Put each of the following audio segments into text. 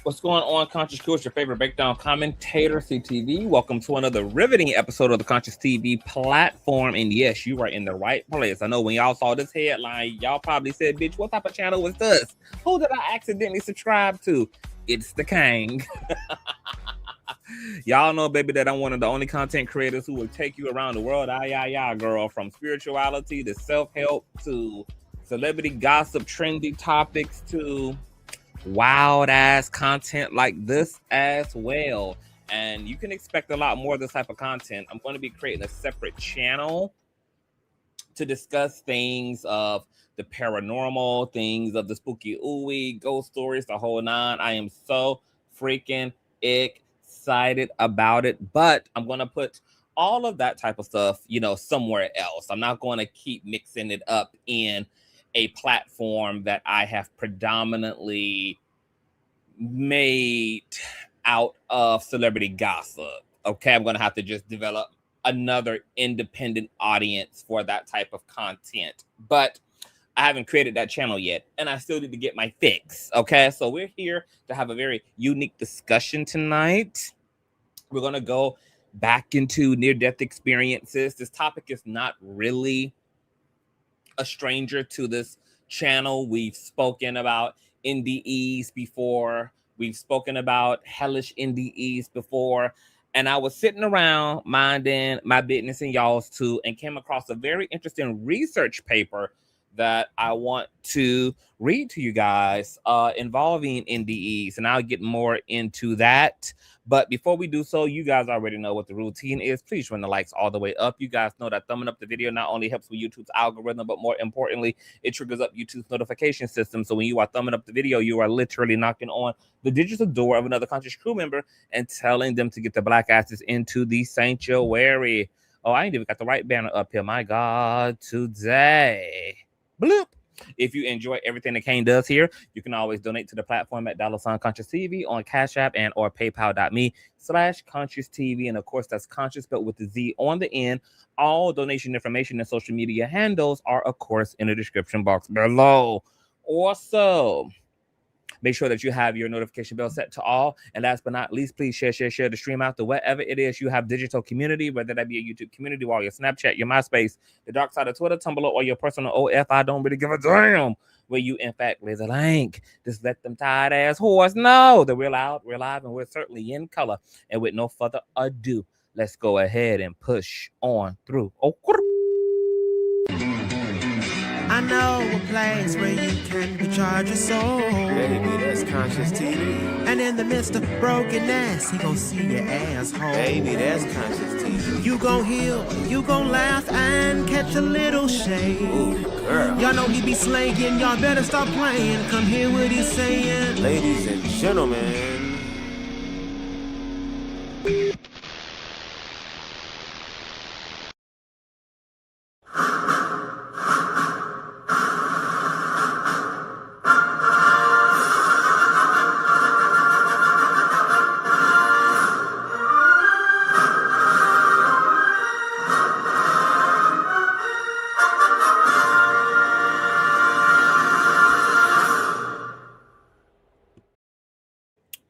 What's going on, Conscious Crew? It's your favorite breakdown commentator, CTV. Welcome to another riveting episode of the Consciouztv platform. And yes, you are in the right place. I know when y'all saw this headline, y'all probably said, bitch, what type of channel was this? Who did I accidentally subscribe to? It's the King. Y'all know, baby, that I'm one of the only content creators who will take you around the world. Girl. From spirituality to self-help to celebrity gossip, trendy topics to wild ass content like this as well. And you can expect a lot more of this type of content. I'm going to be creating a separate channel to discuss things of the paranormal, things of the spooky ooey, ghost stories, the whole nine. I am so freaking excited about it, but I'm going to put all of that type of stuff, somewhere else. I'm not going to keep mixing it up in a platform that I have predominantly made out of celebrity gossip. Okay, I'm gonna have to just develop another independent audience for that type of content. But I haven't created that channel yet, and I still need to get my fix. Okay, so we're here to have a very unique discussion tonight. We're gonna go back into near-death experiences. This topic is not really a stranger to this channel. We've spoken about NDEs before. We've spoken about hellish NDEs before. And I was sitting around minding my business and y'all's too, and came across a very interesting research paper that I want to read to you guys involving NDEs. And I'll get more into that. But before we do so, you guys already know what the routine is. Please run the likes all the way up. You guys know that thumbing up the video not only helps with YouTube's algorithm, but more importantly, it triggers up YouTube's notification system. So when you are thumbing up the video, you are literally knocking on the digital door of another Conscious crew member and telling them to get the black asses into the sanctuary. Oh, I ain't even got the right banner up here. My God, today. Bloop. If you enjoy everything that Kane does here, you can always donate to the platform at $Consciouztv on Cash App and or PayPal.me/Consciouztv. And of course, that's conscious, but with the Z on the end. All donation information and social media handles are, of course, in the description box below. Also, make sure that you have your notification bell set to all. And last but not least, please share the stream out to wherever it is you have digital community, whether that be a YouTube community or your Snapchat, your MySpace, the dark side of Twitter, Tumblr, or your personal OF. I don't really give a damn where you, in fact, leave a link. Just let them tired ass whores know that we're loud, we're live, and we're certainly in color. And with no further ado, let's go ahead and push on through. I know a place where you can recharge your soul. Baby, that's Consciouztv. And in the midst of brokenness, he gon' see your asshole. Baby, that's Consciouztv. You gon' heal, you gon' laugh and catch a little shade. Ooh, girl. Y'all know he be slaying, y'all better stop playing. Come hear what he's saying. Ladies and gentlemen.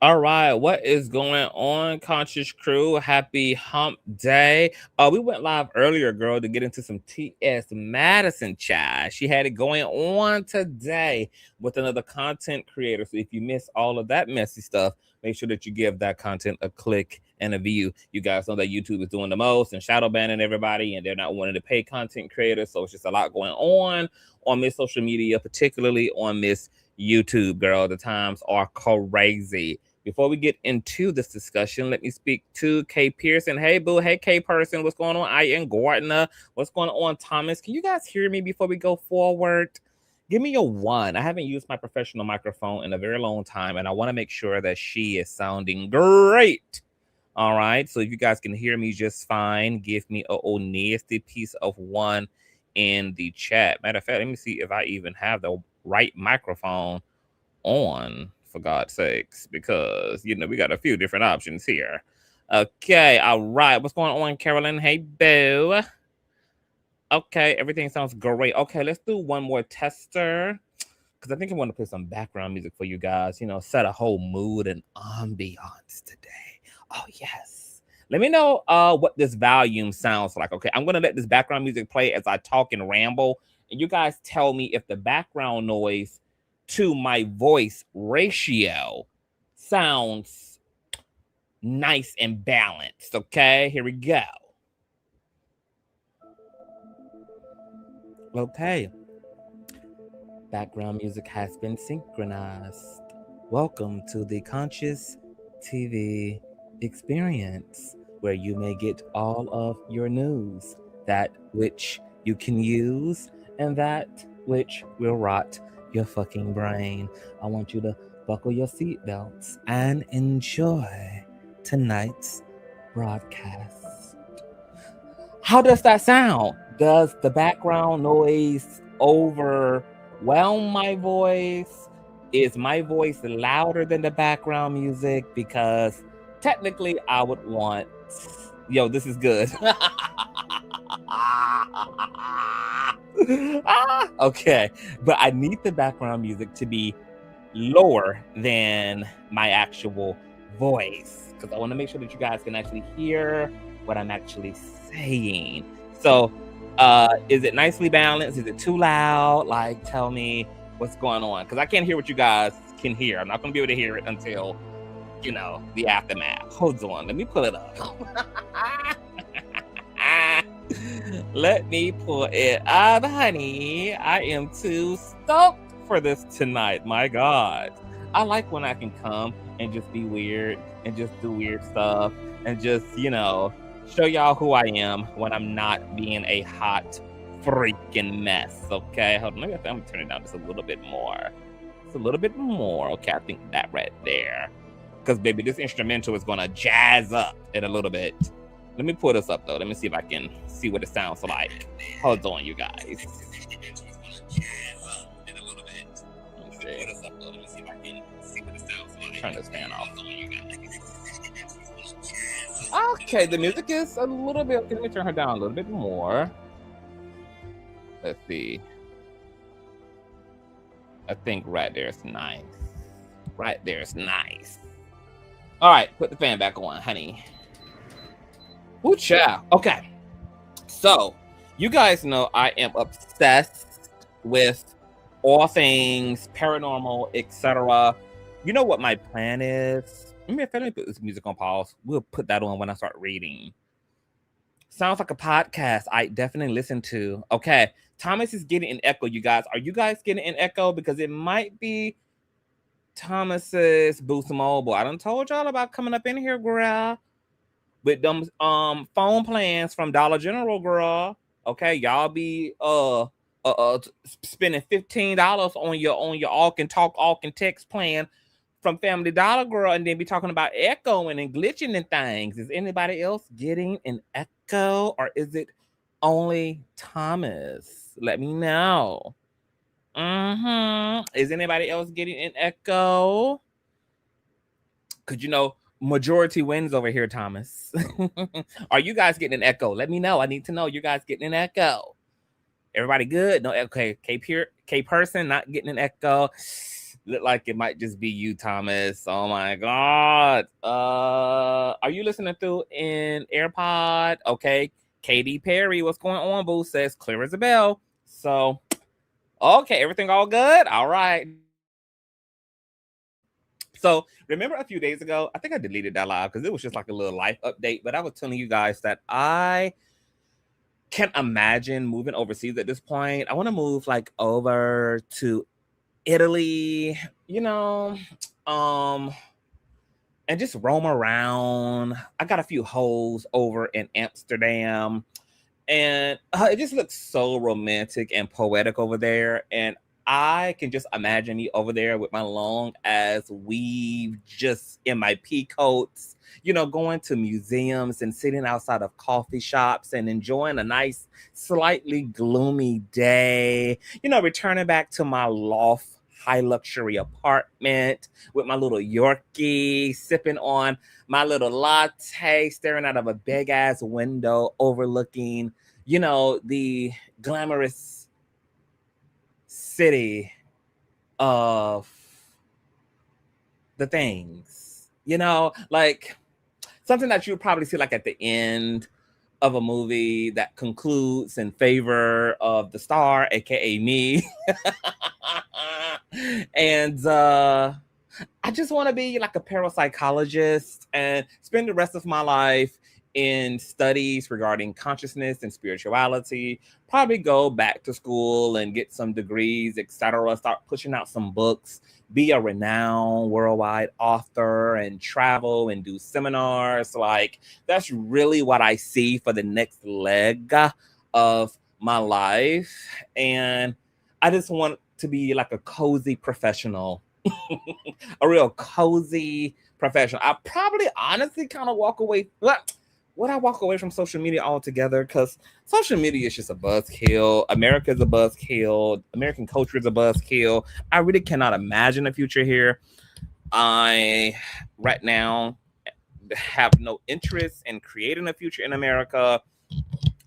All right, what is going on, Conscious crew? Happy hump day. We went live earlier, girl, to get into some T.S. Madison chat. She had it going on today with another content creator. So if you miss all of that messy stuff, make sure that you give that content a click and a view. You guys know that YouTube is doing the most and shadow banning everybody, and they're not wanting to pay content creators. So it's just a lot going on Miss social media, particularly on Miss YouTube, girl. The times are crazy. Before we get into this discussion, let me speak to Kay Pearson. Hey, boo. Hey, Kay Person. What's going on? Ian Gardner. What's going on, Thomas? Can you guys hear me before we go forward? Give me a 1. I haven't used my professional microphone in a very long time, and I want to make sure that she is sounding great. All right. So if you guys can hear me just fine, give me a nasty piece of 1 in the chat. Matter of fact, let me see if I even have the right microphone on, for God's sakes, because, we got a few different options here. Okay, all right. What's going on, Carolyn? Hey, boo. Okay, everything sounds great. Okay, let's do one more tester. because I think I want to play some background music for you guys, set a whole mood and ambiance today. Oh, yes. Let me know what this volume sounds like. Okay, I'm going to let this background music play as I talk and ramble. And you guys tell me if the background noise to my voice ratio sounds nice and balanced. Okay, here we go. Okay. Background music has been synchronized. Welcome to the Consciouztv experience, where you may get all of your news, that which you can use and that which will rot your fucking brain. I want you to buckle your seatbelts and enjoy tonight's broadcast. How does that sound? Does the background noise overwhelm my voice? Is my voice louder than the background music? Because technically I would want, this is good. Okay, but I need the background music to be lower than my actual voice, because I want to make sure that you guys can actually hear what I'm actually saying. So is it nicely balanced? Is it too loud? Like, tell me what's going on, because I can't hear what you guys can hear. I'm not going to be able to hear it until the aftermath. Hold on, let me pull it up. Let me pull it up, honey. I am too stoked for this tonight. My God, I like when I can come and just be weird and just do weird stuff and just show y'all who I am when I'm not being a hot freaking mess. Okay, hold on, I'm gonna turn it down just a little bit more. Just a little bit more. Okay, I think that right there, because baby, this instrumental is gonna jazz up it a little bit. Let me pull this up though. Let me see if I can see what it sounds like. Hold on, you guys. Turn this fan off. Okay, the music is a little bit. Let me turn her down a little bit more. Let's see. I think right there is nice. Right there is nice. All right, put the fan back on, honey. Ooh, child. Okay. So, you guys know I am obsessed with all things paranormal, etc. You know what my plan is? Let me put this music on pause. We'll put that on when I start reading. Sounds like a podcast I definitely listen to. Okay. Thomas is getting an echo, you guys. Are you guys getting an echo? Because it might be Thomas's Boost Mobile. I done told y'all about coming up in here, girl, with them phone plans from Dollar General, girl. Okay, y'all be spending $15 on your all can talk, all can text plan from Family Dollar, girl, and then be talking about echoing and glitching and things. Is anybody else getting an echo, or is it only Thomas? Let me know. Is anybody else getting an echo? Could majority wins over here, Thomas. Are you guys getting an echo? Let me know. I need to know you guys getting an echo. Everybody good? No, okay. K person not getting an echo. Look like it might just be you, Thomas. Oh my God. Are you listening through in AirPod? Okay. Katy Perry, what's going on, boo? Says clear as a bell. So, okay, everything all good? All right. So remember a few days ago, I think I deleted that live because it was just like a little life update, but I was telling you guys that I can't imagine moving overseas at this point. I want to move like over to Italy, and just roam around. I got a few holes over in Amsterdam, and it just looks so romantic and poetic over there. And I can just imagine me over there with my long ass weave, just in my pea coats, going to museums and sitting outside of coffee shops and enjoying a nice, slightly gloomy day, returning back to my loft, high luxury apartment with my little Yorkie, sipping on my little latte, staring out of a big ass window overlooking, the glamorous city of the things, like something that you'll probably see like at the end of a movie that concludes in favor of the star, aka me. And I just want to be like a parapsychologist and spend the rest of my life in studies regarding consciousness and spirituality. Probably go back to school and get some degrees, etc. Start pushing out some books, be a renowned worldwide author, and travel and do seminars. Like, that's really what I see for the next leg of my life. And I just want to be like a cozy professional. A real cozy professional. I probably honestly kind of walk away. Would I walk away from social media altogether? Because social media is just a buzzkill. America is a buzzkill. American culture is a buzzkill. I really cannot imagine a future here. I, right now, have no interest in creating a future in America.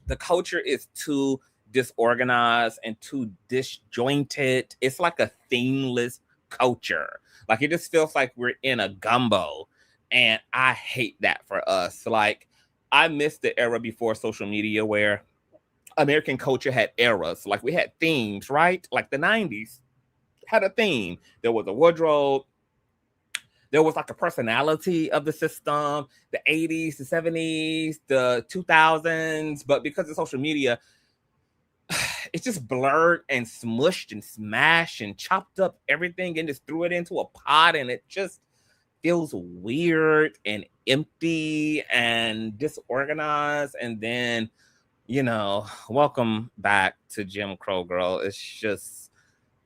The culture is too disorganized and too disjointed. It's like a themeless culture. Like, it just feels like we're in a gumbo. And I hate that for us. Like, I miss the era before social media where American culture had eras. Like, we had themes, right? Like the 90s had a theme. There was a wardrobe. There was like a personality of the system. The 80s, the 70s, the 2000s. But because of social media, it's just blurred and smushed and smashed and chopped up everything and just threw it into a pot, and it just feels weird and empty and disorganized. And then, welcome back to Jim Crow, girl. It's just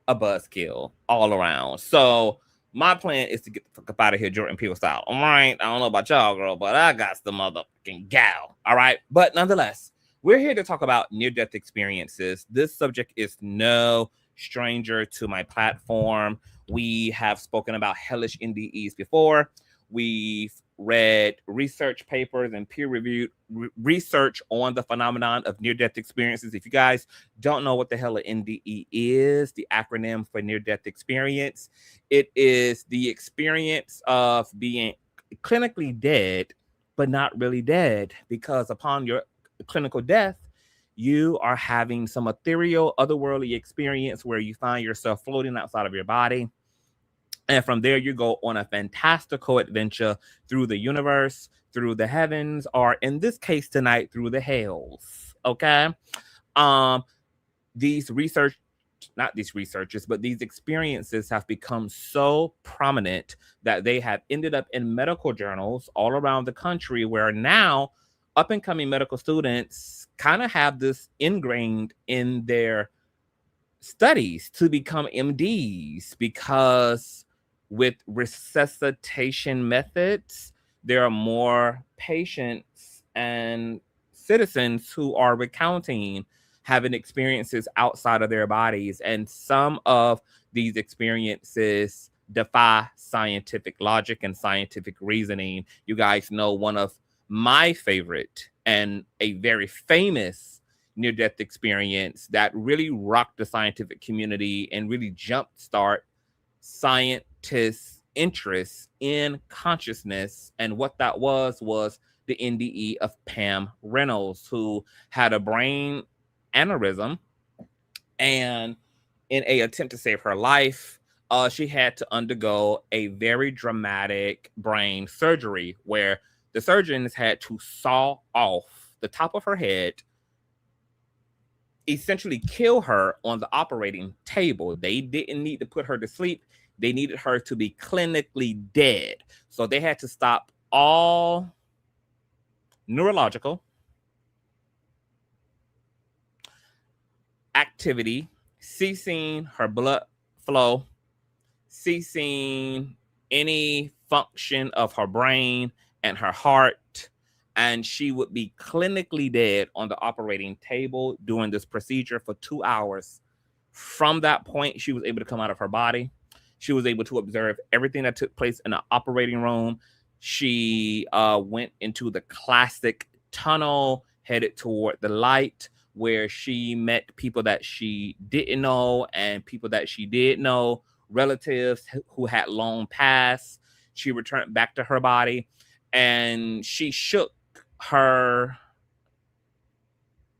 a buzzkill all around. So my plan is to get the fuck up out of here, Jordan Peele style. All right. I don't know about y'all, girl, but I got the motherfucking gal. All right. But nonetheless, we're here to talk about near-death experiences. This subject is no stranger to my platform. We have spoken about hellish NDEs before. We've read research papers and peer-reviewed research on the phenomenon of near-death experiences. If you guys don't know what the hell an NDE is, the acronym for near-death experience, it is the experience of being clinically dead, but not really dead, because upon your clinical death, you are having some ethereal, otherworldly experience where you find yourself floating outside of your body. And from there, you go on a fantastical adventure through the universe, through the heavens, or in this case tonight, through the hells. Okay. These experiences have become so prominent that they have ended up in medical journals all around the country, where now up and coming medical students kind of have this ingrained in their studies to become MDs, because with resuscitation methods, there are more patients and citizens who are recounting having experiences outside of their bodies. And some of these experiences defy scientific logic and scientific reasoning. You guys know one of my favorite and a very famous near-death experience that really rocked the scientific community and really jumpstart scientists' interest in consciousness. And what that was the NDE of Pam Reynolds, who had a brain aneurysm, and in an attempt to save her life, she had to undergo a very dramatic brain surgery where the surgeons had to saw off the top of her head, essentially kill her on the operating table. They didn't need to put her to sleep. They needed her to be clinically dead. So they had to stop all neurological activity, ceasing her blood flow, ceasing any function of her brain and her heart, and she would be clinically dead on the operating table during this procedure for 2 hours. From that point, she was able to come out of her body. She was able to observe everything that took place in the operating room. She went into the classic tunnel, headed toward the light, where she met people that she didn't know and people that she did know, relatives who had long passed. She returned back to her body, and she shook her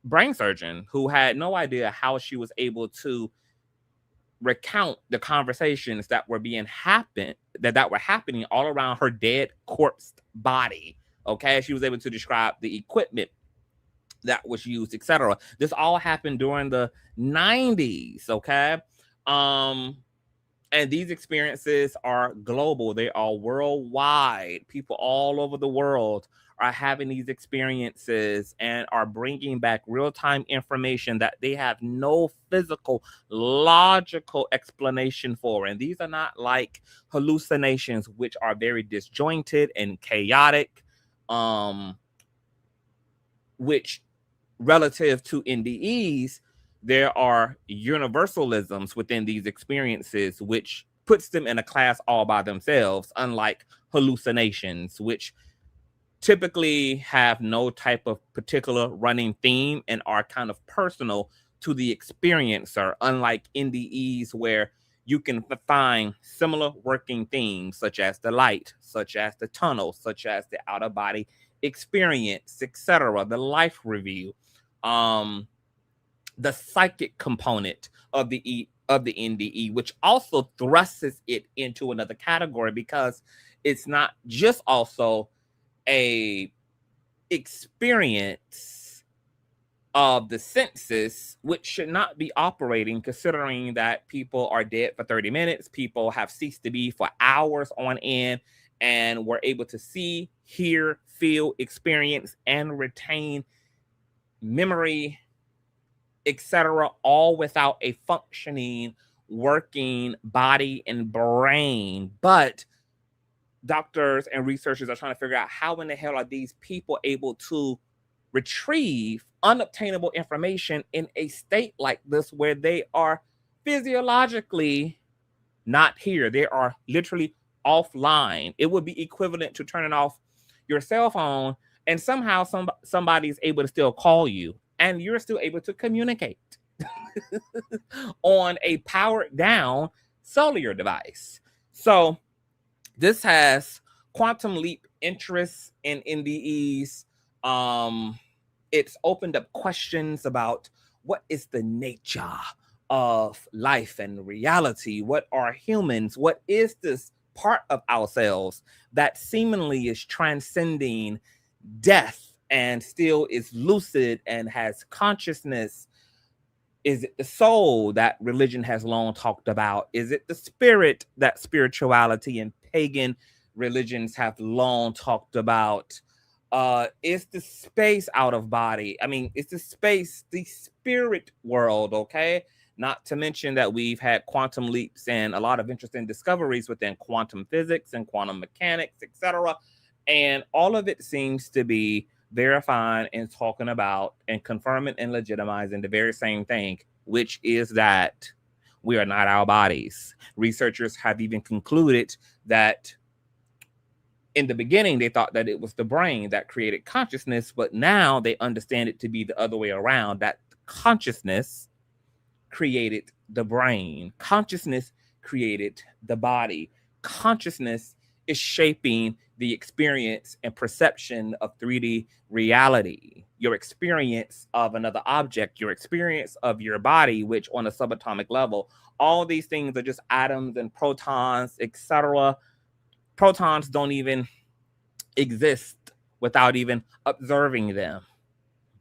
brain surgeon, who had no idea how she was able to recount the conversations that were happening all around her dead corpse body. Okay, she was able to describe the equipment that was used, etc. This all happened during the 90s. Okay, and these experiences are global. They are worldwide. People all over the world are having these experiences and are bringing back real-time information that they have no physical, logical explanation for. And these are not like hallucinations, which are very disjointed and chaotic, which relative to NDEs, there are universalisms within these experiences, which puts them in a class all by themselves, unlike hallucinations, which typically have no type of particular running theme and are kind of personal to the experiencer, unlike NDEs, where you can find similar working themes, such as the light, such as the tunnel, such as the out-of-body experience, etc., the life review, the psychic component of the NDE, which also thrusts it into another category, because it's not just also a experience of the senses, which should not be operating, considering that people are dead for 30 minutes, people have ceased to be for hours on end, and were able to see, hear, feel, experience, and retain memory, etc., all without a functioning, working body and brain. But doctors and researchers are trying to figure out how in the hell are these people able to retrieve unobtainable information in a state like this, where they are physiologically not here. They are literally offline. It would be equivalent to turning off your cell phone, and somehow somebody is able to still call you, and you're still able to communicate on a powered down cellular device. So this has quantum leap interests in NDEs. It's opened up questions about what is the nature of life and reality. What are humans? What is this part of ourselves that seemingly is transcending death and still is lucid and has consciousness? Is it the soul that religion has long talked about? Is it the spirit that spirituality and pagan religions have long talked about? Is the space out of body? I mean, is the space the spirit world? Okay. Not to mention that we've had quantum leaps and a lot of interesting discoveries within quantum physics and quantum mechanics, etc. And all of it seems to be verifying and talking about and confirming and legitimizing the very same thing, which is that we are not our bodies. Researchers have even concluded that in the beginning, they thought that it was the brain that created consciousness, but now they understand it to be the other way around, that consciousness created the brain. Consciousness created the body. Consciousness is shaping the experience and perception of 3D reality. Your experience of another object, your experience of your body, which on a subatomic level, all these things are just atoms and protons, etc. Protons don't even exist without even observing them.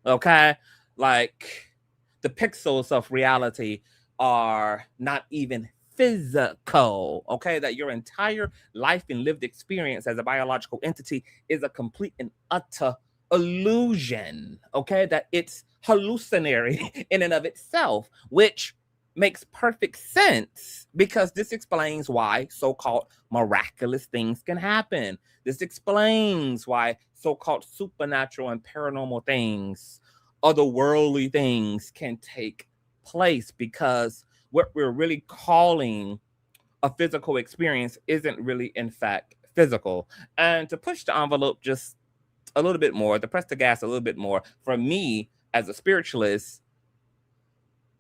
Okay? Like, the pixels of reality are not even physical. Okay? That your entire life and lived experience as a biological entity is a complete and utter illusion. Okay? That it's hallucinatory in and of itself, which makes perfect sense, because this explains why so-called miraculous things can happen. This explains why so-called supernatural and paranormal things, otherworldly things can take place, because what we're really calling a physical experience isn't really, in fact, physical. And to push the envelope just a little bit more, to press the gas a little bit more, for me as a spiritualist,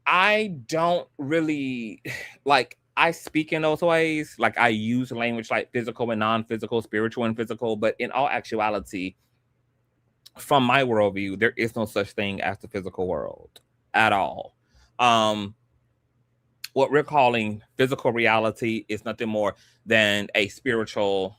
I don't really like I speak in those ways. Like I use language like physical and non-physical, spiritual and physical, but in all actuality, from my worldview, there is no such thing as the physical world at all. What we're calling physical reality is nothing more than a spiritual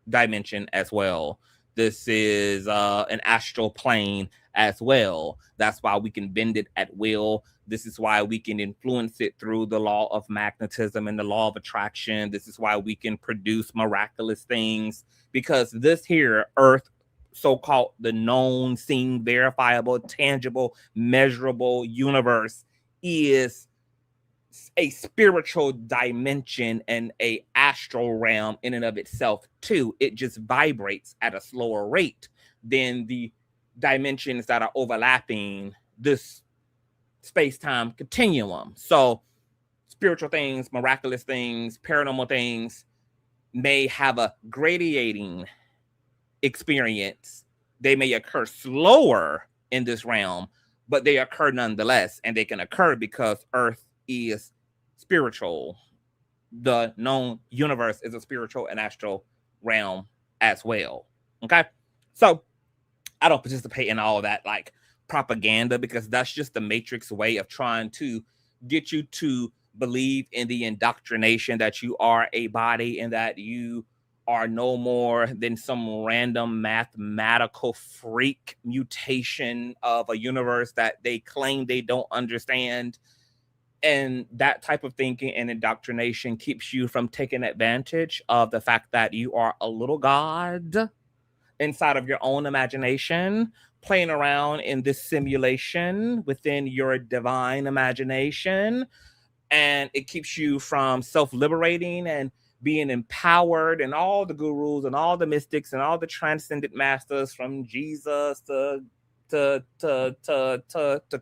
dimension as well. This is an astral plane as well. That's why we can bend it at will. This is why we can influence it through the law of magnetism and the law of attraction. This is why we can produce miraculous things, because this here earth, so-called the known, seen, verifiable, tangible, measurable universe, is a spiritual dimension and a astral realm in and of itself too. It just vibrates at a slower rate than the dimensions that are overlapping this space-time continuum. So spiritual things, miraculous things, paranormal things may have a gradating experience. They may occur slower in this realm, but they occur nonetheless, and they can occur because Earth is spiritual. The known universe is a spiritual and astral realm as well. Okay, so I don't participate in all of that like propaganda, because that's just the Matrix way of trying to get you to believe in the indoctrination that you are a body and that you are no more than some random mathematical freak mutation of a universe that they claim they don't understand. And that type of thinking and indoctrination keeps you from taking advantage of the fact that you are a little god inside of your own imagination, playing around in this simulation within your divine imagination. And it keeps you from self-liberating and being empowered, and all the gurus and all the mystics and all the transcendent masters, from Jesus to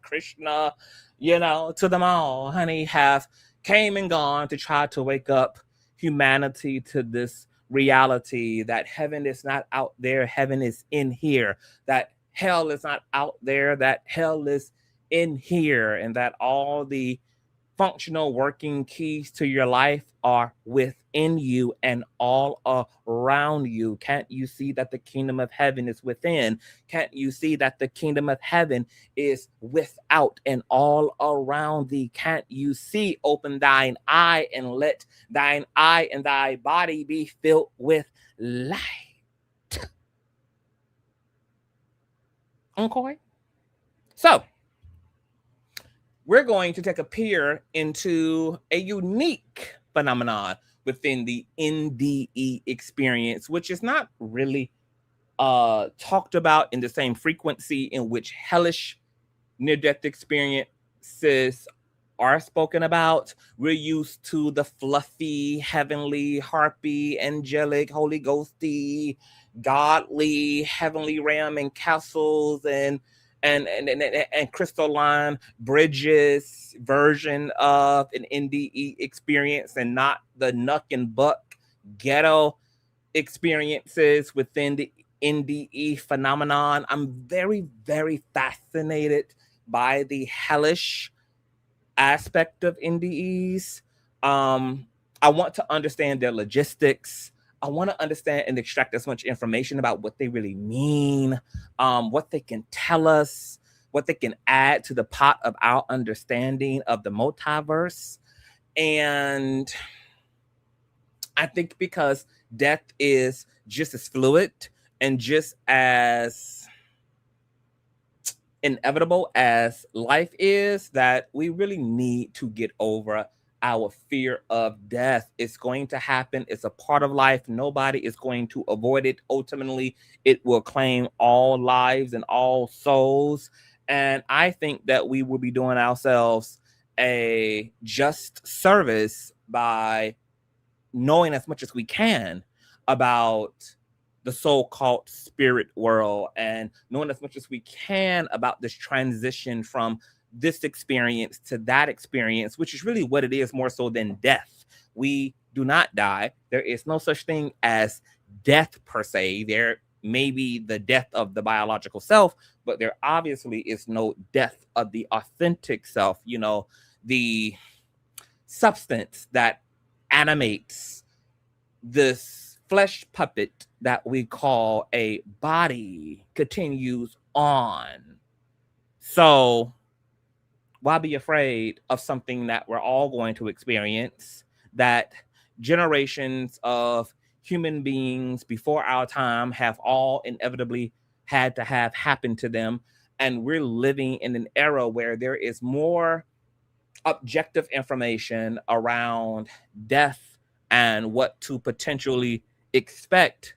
Krishna, you know, to them all, honey, have came and gone to try to wake up humanity to this reality that heaven is not out there, heaven is in here, that hell is not out there, that hell is in here, and that all the functional working keys to your life are within you and all around you. Can't you see that the kingdom of heaven is within? Can't you see that the kingdom of heaven is without and all around thee? Can't you see? Open thine eye and let thine eye and thy body be filled with light. Okay. So we're going to take a peer into a unique phenomenon within the NDE experience, which is not really talked about in the same frequency in which hellish near-death experiences are spoken about. We're used to the fluffy, heavenly, harpy, angelic, Holy Ghosty, godly, heavenly realm and castles and crystalline bridges version of an NDE experience, and not the nuck and buck ghetto experiences within the NDE phenomenon. I'm very, very fascinated by the hellish aspect of NDEs. I want to understand their logistics. I want to understand and extract as much information about what they really mean, what they can tell us, what they can add to the pot of our understanding of the multiverse. And I think because death is just as fluid and just as inevitable as life is, that we really need to get over our fear of death. It's going to happen. It's a part of life. Nobody is going to avoid it. Ultimately, it will claim all lives and all souls. And I think that we will be doing ourselves a just service by knowing as much as we can about the so-called spirit world, and knowing as much as we can about this transition from this experience to that experience, which is really what it is, more so than death. We do not die. There is no such thing as death per se. There may be the death of the biological self, but there obviously is no death of the authentic self, you know, the substance that animates this flesh puppet that we call a body continues on. So why be afraid of something that we're all going to experience, that generations of human beings before our time have all inevitably had to have happen to them? And we're living in an era where there is more objective information around death and what to potentially expect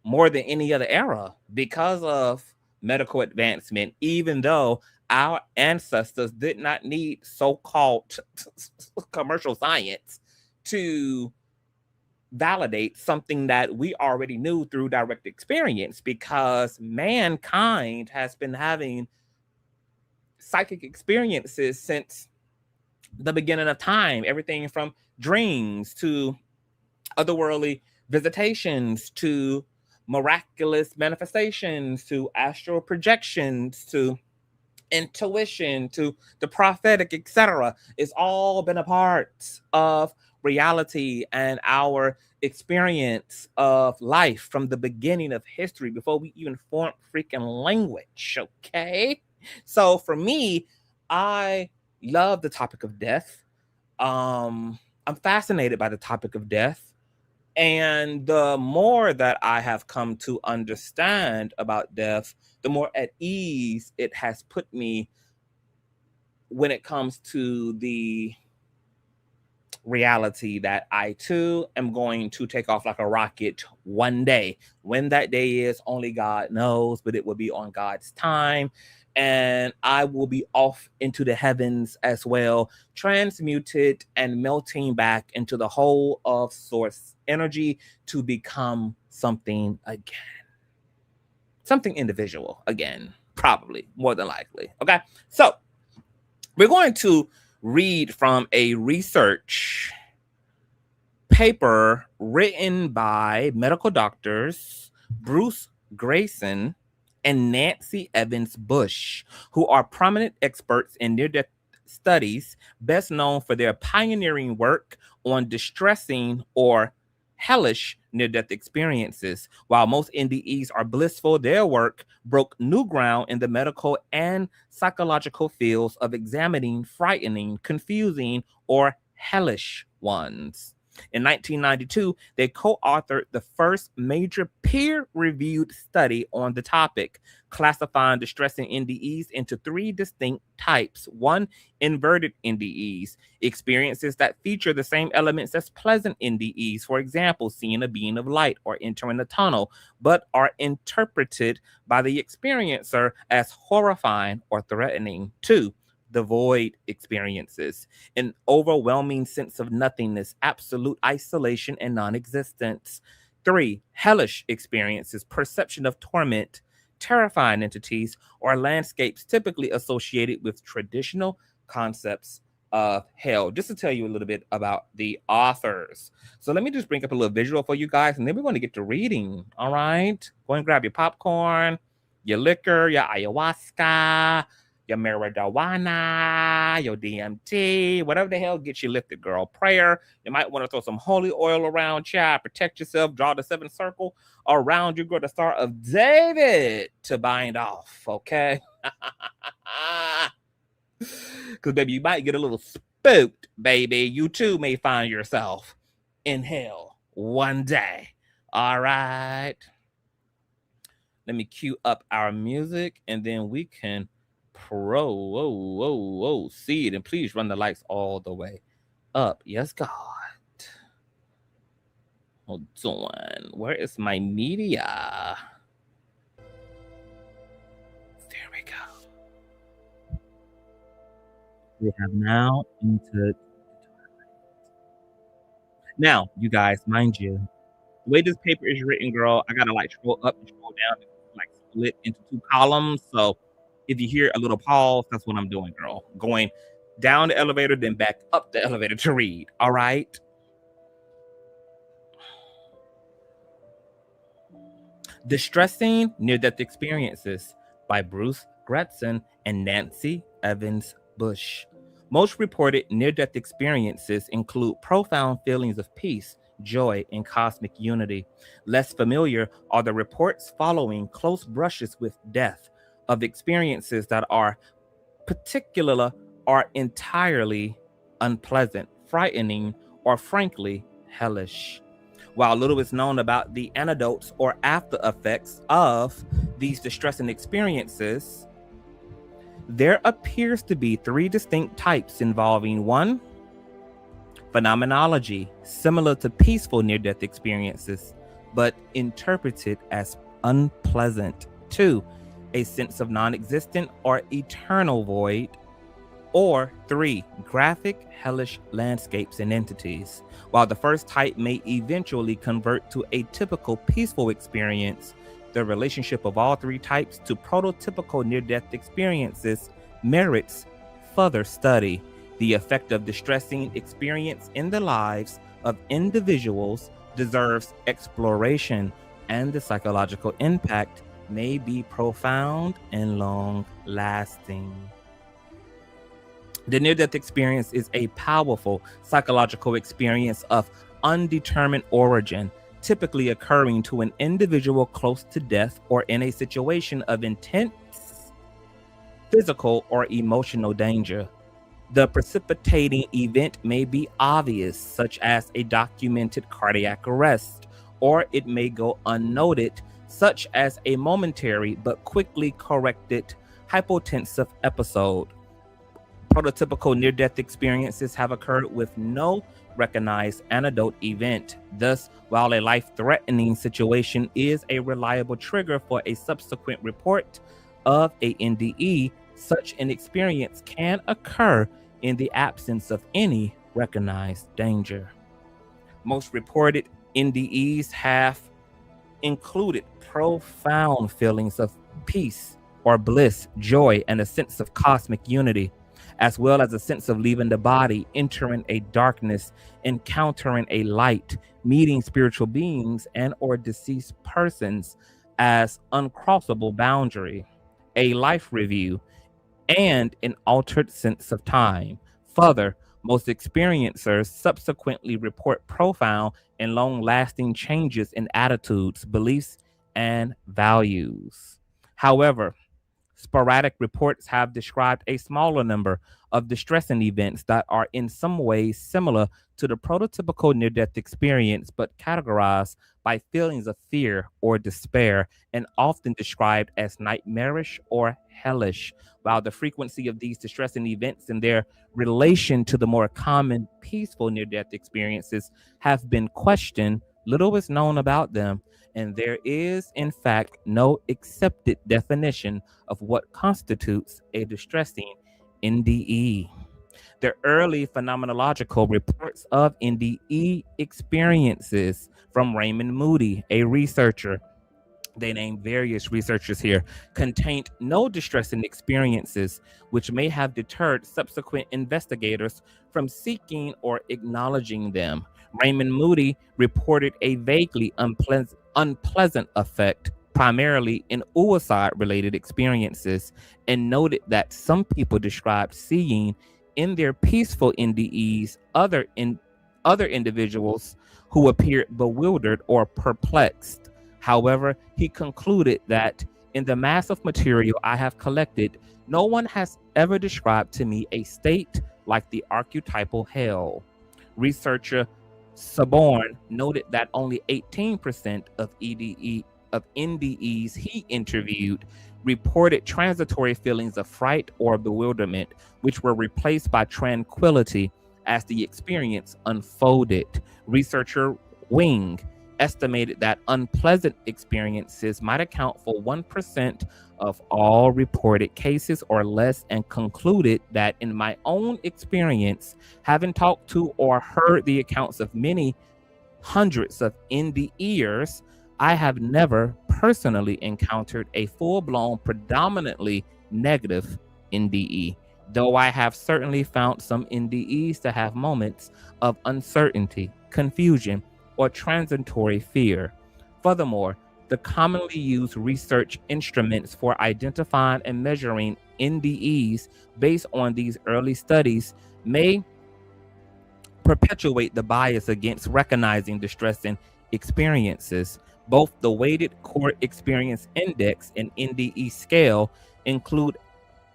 more than any other era because of medical advancement, even though our ancestors did not need so-called commercial science to validate something that we already knew through direct experience, because mankind has been having psychic experiences since the beginning of time, everything from dreams to otherworldly visitations to miraculous manifestations to astral projections to intuition to the prophetic, etc. It's all been a part of reality and our experience of life from the beginning of history before we even formed freaking language. Okay, so for me, I love the topic of death. I'm fascinated by the topic of death. And the more that I have come to understand about death, the more at ease it has put me when it comes to the reality that I too am going to take off like a rocket one day. When that day is, only God knows, but it will be on God's time. And I will be off into the heavens as well, transmuted and melting back into the whole of source energy to become something again. Something individual again, probably, more than likely. Okay, so we're going to read from a research paper written by medical doctors Bruce Greyson and Nancy Evans Bush, who are prominent experts in near-death studies, best known for their pioneering work on distressing or hellish near-death experiences. While most NDEs are blissful, their work broke new ground in the medical and psychological fields of examining frightening, confusing, or hellish ones. In 1992, they co-authored the first major peer-reviewed study on the topic, classifying distressing NDEs into three distinct types. One, inverted NDEs, experiences that feature the same elements as pleasant NDEs, for example, seeing a being of light or entering a tunnel, but are interpreted by the experiencer as horrifying or threatening. Two, the void experiences, an overwhelming sense of nothingness, absolute isolation, and non-existence. Three, hellish experiences, perception of torment, terrifying entities, or landscapes typically associated with traditional concepts of hell. Just to tell you a little bit about the authors. So let me just bring up a little visual for you guys, and then we're going to get to reading. All right. Go and grab your popcorn, your liquor, your ayahuasca, your marijuana, your DMT, whatever the hell gets you lifted, girl. Prayer. You might want to throw some holy oil around, child. Protect yourself. Draw the seventh circle around you. Go the Star of David to bind off, okay? Because, baby, you might get a little spooked, baby. You, too, may find yourself in hell one day. All right. Let me cue up our music, and then we can see it. And please run the lights all the way up. Yes, God. Hold on. Where is my media? There we go. We have now entered. Now, you guys, mind you, the way this paper is written, girl, I gotta like scroll up and scroll down, like split into two columns. So if you hear a little pause, that's what I'm doing, girl. Going down the elevator, then back up the elevator to read. All right. Distressing Near-Death Experiences by Bruce Greyson and Nancy Evans Bush. Most reported near-death experiences include profound feelings of peace, joy, and cosmic unity. Less familiar are the reports following close brushes with death of experiences that are particular or entirely unpleasant, frightening, or frankly hellish. While little is known about the antidotes or after effects of these distressing experiences, there appears to be three distinct types involving: one, phenomenology similar to peaceful near-death experiences, but interpreted as unpleasant; two, a sense of non-existent or eternal void; or three, graphic, hellish landscapes and entities. While the first type may eventually convert to a typical peaceful experience, the relationship of all three types to prototypical near-death experiences merits further study. The effect of distressing experience in the lives of individuals deserves exploration, and the psychological impact may be profound and long-lasting. The near-death experience is a powerful psychological experience of undetermined origin, typically occurring to an individual close to death or in a situation of intense physical or emotional danger. The precipitating event may be obvious, such as a documented cardiac arrest, or it may go unnoted, such as a momentary but quickly corrected hypotensive episode. Prototypical near-death experiences have occurred with no recognized antidote event. Thus, while a life-threatening situation is a reliable trigger for a subsequent report of a NDE, such an experience can occur in the absence of any recognized danger. Most reported NDEs have included profound feelings of peace or bliss, joy, and a sense of cosmic unity, as well as a sense of leaving the body, entering a darkness, encountering a light, meeting spiritual beings and or deceased persons as uncrossable boundary, a life review, and an altered sense of time. Further, most experiencers subsequently report profound and long-lasting changes in attitudes, beliefs, and values. However, sporadic reports have described a smaller number of distressing events that are in some ways similar to the prototypical near-death experience, but categorized by feelings of fear or despair, and often described as nightmarish or hellish. While the frequency of these distressing events and their relation to the more common peaceful near-death experiences have been questioned, little is known about them, and there is, in fact, no accepted definition of what constitutes a distressing NDE. The early phenomenological reports of NDE experiences from Raymond Moody, a researcher, they named various researchers here, contained no distressing experiences, which may have deterred subsequent investigators from seeking or acknowledging them. Raymond Moody reported a vaguely unpleasant effect, primarily in suicide-related experiences, and noted that some people described seeing in their peaceful NDEs other individuals who appeared bewildered or perplexed. However, he concluded that in the mass of material I have collected, no one has ever described to me a state like the archetypal hell. Researcher Saborn noted that only 18% of NDEs he interviewed reported transitory feelings of fright or bewilderment, which were replaced by tranquility as the experience unfolded. Researcher Wing estimated that unpleasant experiences might account for 1% of all reported cases or less, and concluded that in my own experience, having talked to or heard the accounts of many hundreds of NDEers, I have never personally encountered a full-blown, predominantly negative NDE, though I have certainly found some NDEs to have moments of uncertainty, confusion, or transitory fear. Furthermore, the commonly used research instruments for identifying and measuring NDEs based on these early studies may perpetuate the bias against recognizing distressing experiences. Both the weighted core experience index and NDE scale include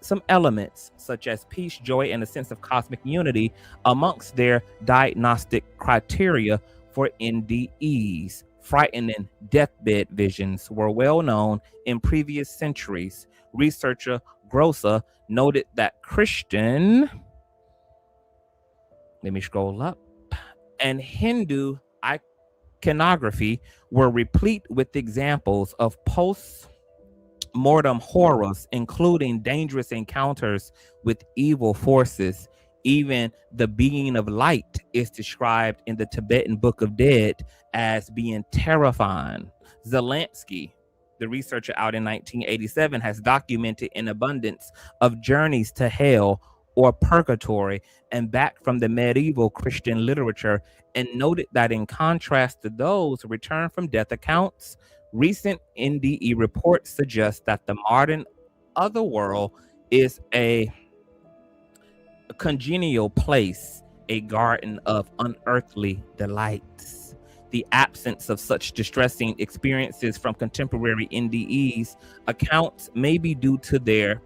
some elements such as peace, joy, and a sense of cosmic unity amongst their diagnostic criteria for NDEs. Frightening deathbed visions were well known in previous centuries. Researcher Greyson noted that Christian, let me scroll up, and Hindu iconography were replete with examples of post-mortem horrors, including dangerous encounters with evil forces. Even the being of light is described in the Tibetan Book of Dead as being terrifying. Zelensky, the researcher out in 1987, has documented an abundance of journeys to hell or purgatory and back from the medieval Christian literature, and noted that in contrast to those returned from death accounts, recent NDE reports suggest that the modern otherworld is a congenial place, a garden of unearthly delights. The absence of such distressing experiences from contemporary NDEs accounts may be due to their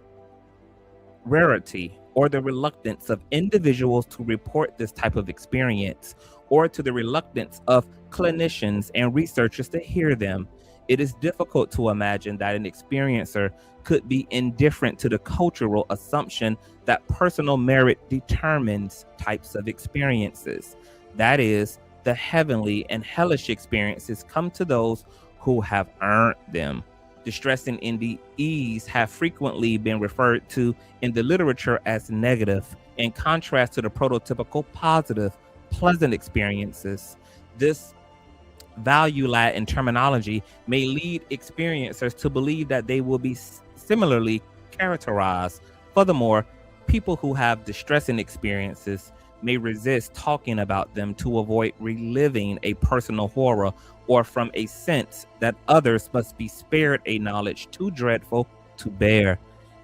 rarity or the reluctance of individuals to report this type of experience, or to the reluctance of clinicians and researchers to hear them. It is difficult to imagine that an experiencer could be indifferent to the cultural assumption that personal merit determines types of experiences. That is, the heavenly and hellish experiences come to those who have earned them. Distressing NDEs have frequently been referred to in the literature as negative, in contrast to the prototypical positive, pleasant experiences. This value-laden terminology may lead experiencers to believe that they will be similarly characterized. Furthermore, people who have distressing experiences may resist talking about them to avoid reliving a personal horror, or from a sense that others must be spared a knowledge too dreadful to bear.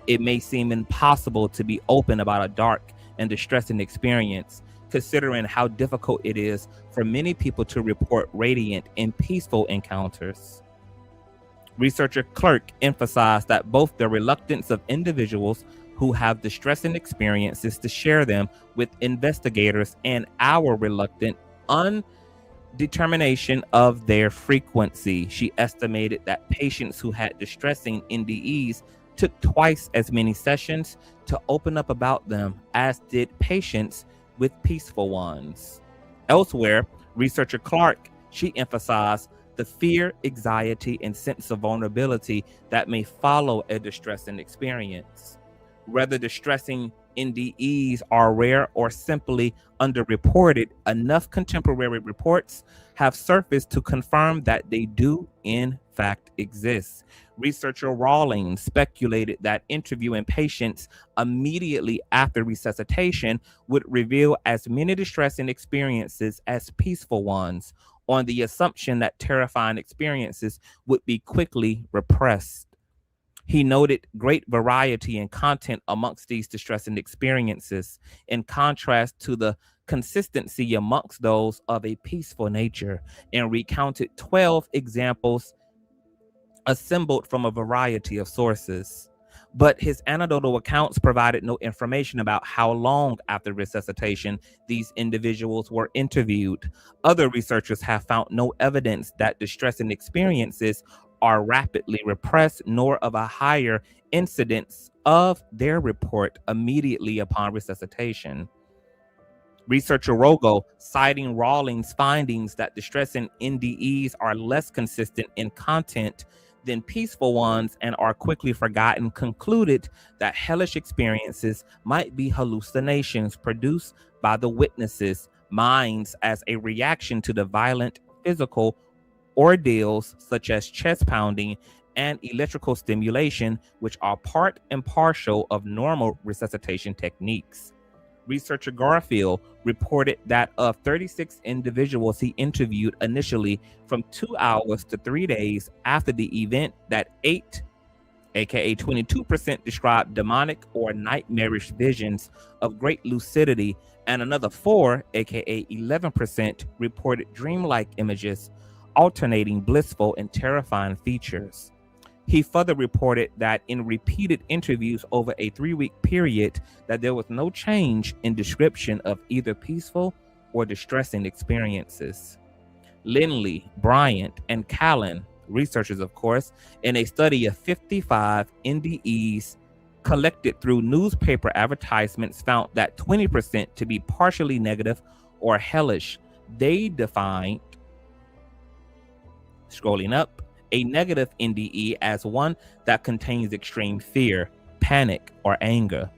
It may seem impossible to be open about a dark and distressing experience, considering how difficult it is for many people to report radiant and peaceful encounters. Researcher Clark emphasized that both the reluctance of individuals who have distressing experiences to share them with investigators and our reluctant undetermination of their frequency. She estimated that patients who had distressing NDEs took twice as many sessions to open up about them as did patients with peaceful ones. Elsewhere, researcher Clark, she emphasized the fear, anxiety, and sense of vulnerability that may follow a distressing experience. Whether distressing NDEs are rare or simply underreported, enough contemporary reports have surfaced to confirm that they do in fact exist. Researcher Rawlings speculated that interviewing patients immediately after resuscitation would reveal as many distressing experiences as peaceful ones, on the assumption that terrifying experiences would be quickly repressed. He noted great variety in content amongst these distressing experiences, in contrast to the consistency amongst those of a peaceful nature, and recounted 12 examples assembled from a variety of sources. But his anecdotal accounts provided no information about how long after resuscitation these individuals were interviewed. Other researchers have found no evidence that distressing experiences are rapidly repressed, nor of a higher incidence of their report immediately upon resuscitation. Researcher Rogo, citing Rawlings' findings that distressing NDEs are less consistent in content than peaceful ones and are quickly forgotten, concluded that hellish experiences might be hallucinations produced by the witnesses' minds as a reaction to the violent physical ordeals such as chest pounding and electrical stimulation, which are part and parcel of normal resuscitation techniques. Researcher Garfield reported that of 36 individuals he interviewed initially, from 2 hours to 3 days after the event, that 8 aka 22%, described demonic or nightmarish visions of great lucidity, and another 4, aka 11%, reported dreamlike images alternating blissful and terrifying features. He further reported that in repeated interviews over a 3-week period, that there was no change in description of either peaceful or distressing experiences. Lindley, Bryant, and Callan, researchers of course, in a study of 55 NDEs collected through newspaper advertisements, found that 20% to be partially negative or hellish. They defined, scrolling up, a negative NDE as one that contains extreme fear, panic, or anger.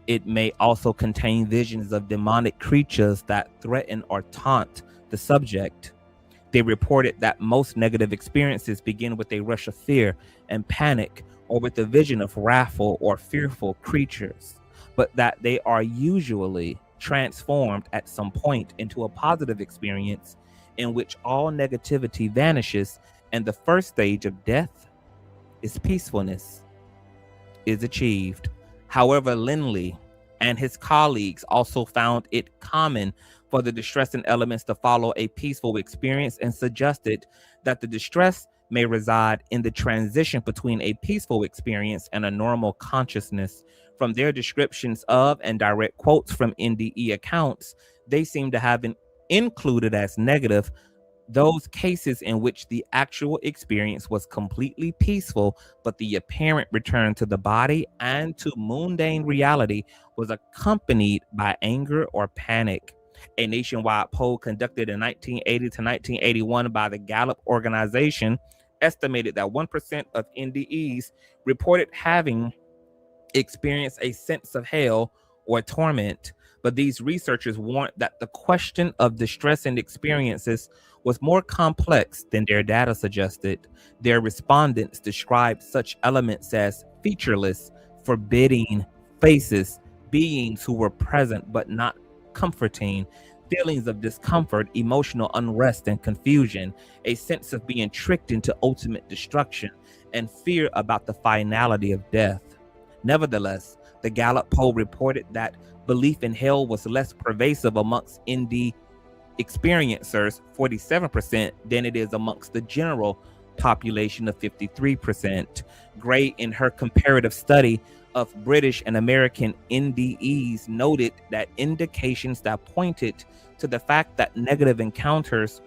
It may also contain visions of demonic creatures that threaten or taunt the subject. They reported that most negative experiences begin with a rush of fear and panic, or with the vision of wrathful or fearful creatures, but that they are usually transformed at some point into a positive experience in which all negativity vanishes, and the first stage of death is peacefulness is achieved. However, Lindley and his colleagues also found it common for the distressing elements to follow a peaceful experience, and suggested that the distress may reside in the transition between a peaceful experience and a normal consciousness. From their descriptions of and direct quotes from NDE accounts, they seem to have been included as negative those cases in which the actual experience was completely peaceful, but the apparent return to the body and to mundane reality was accompanied by anger or panic. A nationwide poll conducted in 1980 to 1981 by the Gallup organization estimated that 1% of NDEs reported having experienced a sense of hell or torment. But these researchers warned that the question of distressing experiences was more complex than their data suggested. Their respondents described such elements as featureless, forbidding faces, beings who were present but not comforting, feelings of discomfort, emotional unrest and confusion, a sense of being tricked into ultimate destruction, and fear about the finality of death. Nevertheless, the Gallup poll reported that belief in hell was less pervasive amongst ND experiencers, 47%, than it is amongst the general population of 53%. Gray, in her comparative study of British and American NDEs, noted that indications that pointed to the fact that negative encounters,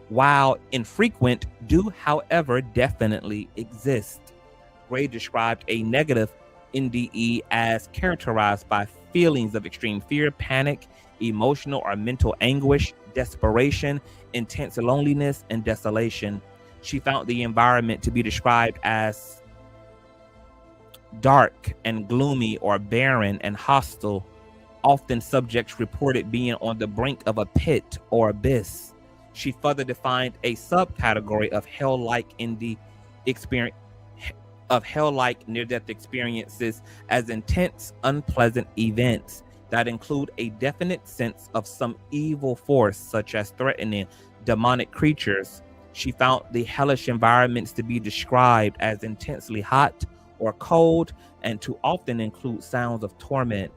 while infrequent, do, however, definitely exist. Gray described a negative NDE as characterized by feelings of extreme fear, panic, emotional or mental anguish, desperation, intense loneliness, and desolation. She found the environment to be described as dark and gloomy or barren and hostile. Often subjects reported being on the brink of a pit or abyss. She further defined a subcategory of hell-like near-death experiences as intense, unpleasant events that include a definite sense of some evil force, such as threatening demonic creatures. She found the hellish environments to be described as intensely hot or cold, and to often include sounds of torment.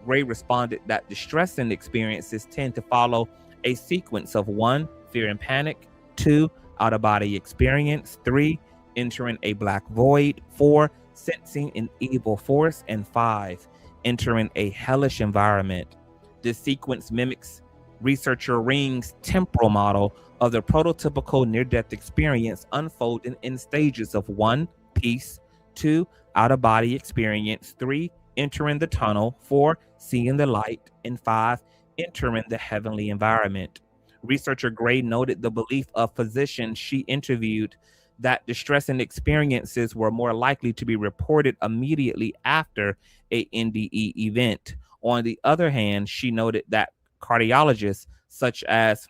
Gray responded that distressing experiences tend to follow a sequence of 1, fear and panic, 2, out-of-body experience, 3, entering a black void, 4, sensing an evil force, and 5, entering a hellish environment. This sequence mimics researcher Ring's temporal model of the prototypical near-death experience unfolding in stages of 1, peace, 2, out-of-body experience, 3, entering the tunnel, 4, seeing the light, and 5, entering the heavenly environment. Researcher Gray noted the belief of physicians she interviewed that distressing experiences were more likely to be reported immediately after a NDE event. On the other hand, she noted that cardiologists such as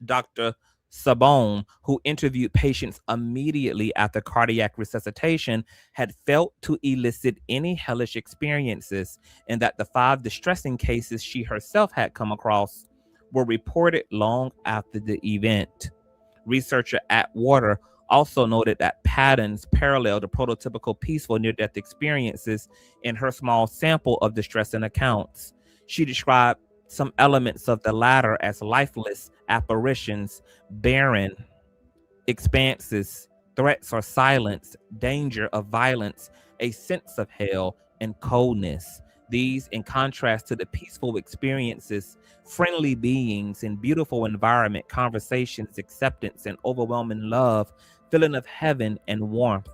Dr. Sabone, who interviewed patients immediately after cardiac resuscitation, had failed to elicit any hellish experiences, and that the 5 distressing cases she herself had come across were reported long after the event. Researcher Atwater also noted that patterns parallel the prototypical peaceful near-death experiences in her small sample of distressing accounts. She described some elements of the latter as lifeless apparitions, barren expanses, threats or silence, danger of violence, a sense of hell, and coldness. These, in contrast to the peaceful experiences, friendly beings in beautiful environment, conversations, acceptance, and overwhelming love, feeling of heaven and warmth.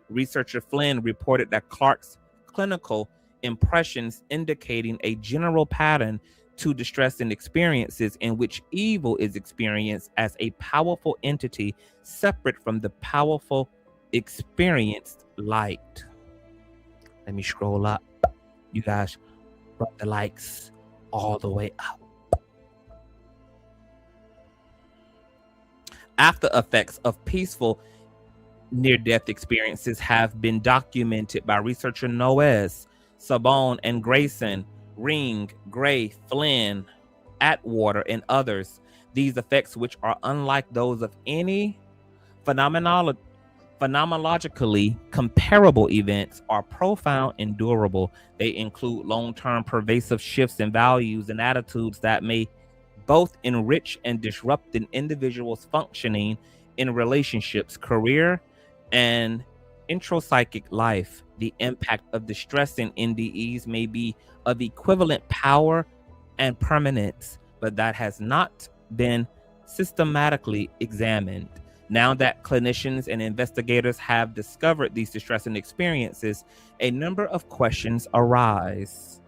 Researcher Flynn reported that Clark's clinical impressions indicating a general pattern to distressing experiences in which evil is experienced as a powerful entity separate from the powerful experienced light. Let me scroll up. You guys brought the likes all the way up. After effects of peaceful near-death experiences have been documented by researcher Noes, Sabone, and Greyson, Ring, Gray, Flynn, Atwater, and others. These effects, which are unlike those of any phenomenologically comparable events, are profound and durable. They include long-term pervasive shifts in values and attitudes that may both enrich and disrupt an individual's functioning in relationships, career, and intropsychic life. The impact of distressing NDEs may be of equivalent power and permanence, but that has not been systematically examined. Now that clinicians and investigators have discovered these distressing experiences, a number of questions arise.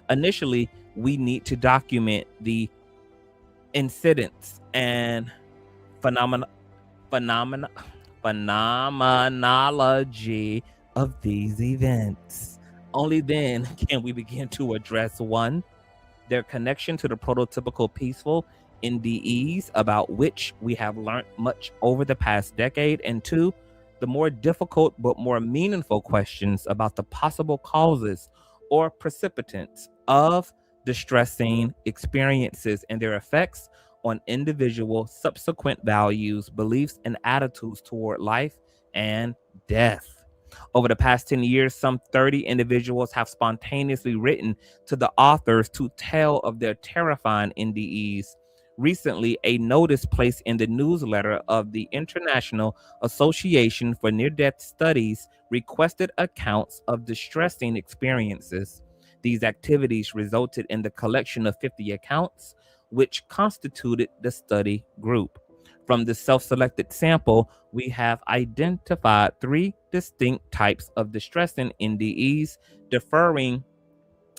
Initially, we need to document the incidents and phenomenology of these events. Only then can we begin to address 1, their connection to the prototypical peaceful NDEs about which we have learned much over the past decade, and 2, the more difficult but more meaningful questions about the possible causes or precipitants of distressing experiences and their effects on individual subsequent values, beliefs, and attitudes toward life and death. Over the past 10 years, some 30 individuals have spontaneously written to the authors to tell of their terrifying NDEs. Recently, a notice placed in the newsletter of the International Association for Near-Death Studies requested accounts of distressing experiences. These activities resulted in the collection of 50 accounts, which constituted the study group. From the self-selected sample, we have identified 3 distinct types of distressing NDEs, differing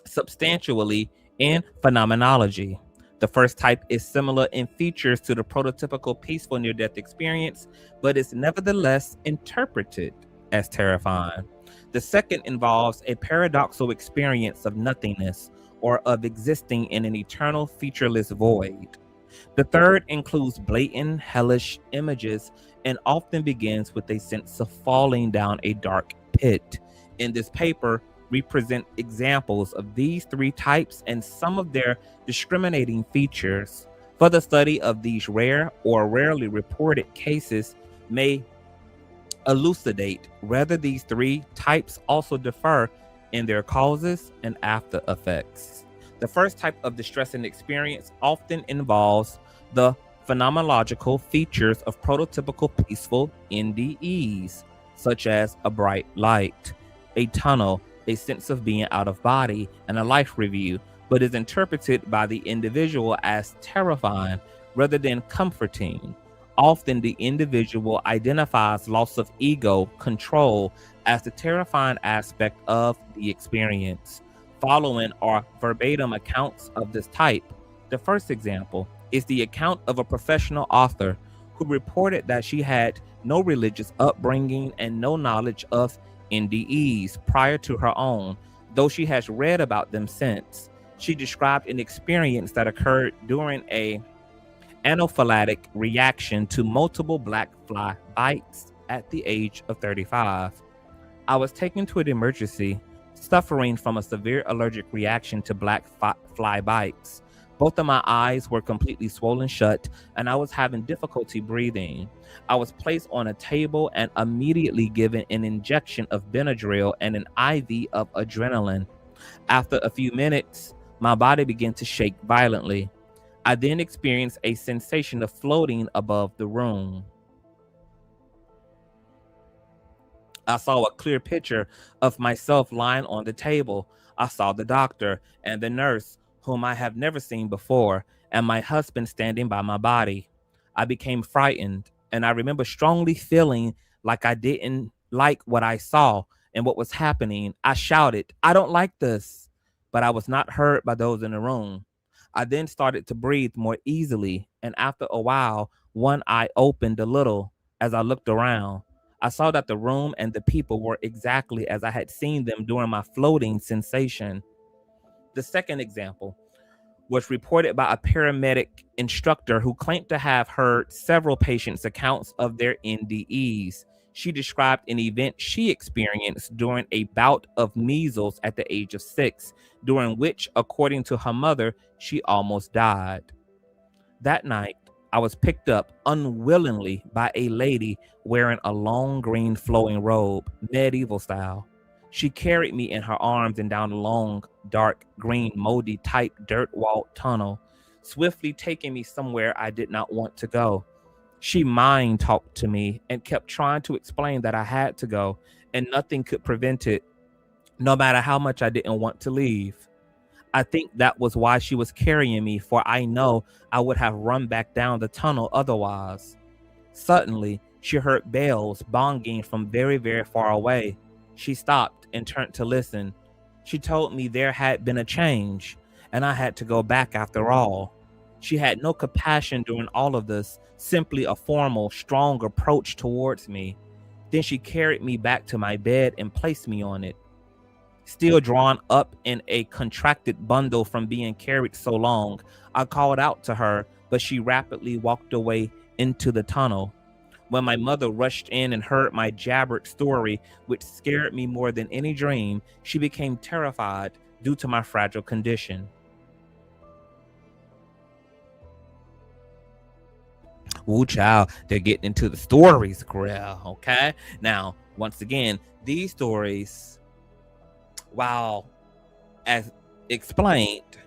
substantially in phenomenology. The first type is similar in features to the prototypical peaceful near-death experience, but is nevertheless interpreted as terrifying. The second involves a paradoxical experience of nothingness, or of existing in an eternal featureless void. The third includes blatant hellish images and often begins with a sense of falling down a dark pit. In this paper, we present examples of these 3 types and some of their discriminating features. For the study of these rare or rarely reported cases may elucidate whether these 3 types also differ in their causes and after effects. The first type of distressing experience often involves the phenomenological features of prototypical peaceful NDEs, such as a bright light, a tunnel, a sense of being out of body, and a life review, but is interpreted by the individual as terrifying rather than comforting. Often the individual identifies loss of ego control as the terrifying aspect of the experience. Following are verbatim accounts of this type. The first example is the account of a professional author who reported that she had no religious upbringing and no knowledge of NDEs prior to her own, though she has read about them since. She described an experience that occurred during an anaphylactic reaction to multiple black fly bites at the age of 35. I was taken to an emergency suffering from a severe allergic reaction to black fly bites. Both of my eyes were completely swollen shut, and I was having difficulty breathing. I was placed on a table and immediately given an injection of Benadryl and an IV of adrenaline. After a few minutes, my body began to shake violently. I then experienced a sensation of floating above the room. I saw a clear picture of myself lying on the table. I saw the doctor and the nurse, whom I have never seen before, and my husband standing by my body. I became frightened, and I remember strongly feeling like I didn't like what I saw and what was happening. I shouted, "I don't like this," but I was not heard by those in the room. I then started to breathe more easily, and after a while, one eye opened a little. As I looked around, I saw that the room and the people were exactly as I had seen them during my floating sensation. The second example was reported by a paramedic instructor who claimed to have heard several patients' accounts of their NDEs. She described an event she experienced during a bout of measles at the age of 6, during which, according to her mother, she almost died. That night, I was picked up unwillingly by a lady wearing a long green flowing robe, medieval style. She carried me in her arms and down a long, dark, green, moldy, tight, dirt-walled tunnel, swiftly taking me somewhere I did not want to go. She mind talked to me and kept trying to explain that I had to go, and nothing could prevent it, no matter how much I didn't want to leave. I think that was why she was carrying me, for I know I would have run back down the tunnel otherwise. Suddenly, she heard bells bonging from very, very far away. She stopped and turned to listen. She told me there had been a change, and I had to go back after all. She had no compassion during all of this, simply a formal, strong approach towards me. Then she carried me back to my bed and placed me on it. Still drawn up in a contracted bundle from being carried so long, I called out to her, but she rapidly walked away into the tunnel. When my mother rushed in and heard my jabbered story, which scared me more than any dream, she became terrified due to my fragile condition. Ooh, child, they're getting into the stories, Grill, okay? Now, once again, these stories, while as explained,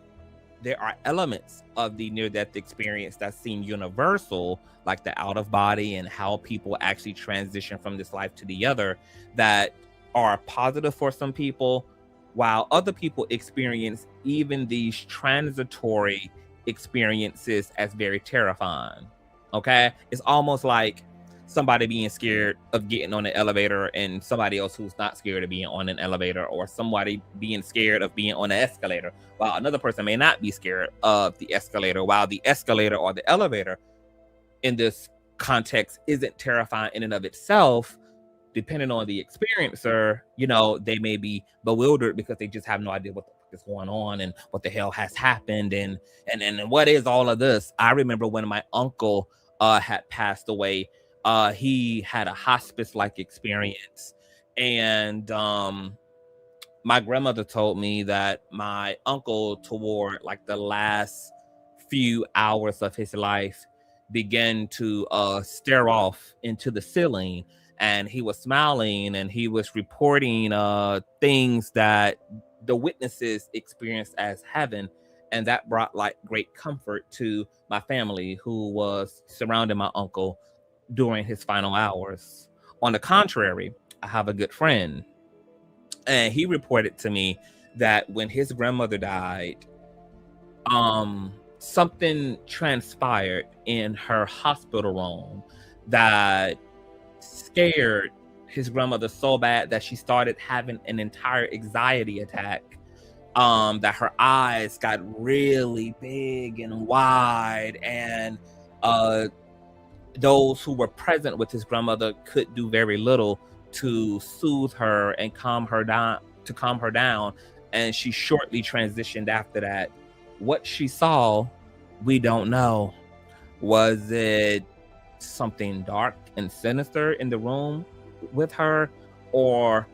there are elements of the near-death experience that seem universal, like the out-of-body and how people actually transition from this life to the other, that are positive for some people, while other people experience even these transitory experiences as very terrifying. Okay? It's almost like somebody being scared of getting on an elevator and somebody else who's not scared of being on an elevator, or somebody being scared of being on an escalator, while another person may not be scared of the escalator, while the escalator or the elevator in this context isn't terrifying in and of itself. Depending on the experiencer, you know, they may be bewildered because they just have no idea what the fuck is going on and what the hell has happened and what is all of this. I remember when my uncle had passed away. He had a hospice-like experience, and my grandmother told me that my uncle, toward like the last few hours of his life, began to stare off into the ceiling, and he was smiling and he was reporting things that the witnesses experienced as heaven, and that brought like great comfort to my family who was surrounding my uncle during his final hours. On the contrary, I have a good friend, and he reported to me that when his grandmother died, something transpired in her hospital room that scared his grandmother so bad that she started having an entire anxiety attack, that her eyes got really big and wide, and those who were present with his grandmother could do very little to soothe her and calm her down, and she shortly transitioned after that. What she saw, we don't know. Was it something dark and sinister in the room with her, or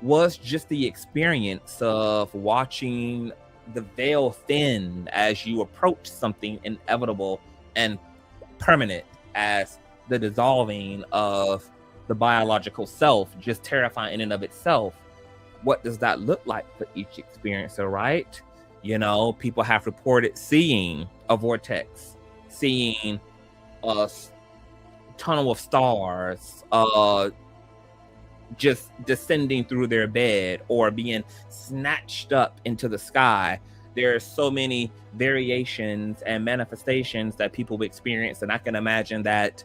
was just the experience of watching the veil thinned as you approach something inevitable and permanent as the dissolving of the biological self, just terrifying in and of itself. What does that look like for each experiencer, right? You know, people have reported seeing a vortex, seeing a tunnel of stars, just descending through their bed or being snatched up into the sky. There are so many variations and manifestations that people experience, and I can imagine that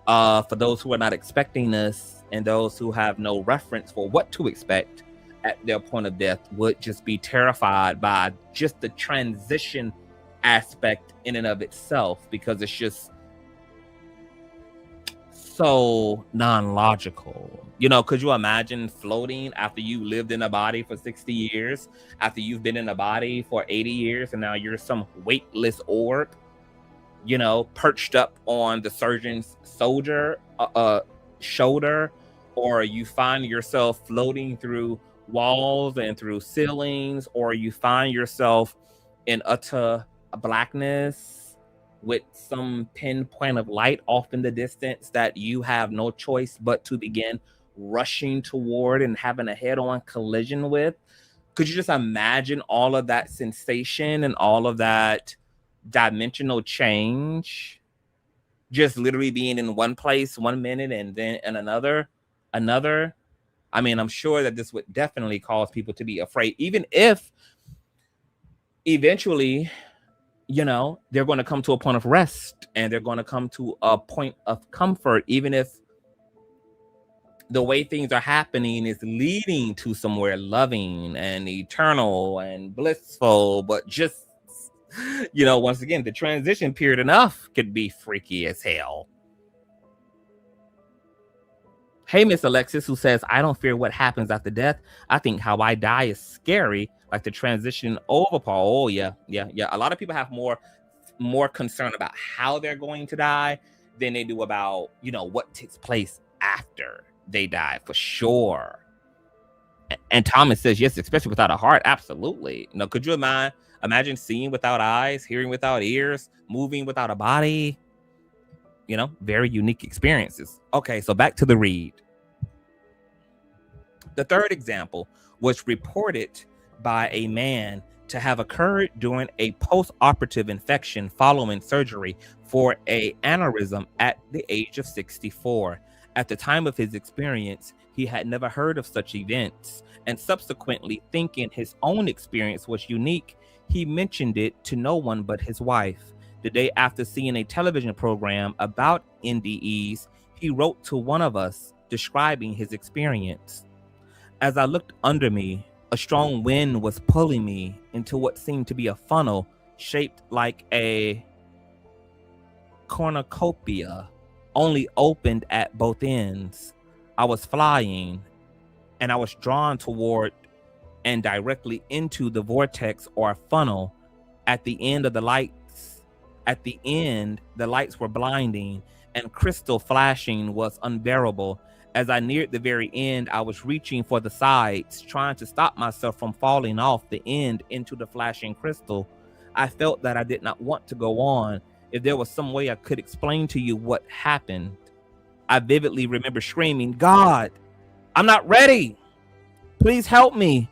for those who are not expecting this and those who have no reference for what to expect at their point of death would just be terrified by just the transition aspect in and of itself, because it's just so non-logical. You know, could you imagine floating after you lived in a body for 60 years, after you've been in a body for 80 years, and now you're some weightless orb, you know, perched up on the surgeon's shoulder, or you find yourself floating through walls and through ceilings, or you find yourself in utter blackness with some pinpoint of light off in the distance that you have no choice but to begin rushing toward and having a head-on collision with. Could you just imagine all of that sensation and all of that dimensional change, just literally being in one place 1 minute and then in another? I mean, I'm sure that this would definitely cause people to be afraid, even if eventually, you know, they're going to come to a point of rest and they're going to come to a point of comfort, even if the way things are happening is leading to somewhere loving and eternal and blissful. But just, you know, once again, the transition period enough could be freaky as hell. Hey, Miss Alexis, who says, I don't fear what happens after death. I think how I die is scary, like the transition over, Paul. Oh, yeah. A lot of people have more concern about how they're going to die than they do about, you know, what takes place after they die, for sure. And Thomas says, yes, especially without a heart. Absolutely. You know, could you imagine seeing without eyes, hearing without ears, moving without a body? You know, very unique experiences. Okay, so back to the read. The third example was reported by a man to have occurred during a post-operative infection following surgery for an aneurysm at the age of 64. At the time of his experience, he had never heard of such events, and subsequently thinking his own experience was unique, he mentioned it to no one but his wife. The day after seeing a television program about NDEs, he wrote to one of us describing his experience. As I looked under me, a strong wind was pulling me into what seemed to be a funnel shaped like a cornucopia, only opened at both ends. I was flying, and I was drawn toward and directly into the vortex or funnel. At the end, the lights were blinding, and crystal flashing was unbearable. As I neared the very end, I was reaching for the sides, trying to stop myself from falling off the end into the flashing crystal. I felt that I did not want to go on. If there was some way I could explain to you what happened. I vividly remember screaming, God, I'm not ready. Please help me.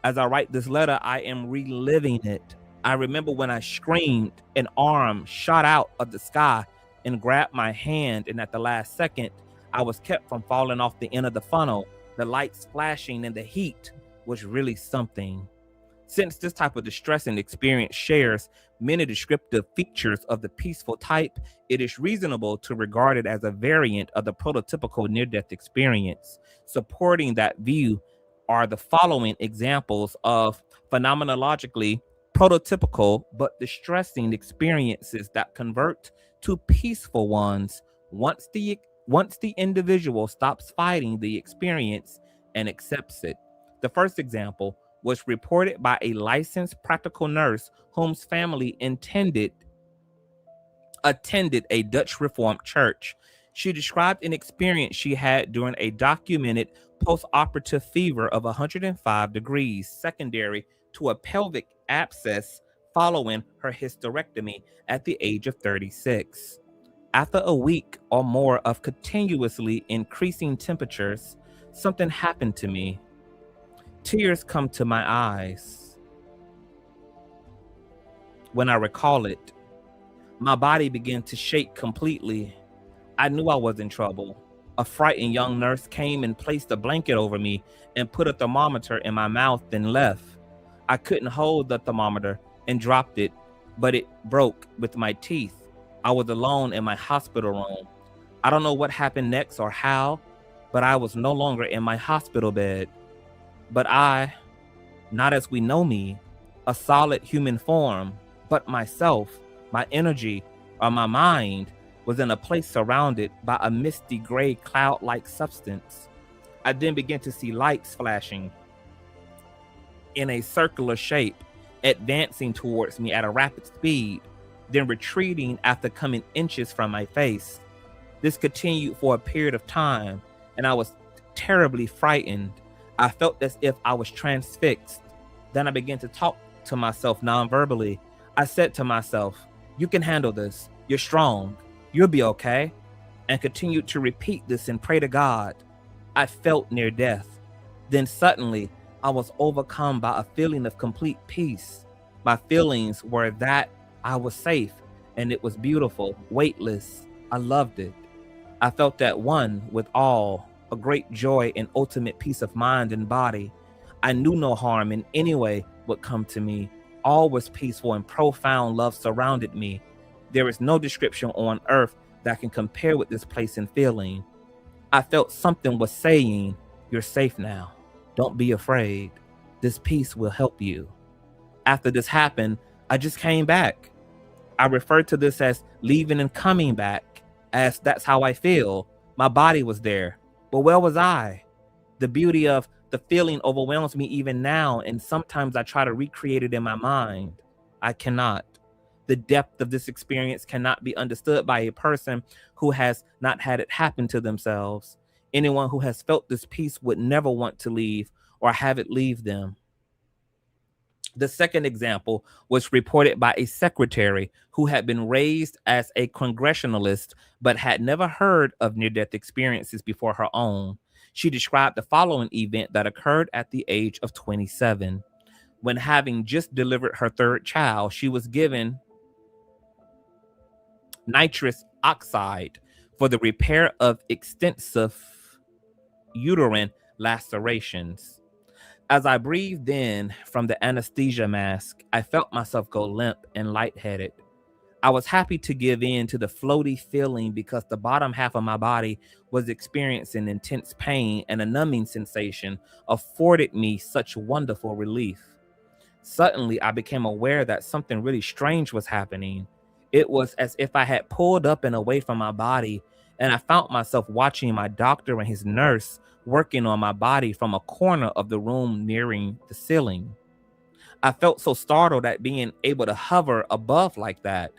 As I write this letter, I am reliving it. I remember when I screamed, an arm shot out of the sky and grabbed my hand, and at the last second, I was kept from falling off the end of the funnel. The lights flashing and the heat was really something. Since this type of distressing experience shares many descriptive features of the peaceful type, it is reasonable to regard it as a variant of the prototypical near-death experience. Supporting that view are the following examples of phenomenologically prototypical but distressing experiences that convert to peaceful ones once the individual stops fighting the experience and accepts it. The first example was reported by a licensed practical nurse whose family attended a Dutch Reformed church. She described an experience she had during a documented post-operative fever of 105 degrees, secondary to a pelvic abscess following her hysterectomy at the age of 36. After a week or more of continuously increasing temperatures, something happened to me. Tears come to my eyes. When I recall it, my body began to shake completely. I knew I was in trouble. A frightened young nurse came and placed a blanket over me and put a thermometer in my mouth, then left. I couldn't hold the thermometer and dropped it, but it broke with my teeth. I was alone in my hospital room. I don't know what happened next or how, but I was no longer in my hospital bed. But I, not as we know me, a solid human form, but myself, my energy, or my mind, was in a place surrounded by a misty gray cloud-like substance. I then began to see lights flashing in a circular shape, advancing towards me at a rapid speed, then retreating after coming inches from my face. This continued for a period of time, and I was terribly frightened. I felt as if I was transfixed. Then I began to talk to myself non-verbally. I said to myself, "You can handle this. You're strong. You'll be okay," and continued to repeat this and pray to God. I felt near death. Then suddenly, I was overcome by a feeling of complete peace. My feelings were that I was safe, and it was beautiful, weightless. I loved it. I felt at one with all, a great joy and ultimate peace of mind and body. I knew no harm in any way would come to me. All was peaceful and profound love surrounded me. There is no description on earth that can compare with this place and feeling. I felt something was saying, "You're safe now. Don't be afraid. This peace will help you." After this happened, I just came back. I refer to this as leaving and coming back, as that's how I feel. My body was there, but where was I? The beauty of the feeling overwhelms me even now, and sometimes I try to recreate it in my mind. I cannot. The depth of this experience cannot be understood by a person who has not had it happen to themselves. Anyone who has felt this peace would never want to leave or have it leave them. The second example was reported by a secretary who had been raised as a congressionalist but had never heard of near-death experiences before her own. She described the following event that occurred at the age of 27. When having just delivered her third child, she was given nitrous oxide for the repair of extensive uterine lacerations. As I breathed in from the anesthesia mask, I felt myself go limp and lightheaded. I was happy to give in to the floaty feeling because the bottom half of my body was experiencing intense pain, and a numbing sensation afforded me such wonderful relief. Suddenly, I became aware that something really strange was happening. It was as if I had pulled up and away from my body, and I found myself watching my doctor and his nurse working on my body from a corner of the room nearing the ceiling. I felt so startled at being able to hover above like that,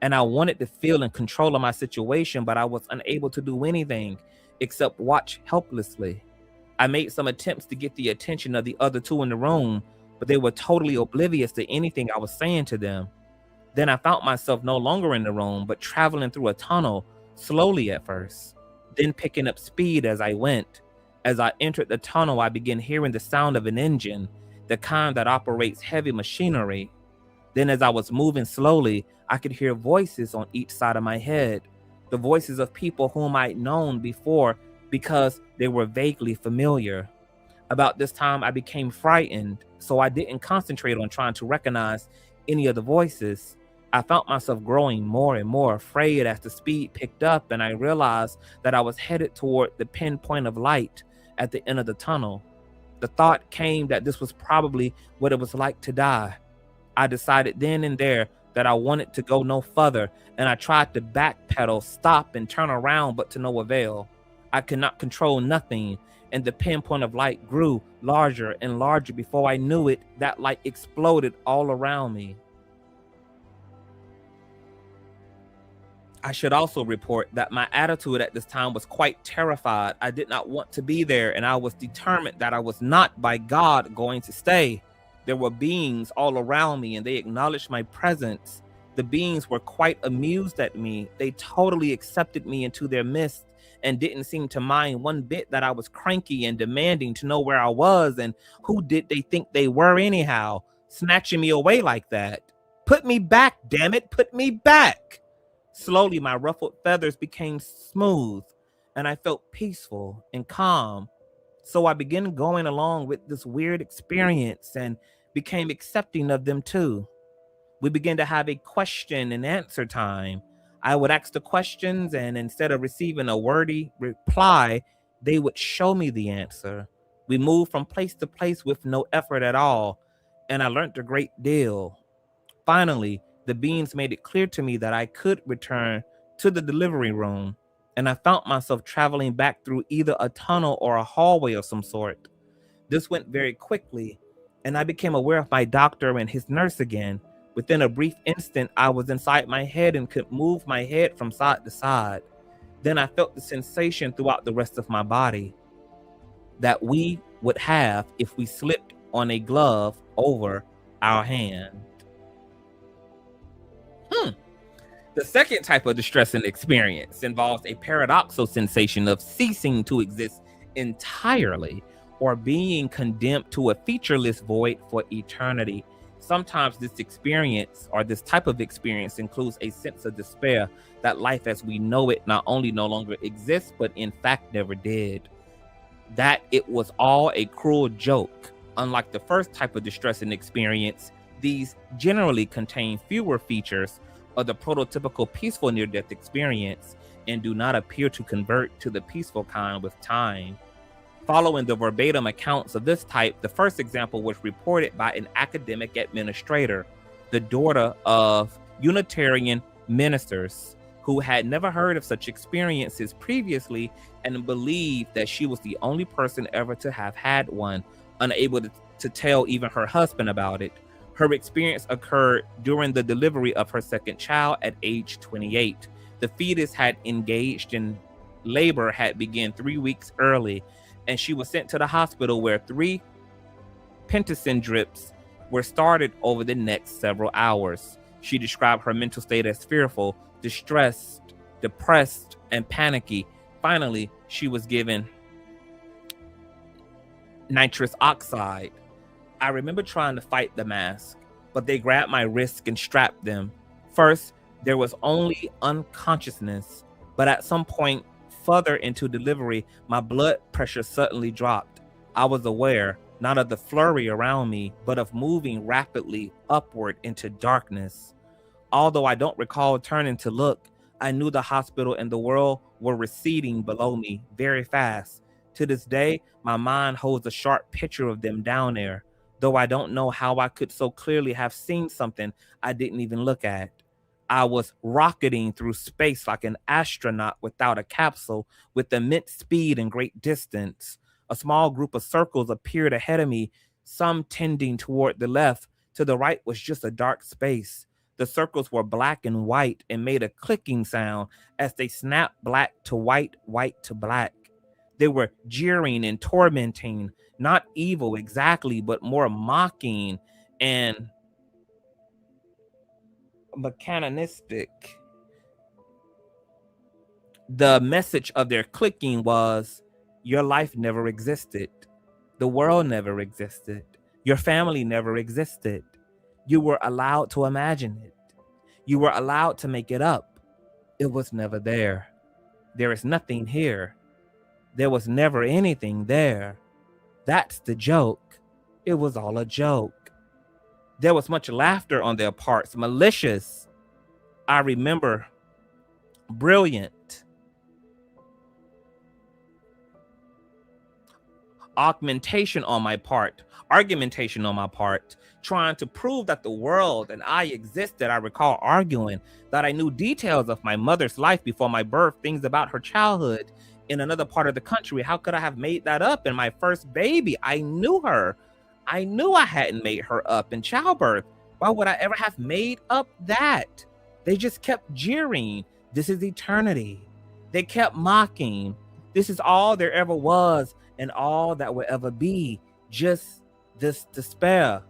and I wanted to feel in control of my situation, but I was unable to do anything except watch helplessly. I made some attempts to get the attention of the other two in the room, but they were totally oblivious to anything I was saying to them. Then I found myself no longer in the room, but traveling through a tunnel, slowly at first, then picking up speed as I went. As I entered the tunnel, I began hearing the sound of an engine, the kind that operates heavy machinery. Then as I was moving slowly, I could hear voices on each side of my head, the voices of people whom I'd known before because they were vaguely familiar. About this time, I became frightened, so I didn't concentrate on trying to recognize any of the voices. I found myself growing more and more afraid as the speed picked up, and I realized that I was headed toward the pinpoint of light at the end of the tunnel. The thought came that this was probably what it was like to die. I decided then and there that I wanted to go no further, and I tried to backpedal, stop, and turn around, but to no avail. I could not control nothing, and the pinpoint of light grew larger and larger. Before I knew it, that light exploded all around me. I should also report that my attitude at this time was quite terrified. I did not want to be there, and I was determined that I was not by God going to stay. There were beings all around me, and they acknowledged my presence. The beings were quite amused at me. They totally accepted me into their midst and didn't seem to mind one bit that I was cranky and demanding to know where I was and who did they think they were anyhow, snatching me away like that. Put me back, damn it, put me back. Slowly, my ruffled feathers became smooth, and I felt peaceful and calm. So I began going along with this weird experience and became accepting of them too. We began to have a question and answer time. I would ask the questions, and instead of receiving a wordy reply, they would show me the answer. We moved from place to place with no effort at all, and I learned a great deal. Finally, the beings made it clear to me that I could return to the delivery room, and I found myself traveling back through either a tunnel or a hallway of some sort. This went very quickly, and I became aware of my doctor and his nurse again. Within a brief instant, I was inside my head and could move my head from side to side. Then I felt the sensation throughout the rest of my body that we would have if we slipped on a glove over our hand. The second type of distressing experience involves a paradoxical sensation of ceasing to exist entirely or being condemned to a featureless void for eternity. Sometimes this experience or this type of experience includes a sense of despair that life as we know it not only no longer exists, but in fact never did. That it was all a cruel joke. Unlike the first type of distressing experience, these generally contain fewer features of the prototypical peaceful near-death experience and do not appear to convert to the peaceful kind with time. Following the verbatim accounts of this type, the first example was reported by an academic administrator, the daughter of Unitarian ministers, who had never heard of such experiences previously and believed that she was the only person ever to have had one, unable to tell even her husband about it. Her experience occurred during the delivery of her second child at age 28. The fetus had engaged in labor had begun 3 weeks early, and she was sent to the hospital where 3 Pentacin drips were started over the next several hours. She described her mental state as fearful, distressed, depressed, and panicky. Finally, she was given nitrous oxide. I remember trying to fight the mask, but they grabbed my wrists and strapped them. First, there was only unconsciousness, but at some point further into delivery, my blood pressure suddenly dropped. I was aware, not of the flurry around me, but of moving rapidly upward into darkness. Although I don't recall turning to look, I knew the hospital and the world were receding below me very fast. To this day, my mind holds a sharp picture of them down there, though I don't know how I could so clearly have seen something I didn't even look at. I was rocketing through space like an astronaut without a capsule, with immense speed and great distance. A small group of circles appeared ahead of me, some tending toward the left. To the right was just a dark space. The circles were black and white and made a clicking sound as they snapped black to white, white to black. They were jeering and tormenting, not evil exactly, but more mocking and mechanistic. The message of their clicking was, your life never existed. The world never existed. Your family never existed. You were allowed to imagine it. You were allowed to make it up. It was never there. There is nothing here. There was never anything there. That's the joke. It was all a joke. There was much laughter on their parts, malicious. I remember brilliant. Argumentation on my part, trying to prove that the world and I existed. I recall arguing that I knew details of my mother's life before my birth, things about her childhood in another part of the country. How could I have made that up? And my first baby, I knew her. I knew I hadn't made her up in childbirth. Why would I ever have made up that? They just kept jeering. This is eternity. They kept mocking. This is all there ever was and all that will ever be. Just this despair.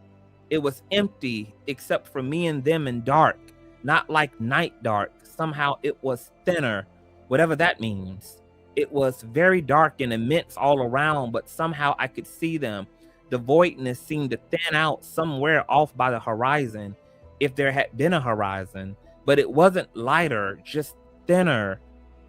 It was empty except for me and them, and dark, not like night dark. Somehow it was thinner, whatever that means. It was very dark and immense all around, but somehow I could see them. The voidness seemed to thin out somewhere off by the horizon, if there had been a horizon, but it wasn't lighter, just thinner.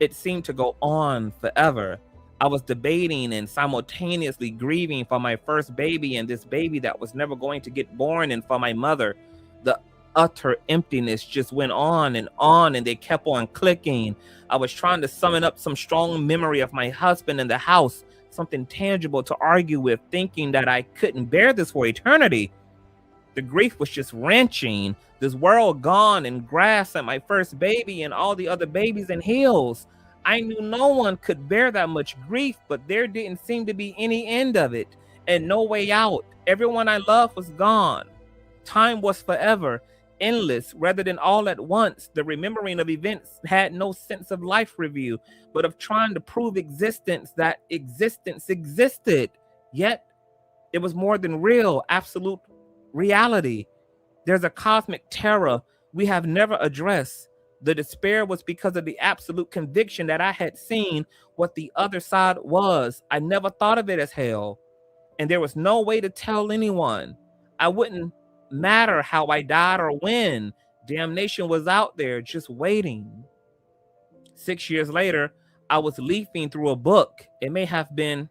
It seemed to go on forever. I was debating and simultaneously grieving for my first baby and this baby that was never going to get born, and for my mother. The utter emptiness just went on, and they kept on clicking. I was trying to summon up some strong memory of my husband in the house, something tangible to argue with, thinking that I couldn't bear this for eternity. The grief was just wrenching. This world gone, and grass and my first baby and all the other babies in hills. I knew no one could bear that much grief, but there didn't seem to be any end of it and no way out. Everyone I loved was gone. Time was forever, endless, rather than all at once. The remembering of events had no sense of life review, but of trying to prove existence, that existence existed. Yet it was more than real, absolute reality. There's a cosmic terror we have never addressed. The despair was because of the absolute conviction that I had seen what the other side was. I never thought of it as hell, and there was no way to tell anyone. I wouldn't matter how I died or when. Damnation was out there just waiting. 6 years later, I was leafing through a book. It may have been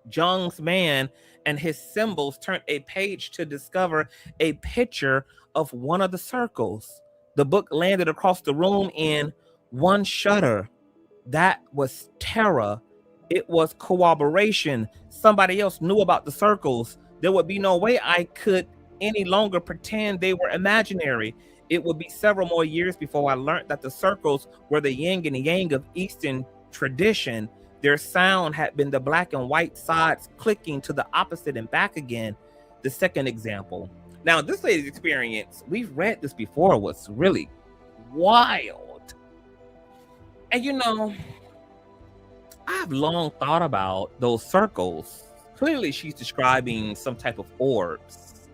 Jung's Man and his symbols. Turned a page to discover a picture of one of the circles. The book landed across the room in one shudder. That was terror. It was corroboration. Somebody else knew about the circles. There would be no way I could any longer pretend they were imaginary. It would be several more years before I learned that the circles were the yin and the yang of Eastern tradition. Their sound had been the black and white sides clicking to the opposite and back again. The second example. Now, this lady's experience, we've read this before, was really wild. And you know, I've long thought about those circles. Clearly, she's describing some type of orbs.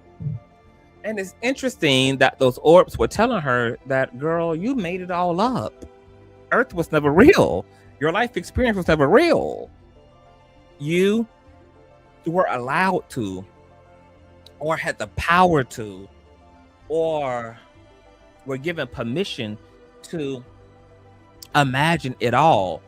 And it's interesting that those orbs were telling her that, girl, you made it all up. Earth was never real. Your life experience was never real. You were allowed to, or had the power to, or were given permission to imagine it all.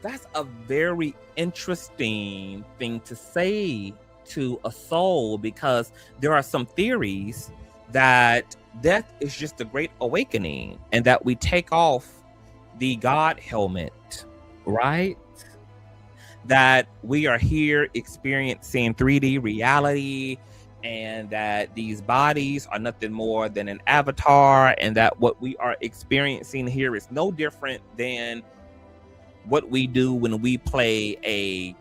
That's a very interesting thing to say to a soul, because there are some theories that death is just a great awakening, and that we take off the God helmet, right? That we are here experiencing 3D reality, and that these bodies are nothing more than an avatar, and that what we are experiencing here is no different than what we do when we play a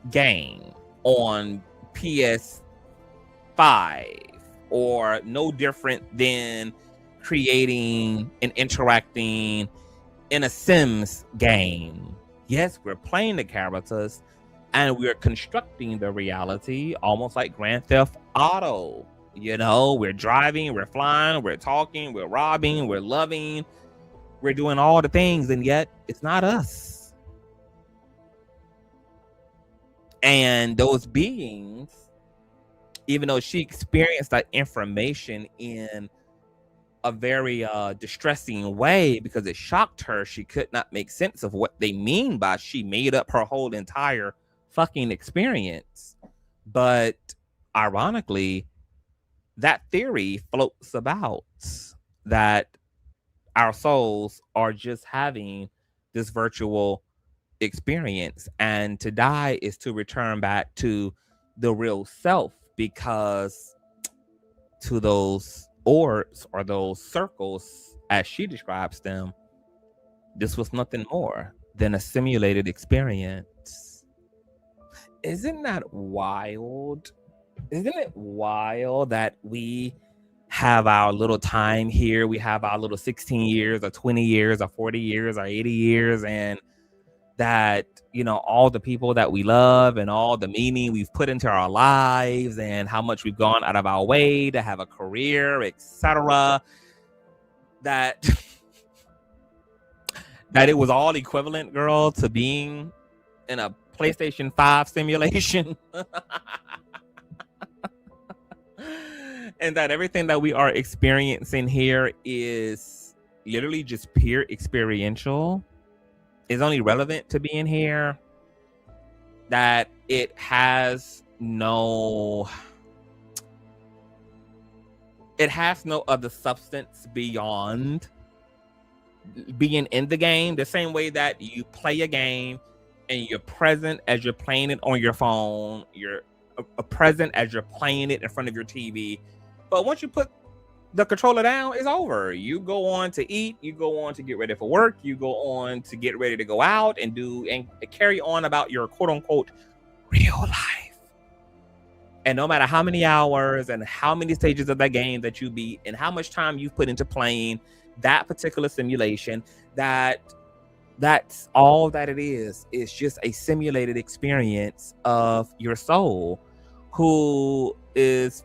game on PS5, or no different than creating and interacting in a Sims game. Yes, we're playing the characters and we're constructing the reality, almost like Grand Theft Auto. You know, we're driving, we're flying, we're talking, we're robbing, we're loving, we're doing all the things, and yet it's not us. And those beings, even though she experienced that information in a very distressing way because it shocked her, she could not make sense of what they mean by she made up her whole entire fucking experience. But ironically, that theory floats about that our souls are just having this virtual experience, and to die is to return back to the real self, because to those orbs or those circles, as she describes them, this was nothing more than a simulated experience. Isn't that wild? Isn't it wild that we have our little time here? We have our little 16 years or 20 years or 40 years or 80 years, and that, you know, all the people that we love and all the meaning we've put into our lives and how much we've gone out of our way to have a career, etc., that that it was all equivalent, girl, to being in a PlayStation 5 simulation. And that everything that we are experiencing here is literally just pure experiential, is only relevant to being here, that it has no other substance beyond being in the game. The same way that you play a game and you're present as you're playing it on your phone, you're present as you're playing it in front of your TV, but once you put the controller down, it's over. You go on to eat, you go on to get ready for work, you go on to get ready to go out and do and carry on about your quote-unquote real life. And no matter how many hours and how many stages of that game that you beat and how much time you've put into playing that particular simulation, that's all that it is. It's just a simulated experience of your soul, who is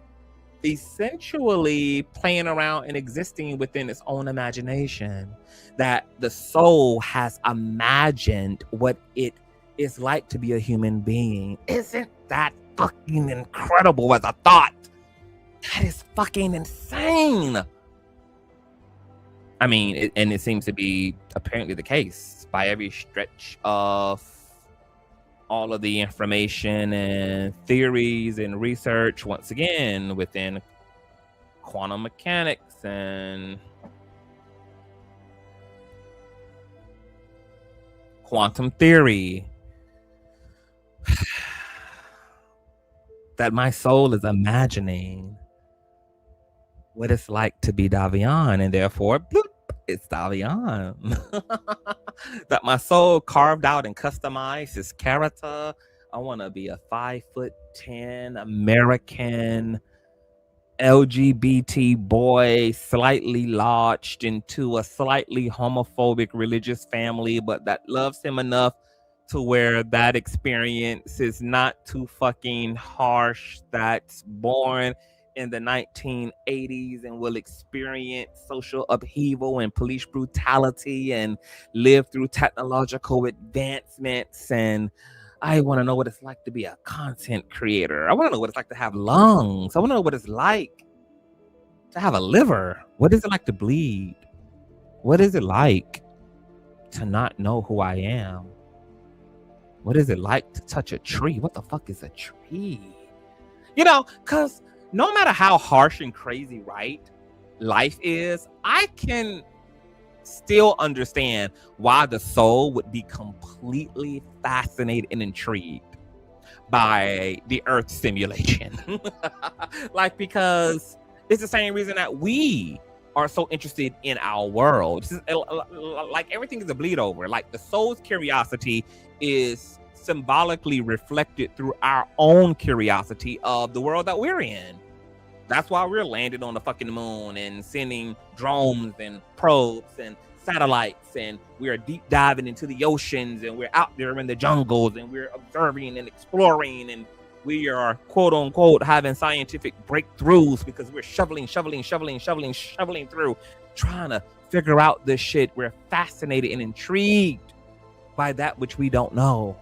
essentially playing around and existing within its own imagination. That the soul has imagined what it is like to be a human being. Isn't that fucking incredible as a thought? That is fucking insane. I mean, it seems to be apparently the case by every stretch of all of the information and theories and research, once again, within quantum mechanics and quantum theory, that my soul is imagining what it's like to be Davion, and therefore, bloop, it's Davion. That my soul carved out and customized his character. I want to be a 5'10" American LGBT boy, slightly lodged into a slightly homophobic religious family, but that loves him enough to where that experience is not too fucking harsh, that's born in the 1980s and will experience social upheaval and police brutality and live through technological advancements. And I want to know what it's like to be a content creator. I want to know what it's like to have lungs. I want to know what it's like to have a liver. What is it like to bleed? What is it like to not know who I am? What is it like to touch a tree? What the fuck is a tree? You know, because no matter how harsh and crazy, right, life is, I can still understand why the soul would be completely fascinated and intrigued by the Earth simulation. Like, because it's the same reason that we are so interested in our world. Like, everything is a bleed over. Like, the soul's curiosity is symbolically reflected through our own curiosity of the world that we're in. That's why we're landing on the fucking moon and sending drones and probes and satellites, and we're deep diving into the oceans, and we're out there in the jungles, and we're observing and exploring, and we are quote unquote having scientific breakthroughs because we're shoveling through, trying to figure out this shit. We're fascinated and intrigued by that which we don't know.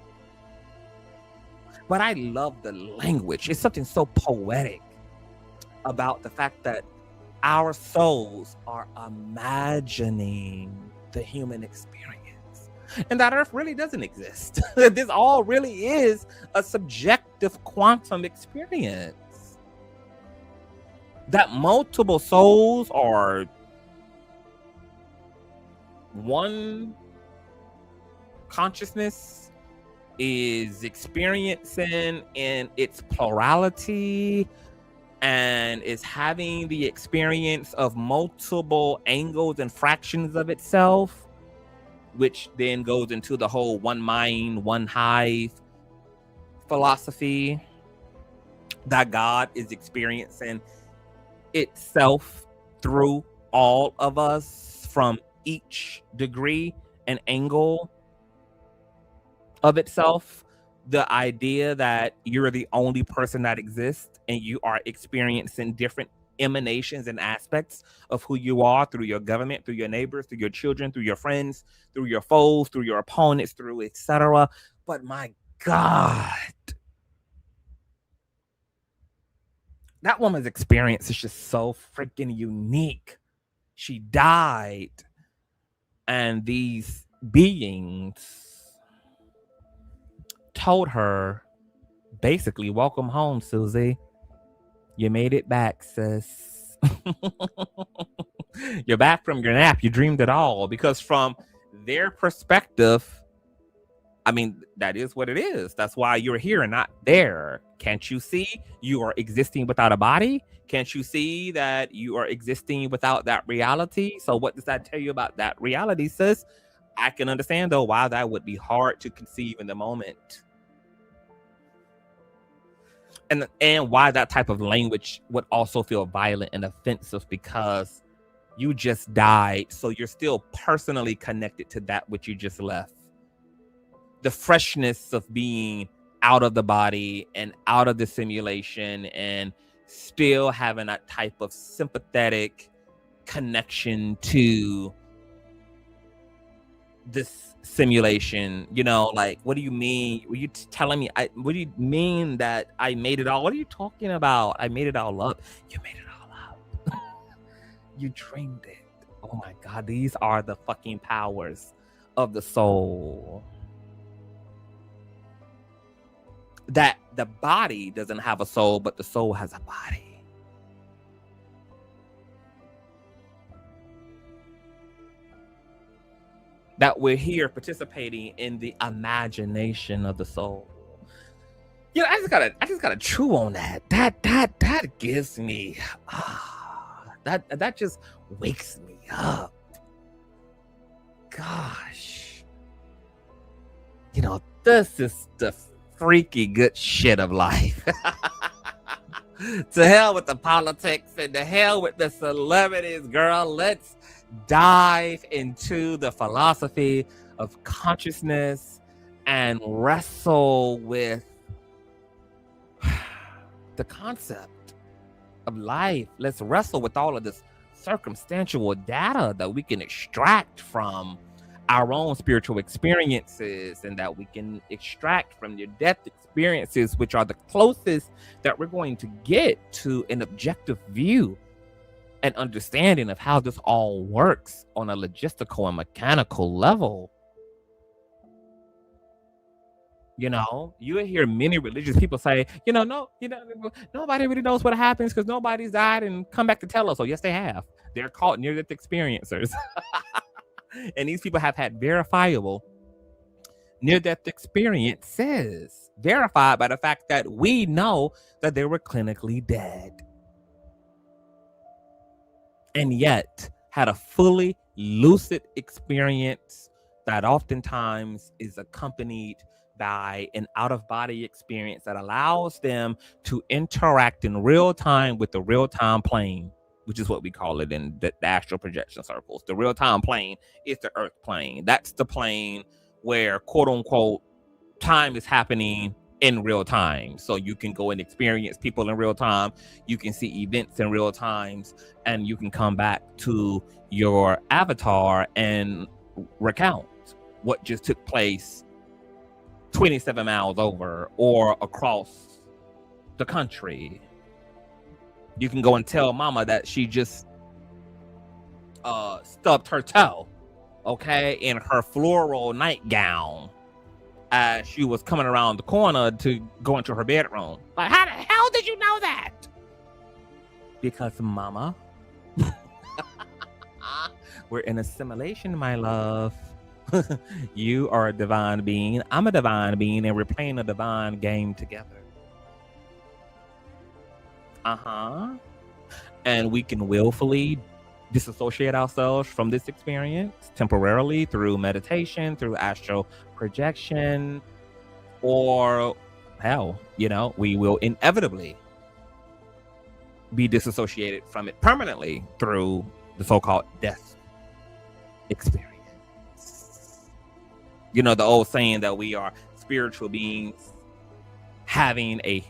But I love the language. It's something so poetic about the fact that our souls are imagining the human experience, and that Earth really doesn't exist. This all really is a subjective quantum experience. That multiple souls are one consciousness is experiencing in its plurality, and is having the experience of multiple angles and fractions of itself, which then goes into the whole one mind, one hive philosophy, that God is experiencing itself through all of us from each degree and angle. of itself. The idea that you're the only person that exists and you are experiencing different emanations and aspects of who you are through your government, through your neighbors, through your children, through your friends, through your foes, through your opponents, through etc. But my God, that woman's experience is just so freaking unique. She died, and these beings told her, basically, welcome home, Susie. You made it back, sis. You're back from your nap. You dreamed it all. Because from their perspective, I mean, that is what it is. That's why you're here and not there. Can't you see you are existing without a body? Can't you see that you are existing without that reality? So what does that tell you about that reality, sis? I can understand, though, why that would be hard to conceive in the moment. And why that type of language would also feel violent and offensive, because you just died. So you're still personally connected to that which you just left. The freshness of being out of the body and out of the simulation and still having that type of sympathetic connection to this simulation, you know, like, what do you mean? Were you telling me, what do you mean that I made it all? What are you talking about? I made it all up. You made it all up. You dreamed it. Oh my God, these are the fucking powers of the soul. That the body doesn't have a soul, but the soul has a body. That we're here participating in the imagination of the soul. Yeah, I just gotta chew on that. That gives me that just wakes me up. Gosh. You know, this is the freaky good shit of life. To hell with the politics and to hell with the celebrities, girl. Let's dive into the philosophy of consciousness and wrestle with the concept of life. Let's wrestle with all of this circumstantial data that we can extract from our own spiritual experiences and that we can extract from your death experiences, which are the closest that we're going to get to an objective view and understanding of how this all works on a logistical and mechanical level. You know, you hear many religious people say, nobody really knows what happens because nobody's died and come back to tell us. So yes, they have. They're called near-death experiencers. And these people have had verifiable near-death experiences, verified by the fact that we know that they were clinically dead. And yet had a fully lucid experience that oftentimes is accompanied by an out-of-body experience that allows them to interact in real time with the real-time plane, which is what we call it in the astral projection circles. The real-time plane is the earth plane. That's the plane where, quote-unquote, time is happening in real time. So you can go and experience people in real time. You can see events in real times, and you can come back to your avatar and recount what just took place 27 miles over or across the country. You can go and tell mama that she just stubbed her toe, okay, in her floral nightgown as she was coming around the corner to go into her bedroom. Like, how the hell did you know that? Because, mama, we're in a simulation, my love. You are a divine being. I'm a divine being, and we're playing a divine game together. And we can willfully disassociate ourselves from this experience temporarily through meditation, through astral projection, or hell, we will inevitably be disassociated from it permanently through the so-called death experience. The old saying that we are spiritual beings having a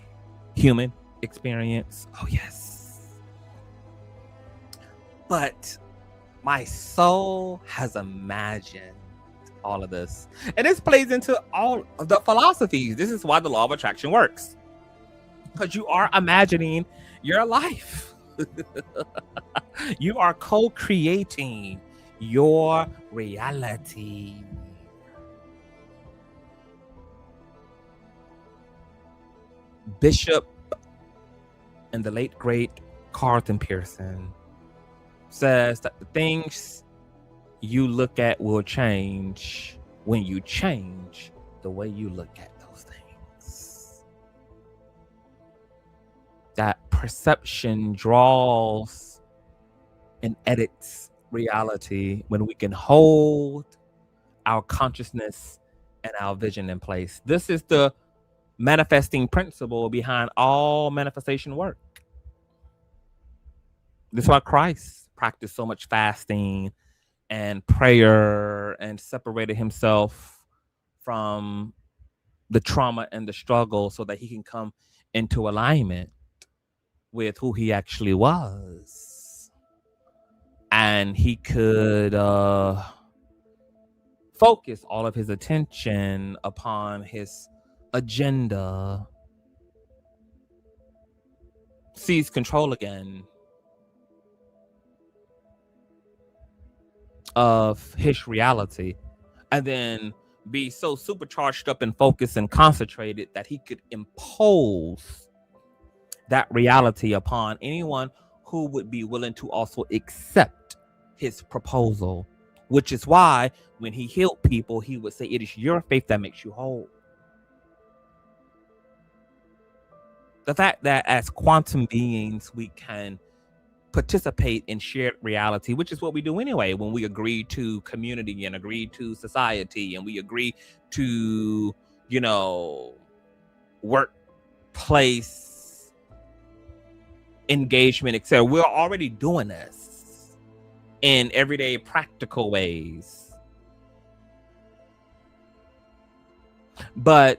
human experience. Oh, yes. But my soul has imagined all of this. And this plays into all of the philosophies. This is why the law of attraction works. Because you are imagining your life. You are co-creating your reality. Bishop and the late great Carlton Pearson says that the things you look at will change when you change the way you look at those things. That perception draws and edits reality when we can hold our consciousness and our vision in place. This is the manifesting principle behind all manifestation work. This is why Christ practiced so much fasting and prayer and separated himself from the trauma and the struggle so that he can come into alignment with who he actually was. And he could focus all of his attention upon his agenda, seize control again of his reality, and then be so supercharged up and focused and concentrated that he could impose that reality upon anyone who would be willing to also accept his proposal. Which is why when he healed people, he would say, "It is your faith that makes you whole." The fact that as quantum beings, we can participate in shared reality, which is what we do anyway when we agree to community and agree to society and we agree to, you know, workplace engagement, etc. We're already doing this in everyday practical ways. But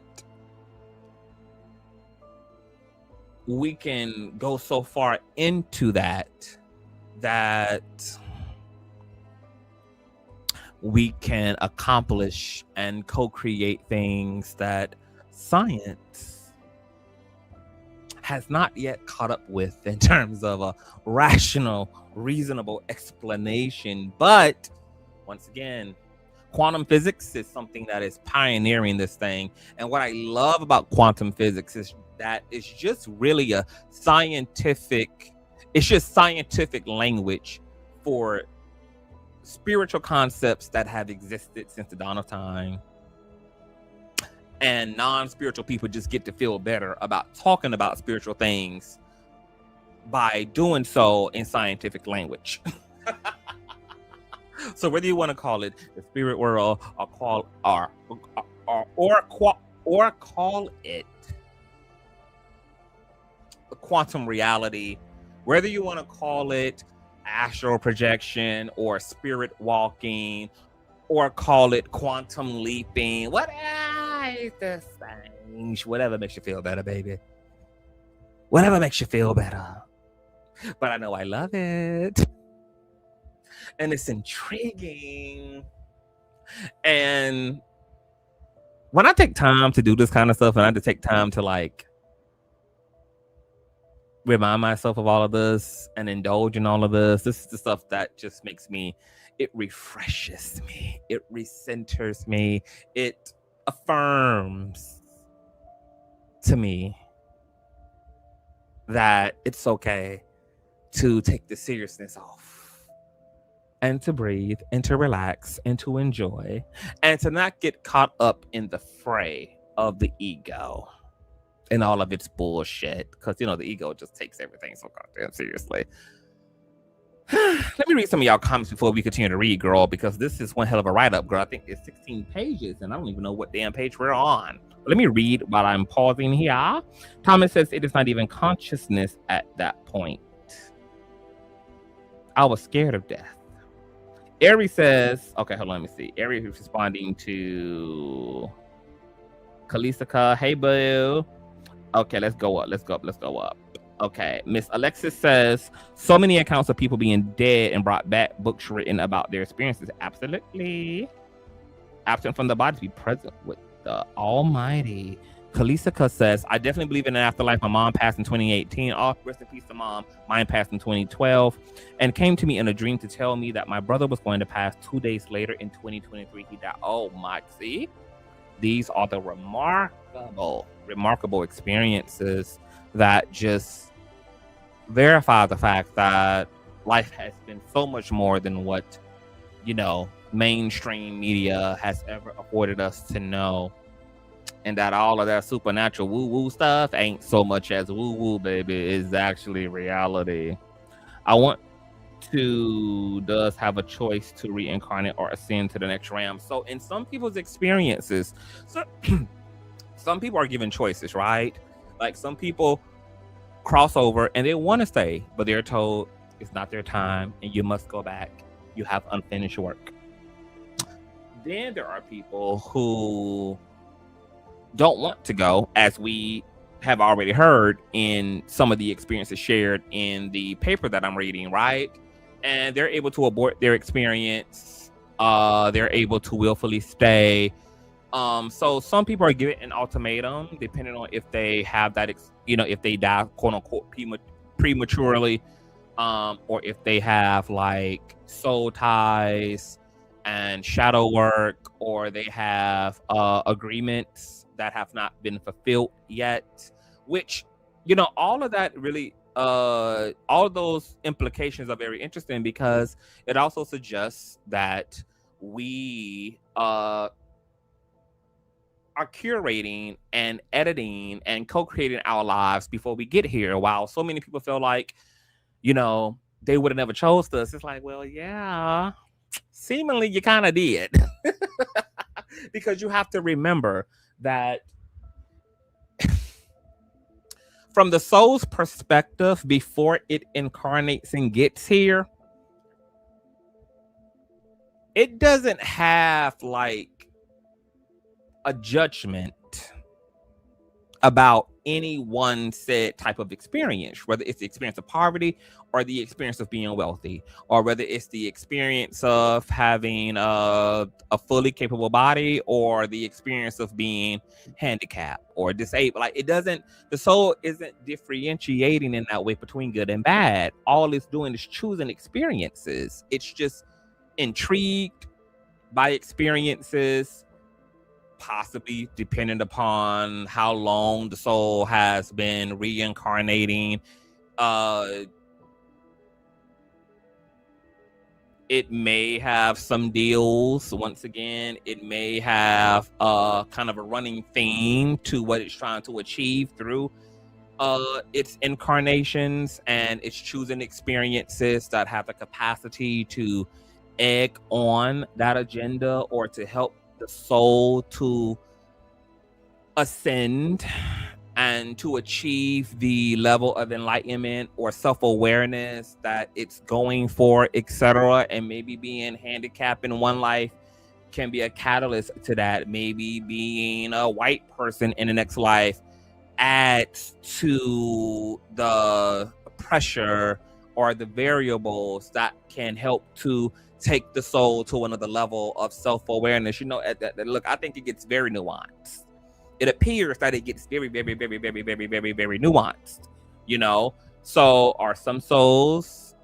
we can go so far into that we can accomplish and co-create things that science has not yet caught up with in terms of a rational, reasonable explanation. But once again, quantum physics is something that is pioneering this thing. And what I love about quantum physics is that it's just really a scientific, it's just scientific language for spiritual concepts that have existed since the dawn of time. And non-spiritual people just get to feel better about talking about spiritual things by doing so in scientific language. So whether you want to call it the spirit world or call it quantum reality, whether you want to call it astral projection or spirit walking or call it quantum leaping, whatever makes you feel better, baby. Whatever makes you feel better. But I know I love it. And it's intriguing. And when I take time to do this kind of stuff, and I just take time to like remind myself of all of this and indulge in all of this, this is the stuff that just makes me, it refreshes me, it recenters me, it affirms to me that it's okay to take the seriousness off and to breathe and to relax and to enjoy and to not get caught up in the fray of the ego and all of its bullshit, because you know the ego just takes everything so goddamn seriously. Let me read some of y'all comments before we continue to read, girl, because this is one hell of a write-up, girl. I think it's 16 pages and I don't even know what damn page we're on. Let me read while I'm pausing here. Thomas says it is not even consciousness at that point. I was scared of death. Ari says, okay, hold on, let me see. Ari is responding to Kalisa, hey boo. Okay, let's go up. Let's go up. Okay, Miss Alexis says so many accounts of people being dead and brought back, books written about their experiences. Absolutely. Absent from the body to be present with the Almighty. Kalisa says, I definitely believe in an afterlife. My mom passed in 2018. Oh, rest in peace to mom. Mine passed in 2012 and came to me in a dream to tell me that my brother was going to pass 2 days later in 2023. He died. Oh my, see? These are the remarkable experiences that just verify the fact that life has been so much more than what, mainstream media has ever afforded us to know. And that all of that supernatural woo-woo stuff ain't so much as woo-woo, baby. It's actually reality. Does have a choice to reincarnate or ascend to the next realm. So in some people's experiences, some people are given choices, right? Like some people cross over and they want to stay, but they're told it's not their time and you must go back. You have unfinished work. Then there are people who don't want to go, as we have already heard in some of the experiences shared in the paper that I'm reading, right? And they're able to abort their experience. They're able to willfully stay. So some people are given an ultimatum, depending on if they have that, if they die, quote unquote, prematurely, or if they have like soul ties and shadow work, or they have agreements that have not been fulfilled yet, which, all of that really, all of those implications are very interesting because it also suggests that we are curating and editing and co-creating our lives before we get here. While so many people feel like, they would have never chose us. It's like, well, yeah, seemingly you kind of did. Because you have to remember that from the soul's perspective, before it incarnates and gets here, it doesn't have like a judgment about any one said type of experience, whether it's the experience of poverty or the experience of being wealthy, or whether it's the experience of having a fully capable body or the experience of being handicapped or disabled. Like the soul isn't differentiating in that way between good and bad. All it's doing is choosing experiences. It's just intrigued by experiences, possibly dependent upon how long the soul has been reincarnating. It may have some deals. Once again, it may have kind of a running theme to what it's trying to achieve through its incarnations, and it's choosing experiences that have the capacity to egg on that agenda or to help the soul to ascend and to achieve the level of enlightenment or self-awareness that it's going for, etc. And maybe being handicapped in one life can be a catalyst to that. Maybe being a white person in the next life adds to the pressure or the variables that can help to take the soul to another level of self-awareness. Look, I think it gets very nuanced. It appears that it gets very, very, very, very, very, very, very nuanced, So are some souls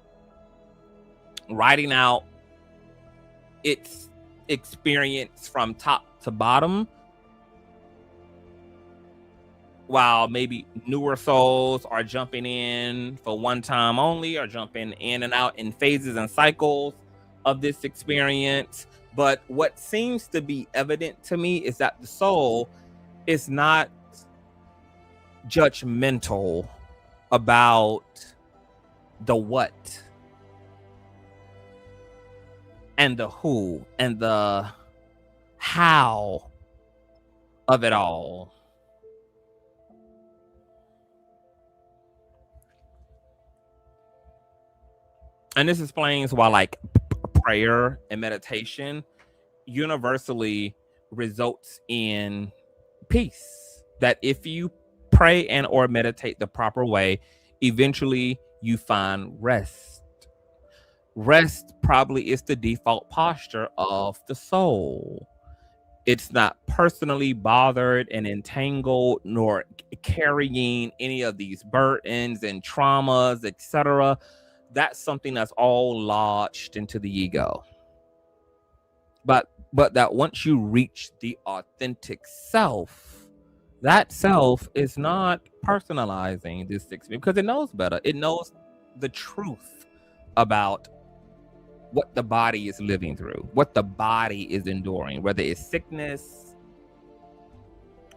writing out its experience from top to bottom, while maybe newer souls are jumping in for one time only, or jumping in and out in phases and cycles of this experience? But what seems to be evident to me is that the soul is not judgmental about the what and the who and the how of it all. And this explains why, like, prayer and meditation universally results in peace. That if you pray and or meditate the proper way, eventually you find rest. Rest probably is the default posture of the soul. It's not personally bothered and entangled, nor carrying any of these burdens and traumas, etc. That's something that's all lodged into the ego. But that once you reach the authentic self, that self is not personalizing this experience because it knows better. It knows the truth about what the body is living through, what the body is enduring, whether it's sickness,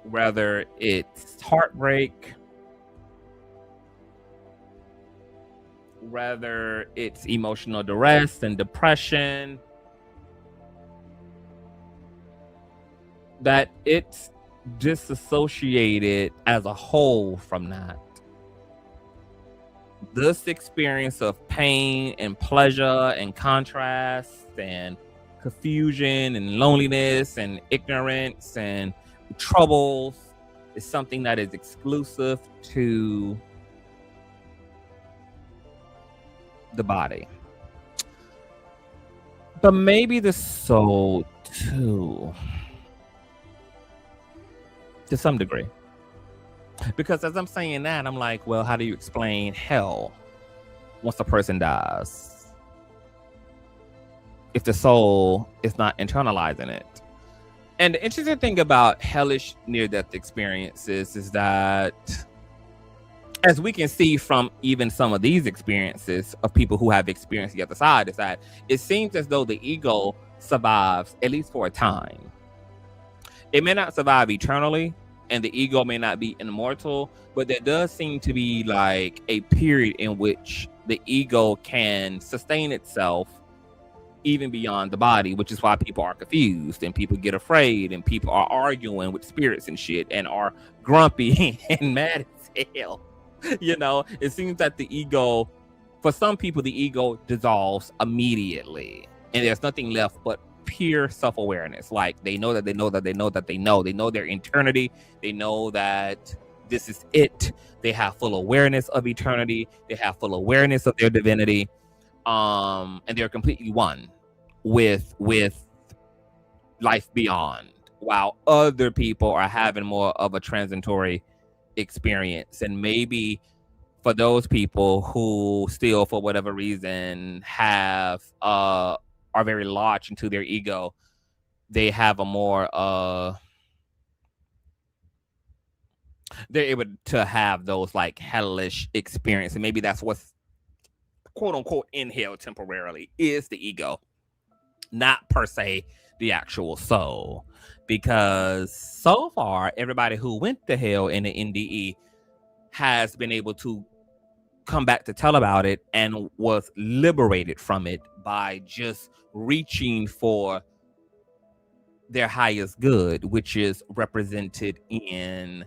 whether it's heartbreak, whether it's emotional duress and depression, that it's disassociated as a whole from that. This experience of pain and pleasure and contrast and confusion and loneliness and ignorance and troubles is something that is exclusive to the body. But maybe the soul too, to some degree. Because as I'm saying that, I'm like, well, how do you explain hell once a person dies if the soul is not internalizing it? And the interesting thing about hellish near-death experiences is that, as we can see from even some of these experiences of people who have experienced the other side, is that it seems as though the ego survives, at least for a time. It may not survive eternally, and the ego may not be immortal, but there does seem to be like a period in which the ego can sustain itself even beyond the body, which is why people are confused and people get afraid and people are arguing with spirits and shit and are grumpy and mad as hell. You know, it seems that the ego, for some people, the ego dissolves immediately and there's nothing left but pure self-awareness. Like they know that they know that they know that they know their eternity. They know that this is it. They have full awareness of eternity. They have full awareness of their divinity. And they're completely one with life beyond, while other people are having more of a transitory experience. And maybe for those people who still, for whatever reason, have are very lodged into their ego, they have a more they're able to have those like hellish experience, and maybe that's what's quote unquote in hell temporarily, is the ego, not per se the actual soul. Because so far everybody who went to hell in the NDE has been able to come back to tell about it and was liberated from it by just reaching for their highest good, which is represented in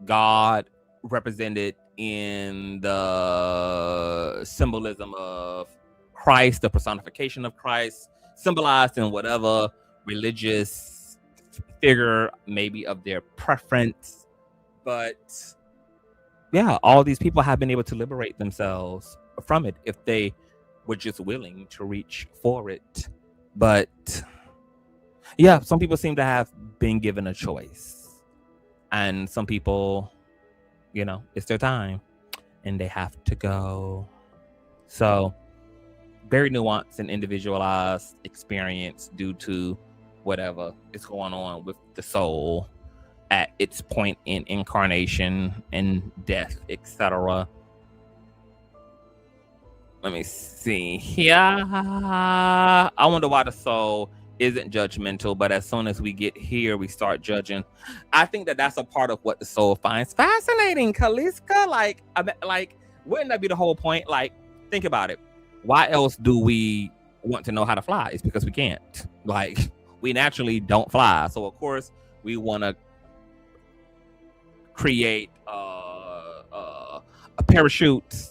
God, represented in the symbolism of Christ, the personification of Christ, symbolized in whatever religious figure maybe of their preference. But yeah, all these people have been able to liberate themselves from it if they were just willing to reach for it. But yeah, some people seem to have been given a choice, and some people, you know, it's their time and they have to go. So very nuanced and individualized experience due to whatever is going on with the soul at its point in incarnation and death, etc. Let me see here. I wonder why the soul isn't judgmental, but as soon as we get here, we start judging. I think that that's a part of what the soul finds fascinating, Kaliska. Like, wouldn't that be the whole point? Like, think about it. Why else do we want to know how to fly? It's because we can't. Like, we naturally don't fly. So, of course, we want to create a parachute.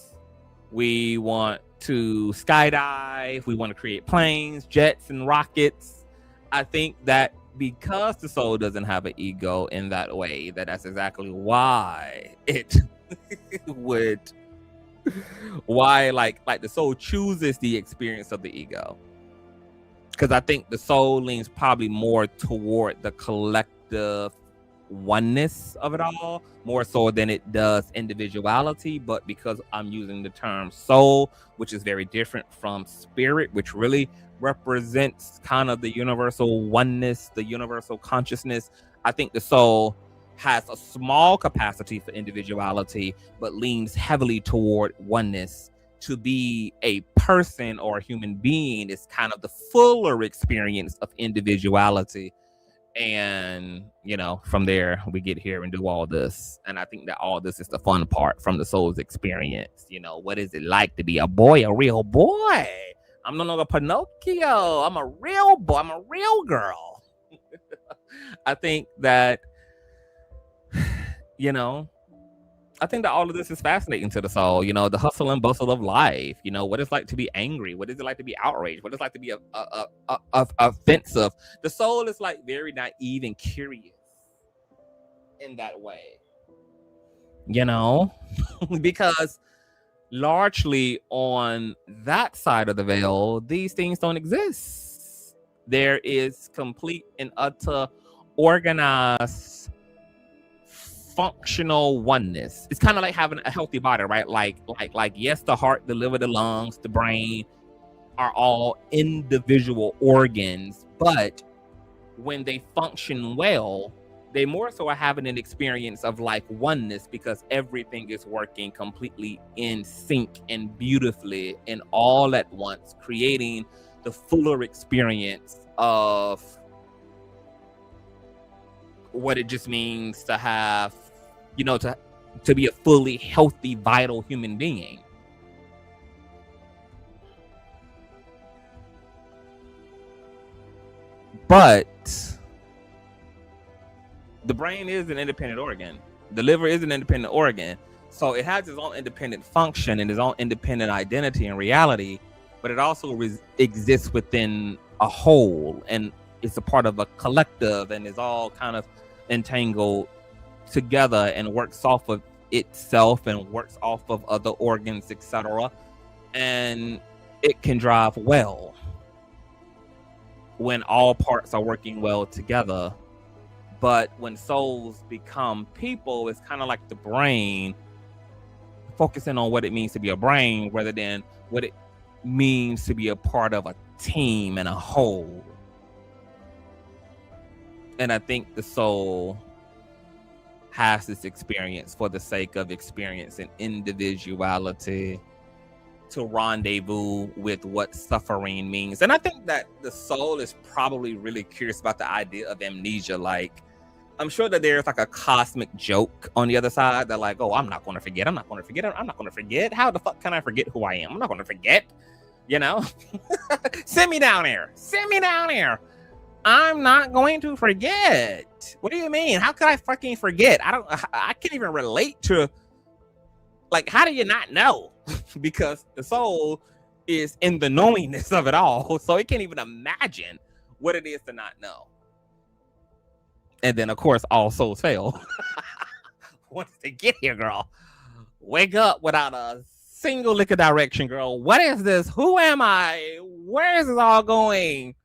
We want to skydive. We want to create planes, jets, and rockets. I think that because the soul doesn't have an ego in that way, that's exactly why it would, why like the soul chooses the experience of the ego. Because I think the soul leans probably more toward the collective oneness of it all, more so than it does individuality. But because I'm using the term soul, which is very different from spirit, which really represents kind of the universal oneness, the universal consciousness, I think the soul has a small capacity for individuality, but leans heavily toward oneness. To be a person or a human being is kind of the fuller experience of individuality. And, you know, from there, we get here and do all this. And I think that all this is the fun part from the soul's experience. You know, what is it like to be a boy, a real boy? I'm no longer Pinocchio. I'm a real boy. I'm a real girl. I think that, you know, I think that all of this is fascinating to the soul. You know, the hustle and bustle of life. You know, what it's like to be angry. What is it like to be outraged? What it's like to be offensive. The soul is like very naive and curious in that way. You know, because largely on that side of the veil, these things don't exist. There is complete and utter organized functional oneness. It's kind of like having a healthy body, right? Like yes, the heart, the liver, the lungs, the brain are all individual organs, but when they function well, they more so are having an experience of like oneness, because everything is working completely in sync and beautifully and all at once, creating the fuller experience of what it just means to have, you know, to be a fully healthy, vital human being. But the brain is an independent organ. The liver is an independent organ. So it has its own independent function and its own independent identity and reality, but it also exists within a whole, and it's a part of a collective, and is all kind of entangled together and works off of itself and works off of other organs, etc. And it can drive well when all parts are working well together. But when souls become people, it's kind of like the brain focusing on what it means to be a brain rather than what it means to be a part of a team and a whole. And I think the soul has this experience for the sake of experiencing individuality, to rendezvous with what suffering means. And I think that the soul is probably really curious about the idea of amnesia. Like, I'm sure that there's like a cosmic joke on the other side that like, oh, I'm not going to forget. I'm not going to forget. I'm not going to forget. How the fuck can I forget who I am? I'm not going to forget, you know? Send me down there. Send me down there. I'm not going to forget. What do you mean? How could I fucking forget? I can't even relate to, like, how do you not know? Because the soul is in the knowingness of it all. So it can't even imagine what it is to not know. And then, of course, all souls fail. Once they get here, girl, wake up without a single lick of direction, girl. What is this? Who am I? Where is this all going?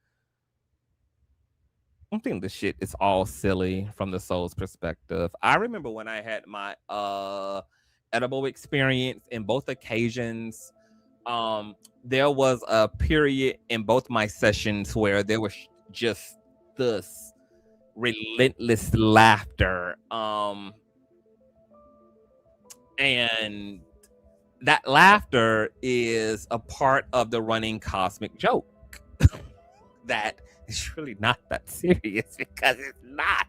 I think the shit is all silly from the soul's perspective. I remember when I had my edible experience in both occasions. There was a period in both my sessions where there was just this relentless laughter. And that laughter is a part of the running cosmic joke that it's really not that serious, because it's not.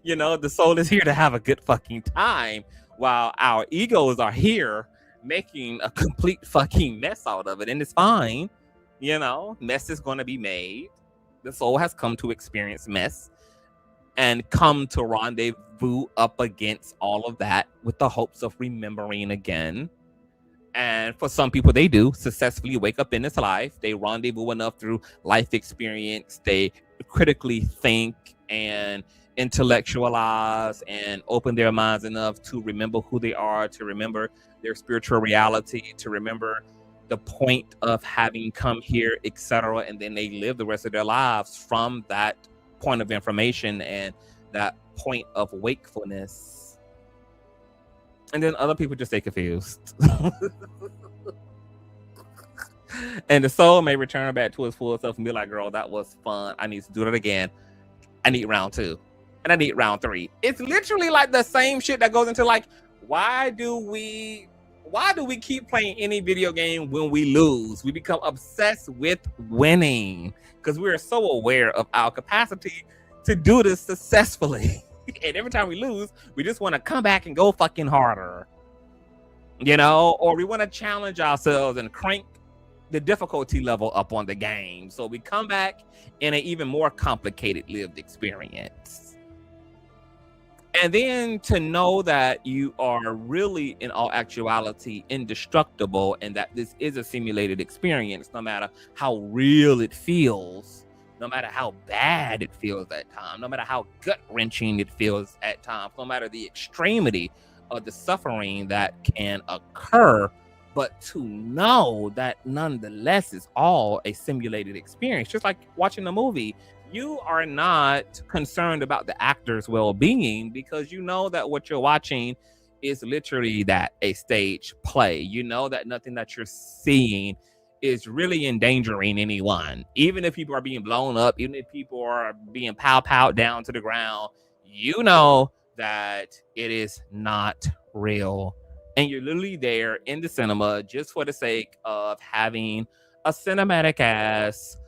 You know, the soul is here to have a good fucking time, while our egos are here making a complete fucking mess out of it. And it's fine. You know, mess is going to be made. The soul has come to experience mess and come to rendezvous up against all of that with the hopes of remembering again. And for some people, they do successfully wake up in this life. They rendezvous enough through life experience. They critically think and intellectualize and open their minds enough to remember who they are, to remember their spiritual reality, to remember the point of having come here, etc. And then they live the rest of their lives from that point of information and that point of wakefulness. And then other people just stay confused. And the soul may return back to its full self and be like, girl, that was fun. I need to do that again. I need round 2. And I need round 3. It's literally like the same shit that goes into like, why do we keep playing any video game when we lose? We become obsessed with winning because we are so aware of our capacity to do this successfully. And every time we lose, we just want to come back and go fucking harder. You know, or we want to challenge ourselves and crank the difficulty level up on the game. So we come back in an even more complicated lived experience. And then to know that you are really, in all actuality, indestructible and that this is a simulated experience, no matter how real it feels, no matter how bad it feels at times, no matter how gut-wrenching it feels at times, no matter the extremity of the suffering that can occur, but to know that nonetheless is all a simulated experience. Just like watching a movie, you are not concerned about the actor's well-being because you know that what you're watching is literally that a stage play. You know that nothing that you're seeing is really endangering anyone. Even if people are being blown up, even if people are being pow down to the ground, you know that it is not real. And you're literally there in the cinema just for the sake of having a cinematic ass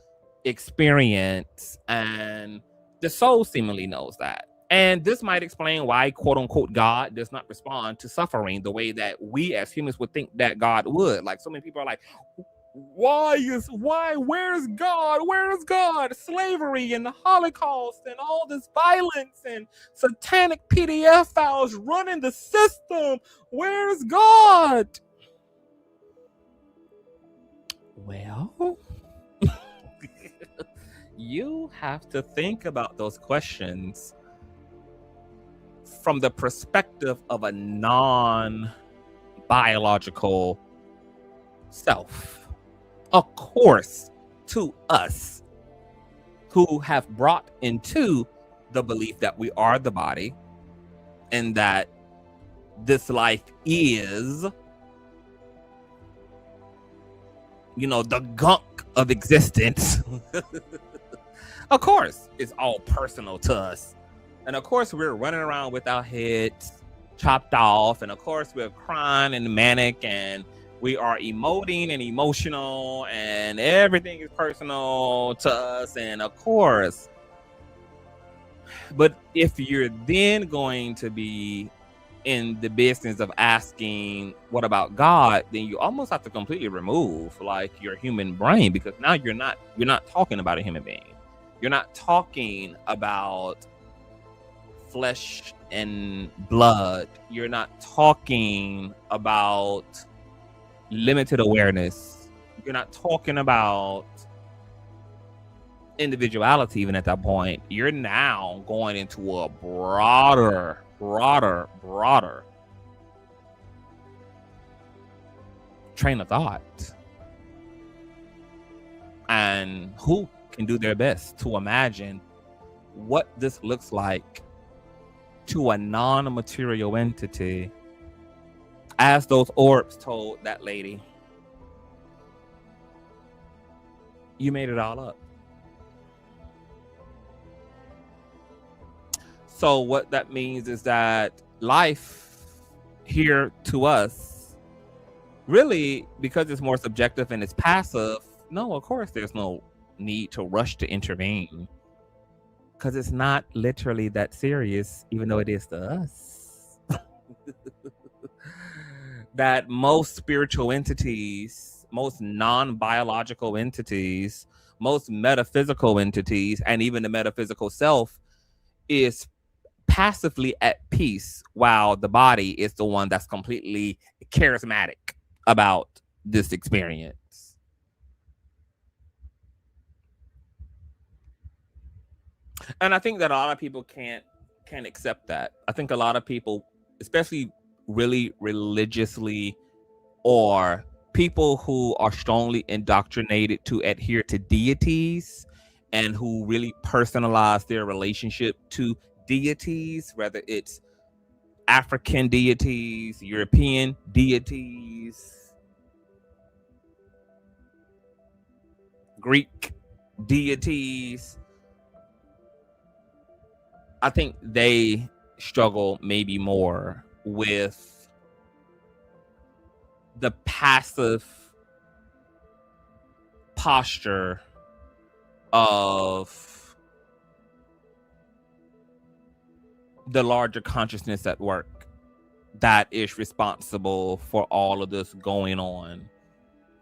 experience. And the soul seemingly knows that. And this might explain why, quote unquote, God does not respond to suffering the way that we as humans would think that God would. Like so many people are like, where's God? Where's God? Slavery and the Holocaust and all this violence and satanic PDF files running the system. Where's God? Well, you have to think about those questions from the perspective of a non-biological self. Of course, to us who have brought into the belief that we are the body and that this life is, you know, the gunk of existence. Of course, it's all personal to us. And of course, we're running around with our heads chopped off. And of course, we're crying and manic and we are emoting and emotional and everything is personal to us. And of course, but if you're then going to be in the business of asking, what about God? Then you almost have to completely remove like your human brain, because now you're not talking about a human being. You're not talking about flesh and blood. You're not talking about limited awareness. You're not talking about individuality even at that point. You're now going into a broader train of thought. And who can do their best to imagine what this looks like to a non-material entity, as those orbs told that lady, you made it all up. So what that means is that life here to us, really, because it's more subjective and it's passive, no, of course there's no need to rush to intervene, because it's not literally that serious, even though it is to us. That most spiritual entities, most non-biological entities, most metaphysical entities, and even the metaphysical self is passively at peace, while the body is the one that's completely charismatic about this experience. And I think that a lot of people can't accept that. I think a lot of people, especially really religiously, or people who are strongly indoctrinated to adhere to deities and who really personalize their relationship to deities, whether it's African deities, European deities, Greek deities, I think they struggle maybe more with the passive posture of the larger consciousness at work that is responsible for all of this going on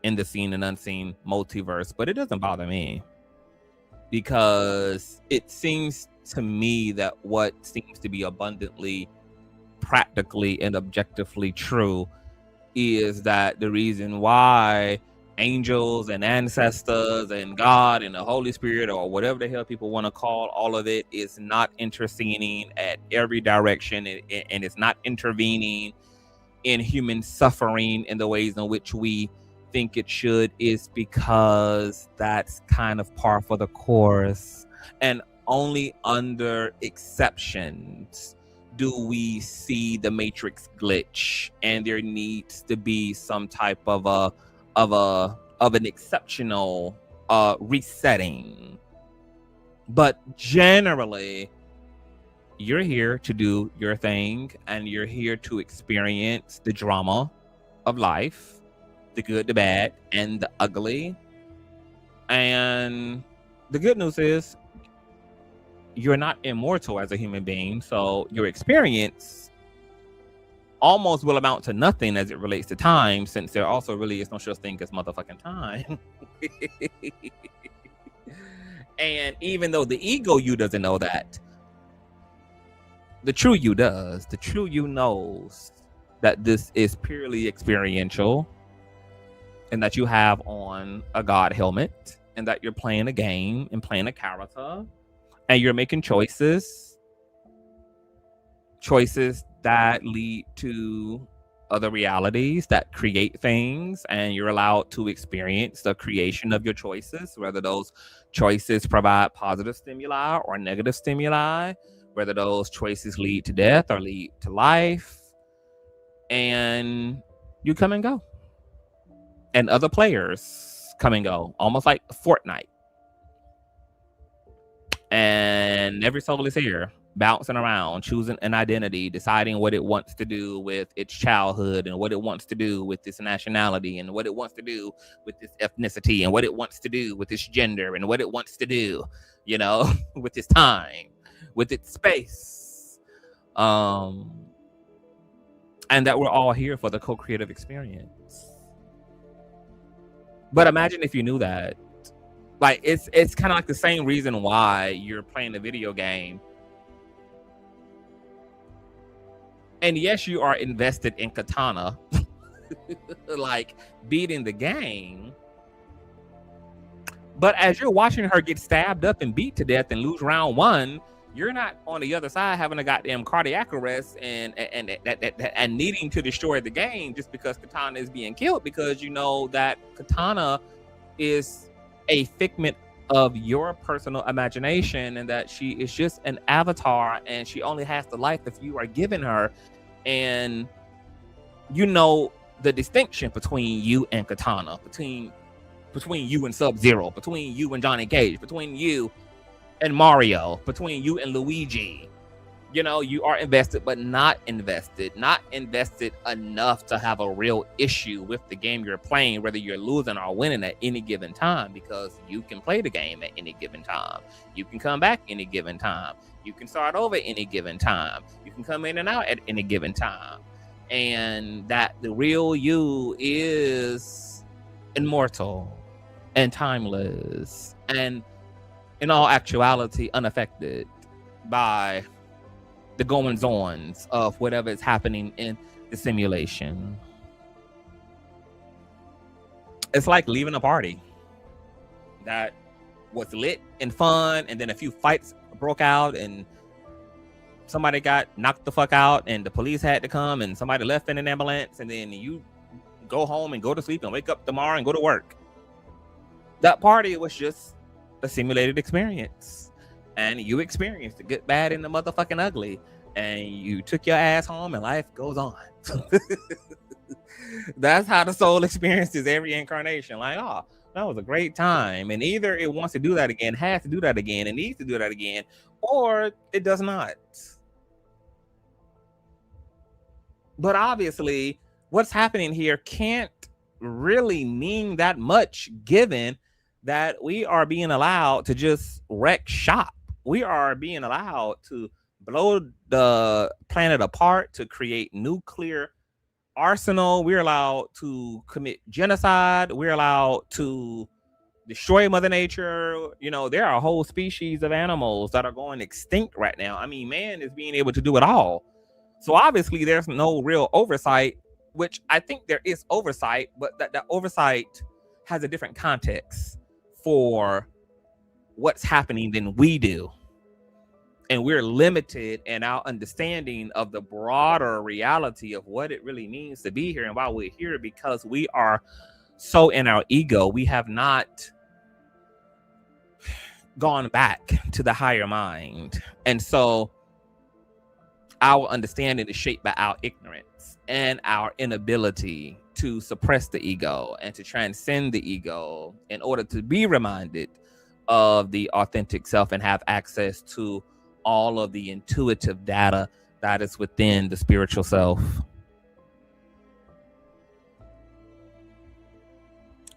in the seen and unseen multiverse. But it doesn't bother me, because it seems to me that what seems to be abundantly, practically, and objectively true is that the reason why angels and ancestors and God and the Holy Spirit, or whatever the hell people want to call all of it, is not interceding at every direction, and it's not intervening in human suffering in the ways in which we think it should, is because that's kind of par for the course. And only under exceptions do we see the matrix glitch, and there needs to be some type of an exceptional resetting. But generally, you're here to do your thing, and you're here to experience the drama of life, the good, the bad, and the ugly. And the good news is you're not immortal as a human being, so your experience almost will amount to nothing as it relates to time, since there also really is no such thing as motherfucking time. And even though the ego you doesn't know that, the true you does. The true you knows that this is purely experiential, and that you have on a God helmet, and that you're playing a game and playing a character, and you're making choices that lead to other realities that create things, and you're allowed to experience the creation of your choices, whether those choices provide positive stimuli or negative stimuli, whether those choices lead to death or lead to life. And you come and go, and other players come and go, almost like Fortnite. And every soul is here, bouncing around, choosing an identity, deciding what it wants to do with its childhood, and what it wants to do with its nationality, and what it wants to do with its ethnicity, and what it wants to do with its gender, and what it wants to do, with its time, with its space. And that we're all here for the co-creative experience. But imagine if you knew that. Like, it's kind of like the same reason why you're playing a video game. And yes, you are invested in Katana, like beating the game. But as you're watching her get stabbed up and beat to death and lose round one, you're not on the other side having a goddamn cardiac arrest and needing to destroy the game just because Katana is being killed, because you know that Katana is a figment of your personal imagination, and that she is just an avatar, and she only has the life that you are giving her. And you know the distinction between you and Katana, between you and Sub-Zero, between you and Johnny Cage, between you and Mario, between you and Luigi. You are invested, but not invested enough to have a real issue with the game you're playing, whether you're losing or winning at any given time, because you can play the game at any given time. You can come back any given time. You can start over any given time. You can come in and out at any given time. And that the real you is immortal and timeless, and in all actuality unaffected by the goings-ons of whatever is happening in the simulation. It's like leaving a party that was lit and fun, and then a few fights broke out and somebody got knocked the fuck out and the police had to come and somebody left in an ambulance, and then you go home and go to sleep and wake up tomorrow and go to work. That party was just a simulated experience, and you experienced the good, bad, and the motherfucking ugly, and you took your ass home and life goes on. That's how the soul experiences every incarnation. Like, oh, that was a great time. And either it wants to do that again, has to do that again, and needs to do that again, or it does not. But obviously, what's happening here can't really mean that much, given that we are being allowed to just wreck shop. We are being allowed to blow the planet apart, to create nuclear arsenal. We're allowed to commit genocide. We're allowed to destroy Mother Nature. You know, there are a whole species of animals that are going extinct right now. I mean, man is being able to do it all. So obviously there's no real oversight, which I think there is oversight, but that oversight has a different context for what's happening than we do. And we're limited in our understanding of the broader reality of what it really means to be here and why we're here, because we are so in our ego. We have not gone back to the higher mind. And so our understanding is shaped by our ignorance and our inability to suppress the ego and to transcend the ego in order to be reminded of the authentic self and have access to all of the intuitive data that is within the spiritual self.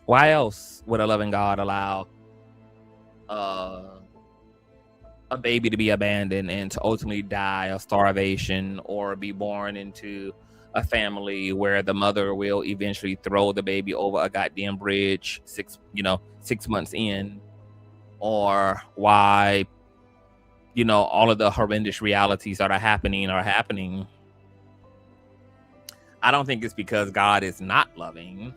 Why else would a loving God allow a baby to be abandoned and to ultimately die of starvation, or be born into a family where the mother will eventually throw the baby over a goddamn bridge 6 months in? Or why, all of the horrendous realities that are happening? I don't think it's because God is not loving.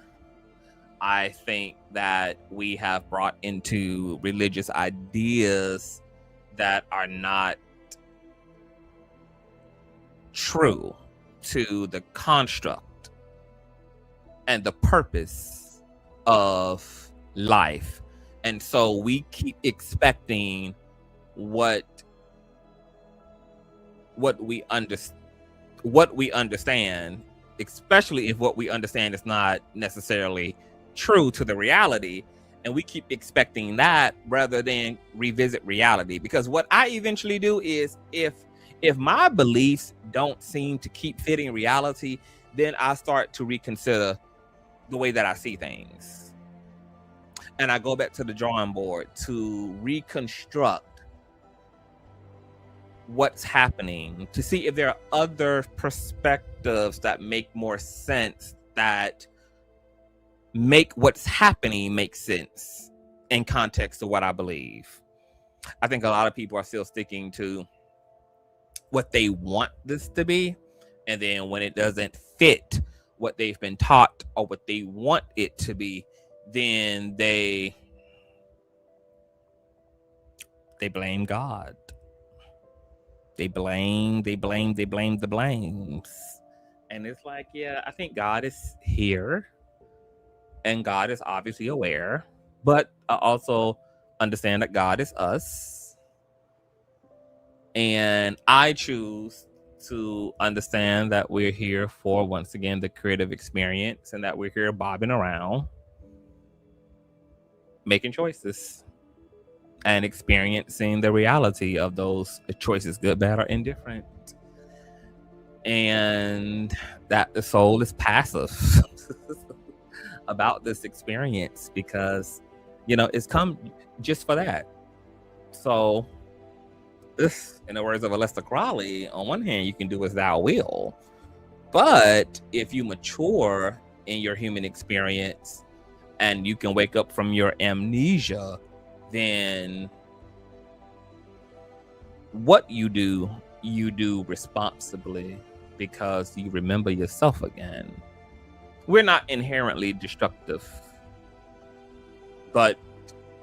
I think that we have brought into religious ideas that are not true to the construct and the purpose of life. And so we keep expecting what we understand, especially if what we understand is not necessarily true to the reality. And we keep expecting that rather than revisit reality. Because what I eventually do is, if my beliefs don't seem to keep fitting reality, then I start to reconsider the way that I see things. And I go back to the drawing board to reconstruct what's happening, to see if there are other perspectives that make more sense, that make what's happening make sense in context to what I believe. I think a lot of people are still sticking to what they want this to be, and then when it doesn't fit what they've been taught or what they want it to be, then they blame God. They blame the blames. And it's like, yeah, I think God is here. And God is obviously aware, but I also understand that God is us. And I choose to understand that we're here for, once again, the creative experience, and that we're here bobbing around, making choices and experiencing the reality of those choices, good, bad, or indifferent. And that the soul is passive about this experience, because it's come just for that. So this, in the words of Aleister Crowley, on one hand you can do as thou will, but if you mature in your human experience and you can wake up from your amnesia, then what you do responsibly, because you remember yourself again. We're not inherently destructive, but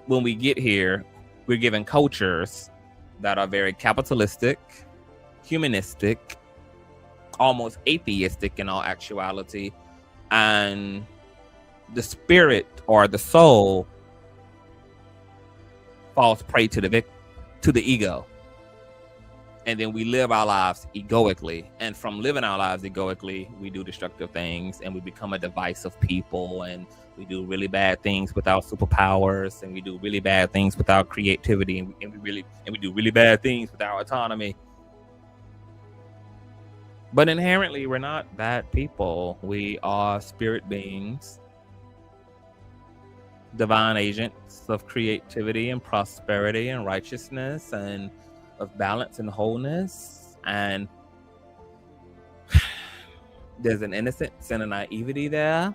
when we get here, we're given cultures that are very capitalistic, humanistic, almost atheistic in all actuality, and the spirit or the soul falls prey to the ego. And then we live our lives egoically. And from living our lives egoically, we do destructive things and we become a divisive people, and we do really bad things with our superpowers, and we do really bad things with our creativity, and we do really bad things with our autonomy. But inherently, we're not bad people. We are spirit beings, divine agents of creativity and prosperity and righteousness and of balance and wholeness. And there's an innocence and a naivety there.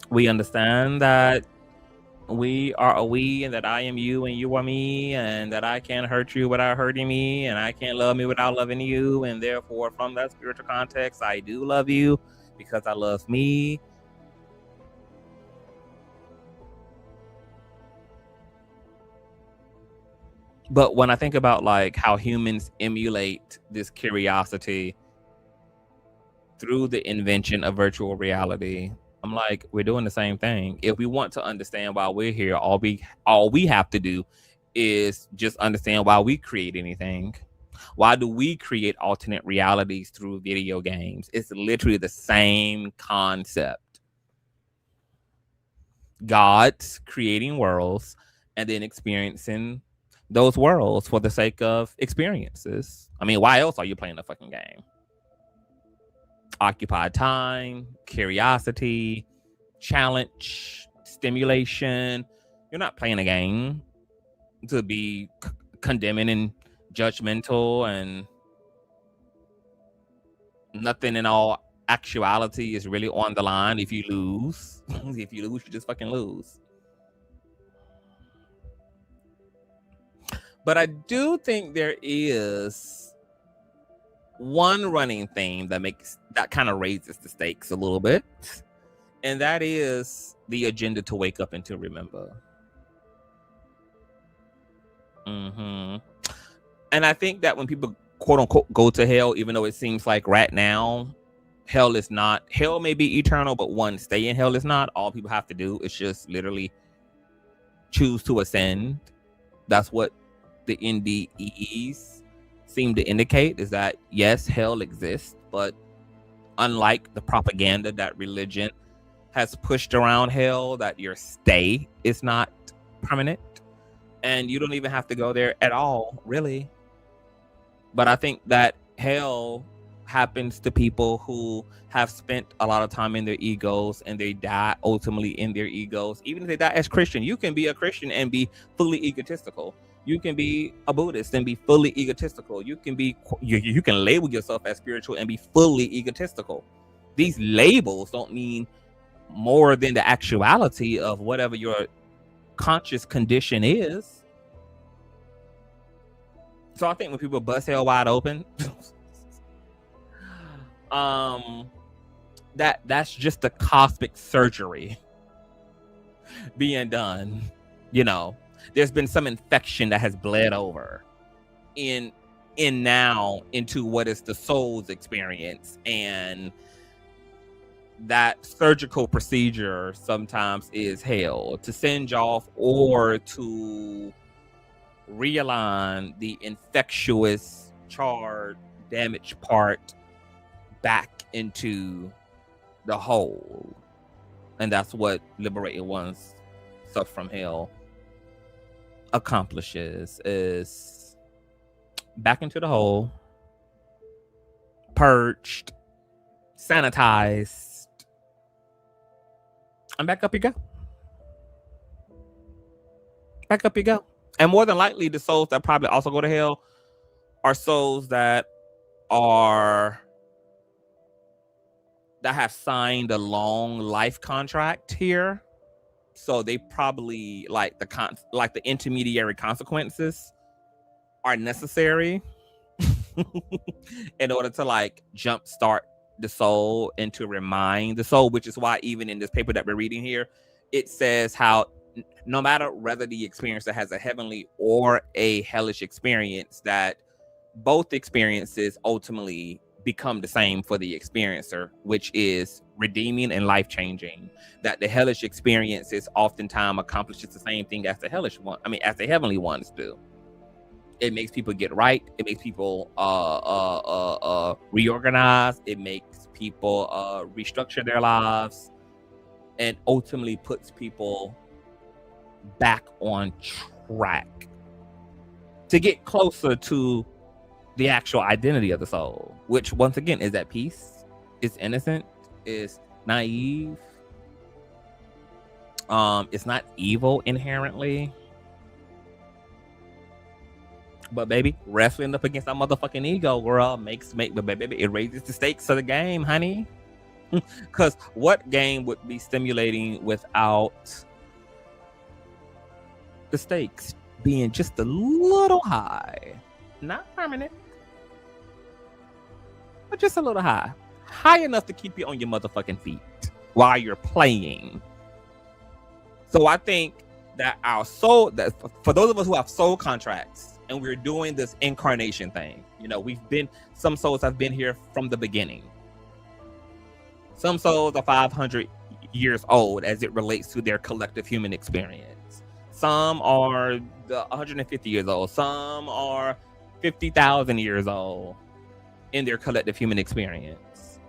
We understand that we are a we, and that I am you and you are me, and that I can't hurt you without hurting me, and I can't love me without loving you, and therefore from that spiritual context I do love you because I love me. But when I think about like how humans emulate this curiosity through the invention of virtual reality, I'm like, we're doing the same thing. If we want to understand why we're here, all we have to do is just understand why we create anything. Why do we create alternate realities through video games? It's literally the same concept. God's creating worlds and then experiencing those worlds for the sake of experiences. I mean, why else are you playing a fucking game? Occupied time, curiosity, challenge, stimulation. You're not playing a game to be condemning and judgmental, and nothing in all actuality is really on the line. If you lose, you just fucking lose. But I do think there is one running theme that kind of raises the stakes a little bit, and that is the agenda to wake up and to remember. And I think that when people quote unquote go to hell, even though it seems like right now hell may be eternal, but one, stay in hell is not. All people have to do is just literally choose to ascend. That's what the NDEs seem to indicate, is that yes, hell exists, but unlike the propaganda that religion has pushed around hell, that your stay is not permanent and you don't even have to go there at all, really. But I think that hell happens to people who have spent a lot of time in their egos, and they die ultimately in their egos. Even if they die as Christian, you can be a Christian and be fully egotistical. You can be a Buddhist and be fully egotistical. You can label yourself as spiritual and be fully egotistical. These labels don't mean more than the actuality of whatever your conscious condition is. So I think when people bust hell wide open, that's just the cosmic surgery being done. You know, there's been some infection that has bled over now into what is the soul's experience, and that surgical procedure sometimes is hell, to singe off or to realign the infectious, charred, damaged part back into the whole. And that's what liberating one's self from hell accomplishes, is back into the whole, purged, sanitized, and back up you go. Back up you go. And more than likely, the souls that probably also go to hell are souls that have signed a long life contract here. So they probably like the intermediary consequences are necessary in order to like jumpstart the soul and to remind the soul, which is why even in this paper that we're reading here, it says how no matter whether the experiencer has a heavenly or a hellish experience, that both experiences ultimately become the same for the experiencer, which is redeeming and life-changing. That the hellish experiences oftentimes accomplishes the same thing as the hellish one. I mean, as the heavenly ones do. It makes people get right. It makes people reorganize. It makes people restructure their lives, and ultimately puts people back on track to get closer to the actual identity of the soul, which once again is at peace, is innocent, is naive, it's not evil inherently, but baby, wrestling up against that motherfucking ego, girl, but baby, it raises the stakes of the game, honey. Because what game would be stimulating without the stakes being just a little high? Not permanent, but just a little high enough to keep you on your motherfucking feet while you're playing. So I think that our soul, that for those of us who have soul contracts and we're doing this incarnation thing, you know, some souls have been here from the beginning. Some souls are 500 years old as it relates to their collective human experience. Some are 150 years old. Some are 50,000 years old in their collective human experience.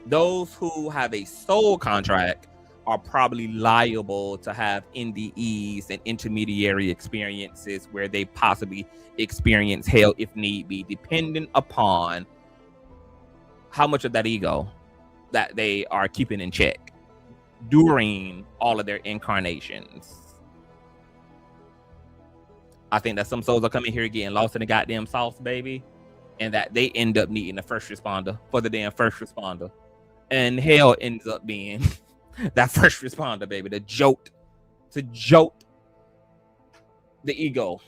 Those who have a soul contract are probably liable to have NDEs and intermediary experiences where they possibly experience hell if need be, depending upon how much of that ego that they are keeping in check during all of their incarnations. I think that some souls are coming here getting lost in the goddamn sauce, baby, and that they end up needing a first responder for the damn first responder. And hell ends up being that first responder, baby, to jolt the ego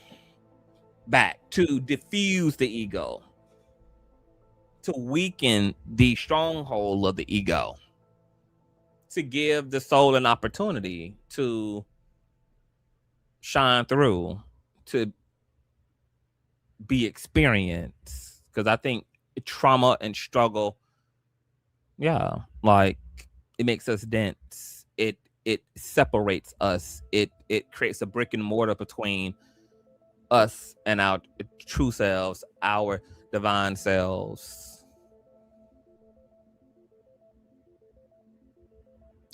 back, to diffuse the ego, to weaken the stronghold of the ego, to give the soul an opportunity to shine through, to be experienced. Because I think trauma and struggle, like, it makes us dense. It separates us. It creates a brick and mortar between us and our true selves, our divine selves.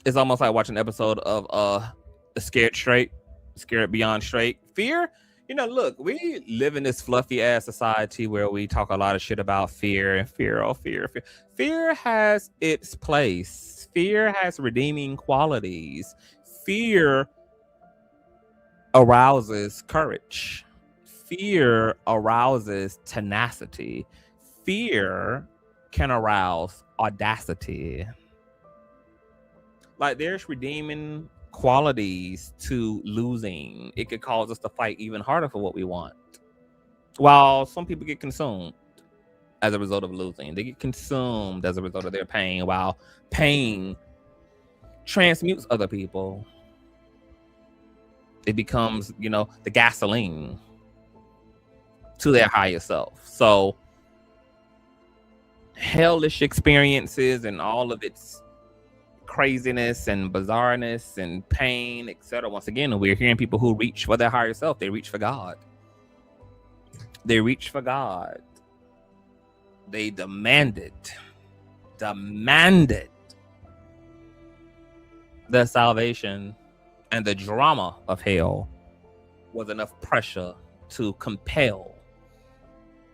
It's almost like watching an episode of Scared Beyond Straight. Fear, you know, look, we live in this fluffy ass society where we talk a lot of shit about fear and fear. Fear has its place. Fear has redeeming qualities. Fear arouses courage. Fear arouses tenacity. Fear can arouse audacity. Like, there's redeeming qualities to losing. It could cause us to fight even harder for what we want. While some people get consumed as a result of losing. They get consumed as a result of their pain, while pain transmutes other people. It becomes, you know, the gasoline to their higher self. So hellish experiences and all of its craziness and bizarreness and pain, etc. Once again, we're hearing people who reach for their higher self. They reach for God. They reach for God. They demanded their salvation, and the drama of hell was enough pressure to compel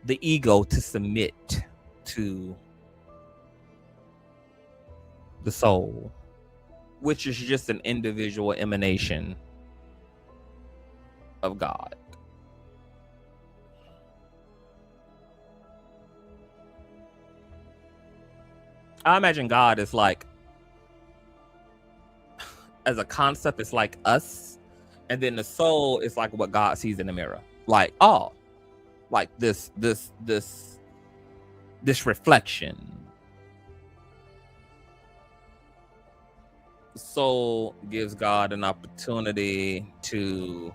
the ego to submit to the soul, which is just an individual emanation of God. I imagine God is like, as a concept, it's like us, and then the soul is like what God sees in the mirror. Like, oh, like this reflection. soul gives God an opportunity to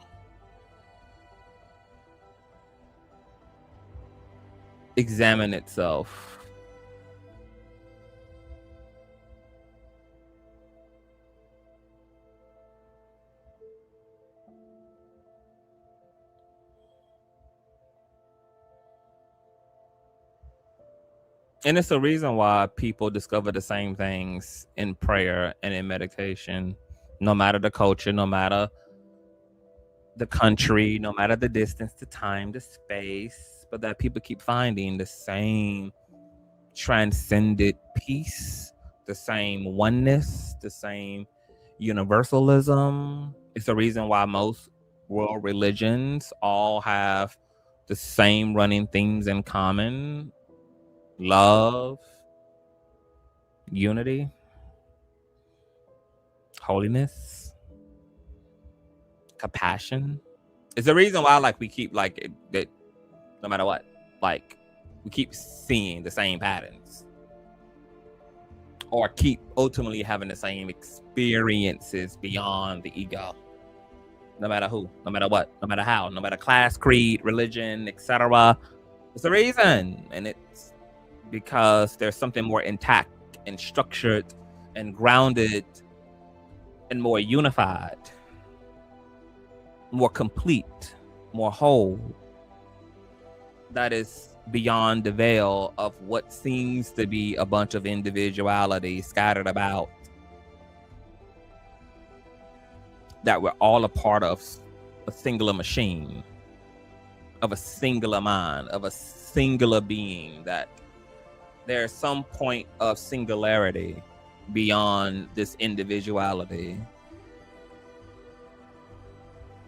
examine itself. And it's a reason why people discover the same things in prayer and in meditation, no matter the culture, no matter the country, no matter the distance, the time, the space, but that people keep finding the same transcended peace, the same oneness, the same universalism. It's the reason why most world religions all have the same running things in common: love, unity, holiness, compassion. It's the reason why, like, we keep like that, no matter what, like, we keep seeing the same patterns, or keep ultimately having the same experiences beyond the ego. No matter who, no matter what, no matter how, no matter class, creed, religion, etc. It's the reason, and it's because there's something more intact and structured and grounded and more unified, more complete, more whole, that is beyond the veil of what seems to be a bunch of individuality scattered about, that we're all a part of a singular machine, of a singular mind, of a singular being, that there's some point of singularity beyond this individuality.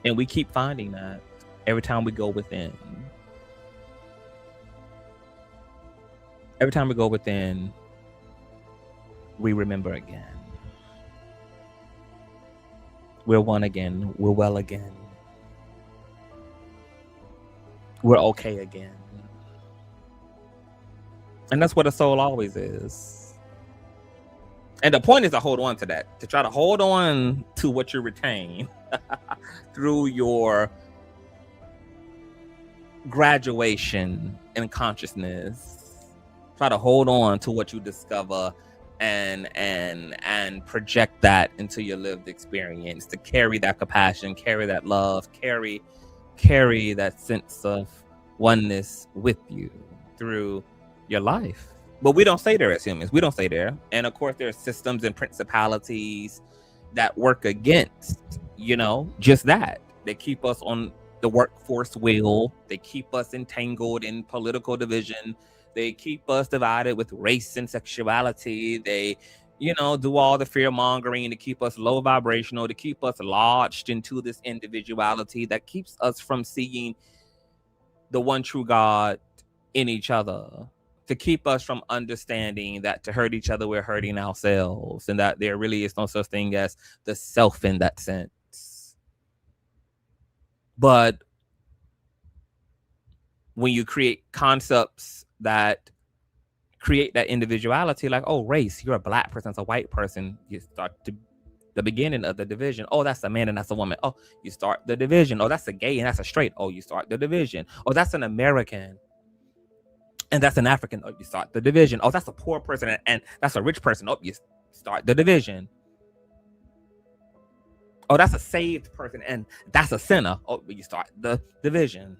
And we keep finding that every time we go within. Every time we go within, we remember again. We're one again. We're well again. We're okay again. And that's what a soul always is. And the point is to hold on to that, to try to hold on to what you retain through your graduation in consciousness. Try to hold on to what you discover and project that into your lived experience, to carry that compassion, carry that love, carry that sense of oneness with you through your life. But we don't stay there as humans. We don't stay there. And of course, there are systems and principalities that work against, just that. They keep us on the workforce wheel. They keep us entangled in political division. They keep us divided with race and sexuality. They, do all the fear mongering to keep us low vibrational, to keep us lodged into this individuality that keeps us from seeing the one true God in each other, to keep us from understanding that to hurt each other, we're hurting ourselves, and that there really is no such thing as the self in that sense. But when you create concepts that create that individuality, like, oh, race, you're a black person, it's a white person, you start to the beginning of the division. Oh, that's a man and that's a woman. Oh, you start the division. Oh, that's a gay and that's a straight. Oh, you start the division. Oh, that's an American and that's an African. Oh, you start the division. Oh, that's a poor person and that's a rich person. Oh, you start the division. Oh, that's a saved person and that's a sinner. Oh, you start the division.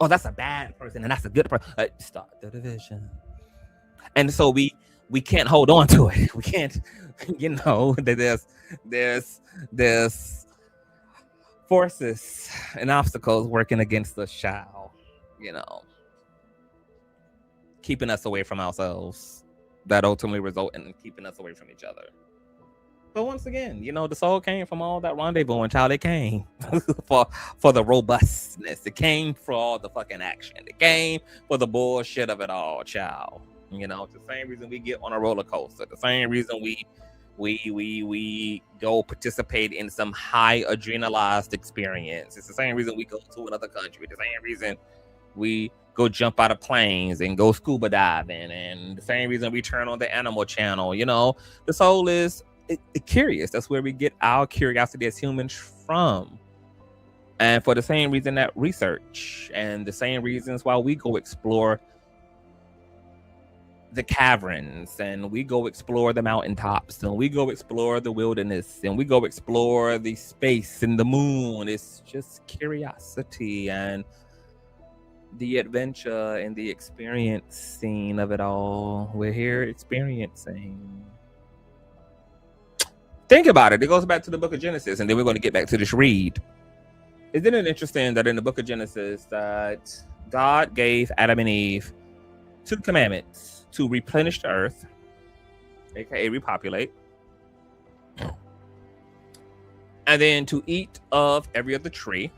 Oh, that's a bad person and that's a good person. Start the division. And so we can't hold on to it. We can't, there's forces and obstacles working against us, child, keeping us away from ourselves, that ultimately result in keeping us away from each other. But once again, the soul came from all that rendezvous, and child, it came for the robustness. It came for all the fucking action. It came for the bullshit of it all, child. It's the same reason we get on a roller coaster. The same reason we go participate in some high adrenalized experience. It's the same reason we go to another country. The same reason we go jump out of planes and go scuba diving, and the same reason we turn on the Animal Channel. You know, the soul is curious. That's where we get our curiosity as humans from. And for the same reason that research, and the same reasons why we go explore the caverns, and we go explore the mountaintops, and we go explore the wilderness, and we go explore the space and the moon. It's just curiosity and the adventure and the experiencing of it all. We're here experiencing. Think about it. It goes back to the book of Genesis, and then we're going to get back to this read. Isn't it interesting that in the book of Genesis that God gave Adam and Eve 2 commandments: to replenish the earth, aka repopulate, and then to eat of every other tree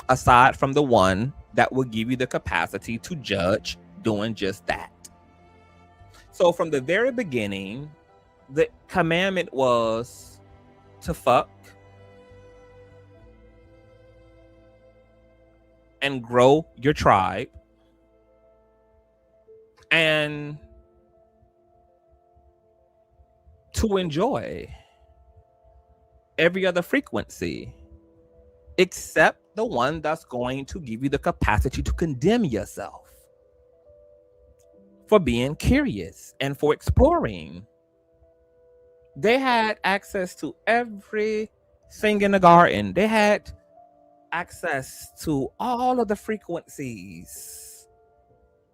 aside from the one that will give you the capacity to judge doing just that. So from the very beginning, the commandment was to fuck and grow your tribe and to enjoy every other frequency except the one that's going to give you the capacity to condemn yourself for being curious and for exploring. They had access to everything in the garden. They had access to all of the frequencies.